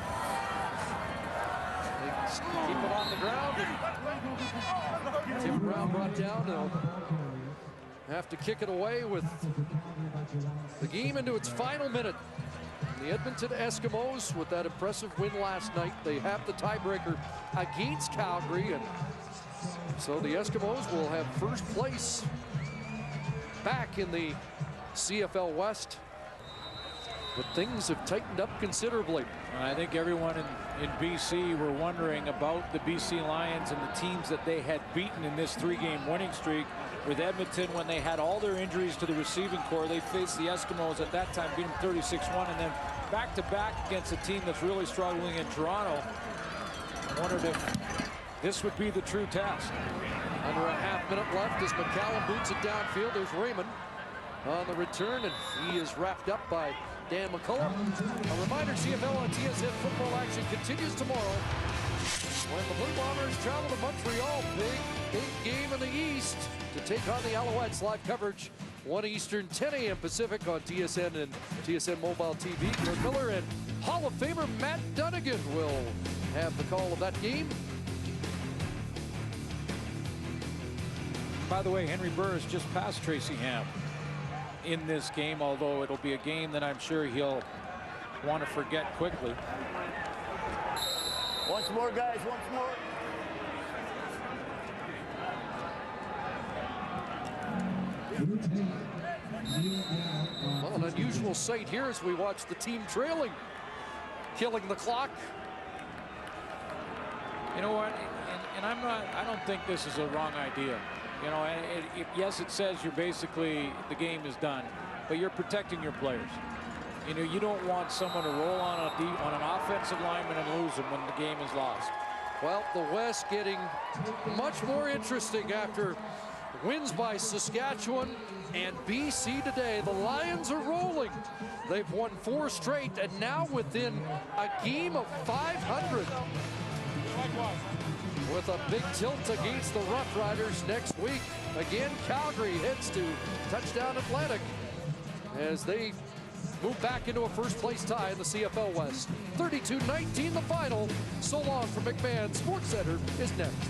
They keep it on the ground, and Tim Brown brought down. They'll have to kick it away with the game into its final minute. The Edmonton Eskimos, with that impressive win last night, they have the tiebreaker against Calgary, and so the Eskimos will have first place back in the CFL West. But things have tightened up considerably. And I think everyone in BC were wondering about the BC Lions and the teams that they had beaten in this 3-game winning streak. With Edmonton, when they had all their injuries to the receiving core, they faced the Eskimos at that time, beat them 36-1, and then back-to-back against a team that's really struggling in Toronto. I wondered if this would be the true test. Under a half-minute left as McCallum boots it downfield. There's Raymond on the return, and he is wrapped up by Dan McCullough. A reminder, CFL on TSN football action continues tomorrow when the Blue Bombers travel to Montreal. Big game in the East to take on the Alouettes. Live coverage 1 Eastern, 10 a.m. Pacific on TSN and TSN Mobile TV. Gord Miller and Hall of Famer Matt Dunnigan will have the call of that game. By the way, Henry Burris just passed Tracy Ham in this game, although it'll be a game that I'm sure he'll want to forget quickly. Once more, guys, once more. Well, an unusual sight here as we watch the team trailing, killing the clock. You know what? And I don't think this is a wrong idea. You know, yes, it says you're basically, the game is done, but you're protecting your players. You know, you don't want someone to roll on an offensive lineman and lose them when the game is lost. Well, the West getting much more interesting after wins by Saskatchewan and BC today. The Lions are rolling. They've won 4 straight and now within a game of 500. With a big tilt against the Rough Riders next week. Again, Calgary heads to Touchdown Atlantic as they move back into a first-place tie in the CFL West. 32-19 the final. So long from McMahon. Sports Center is next.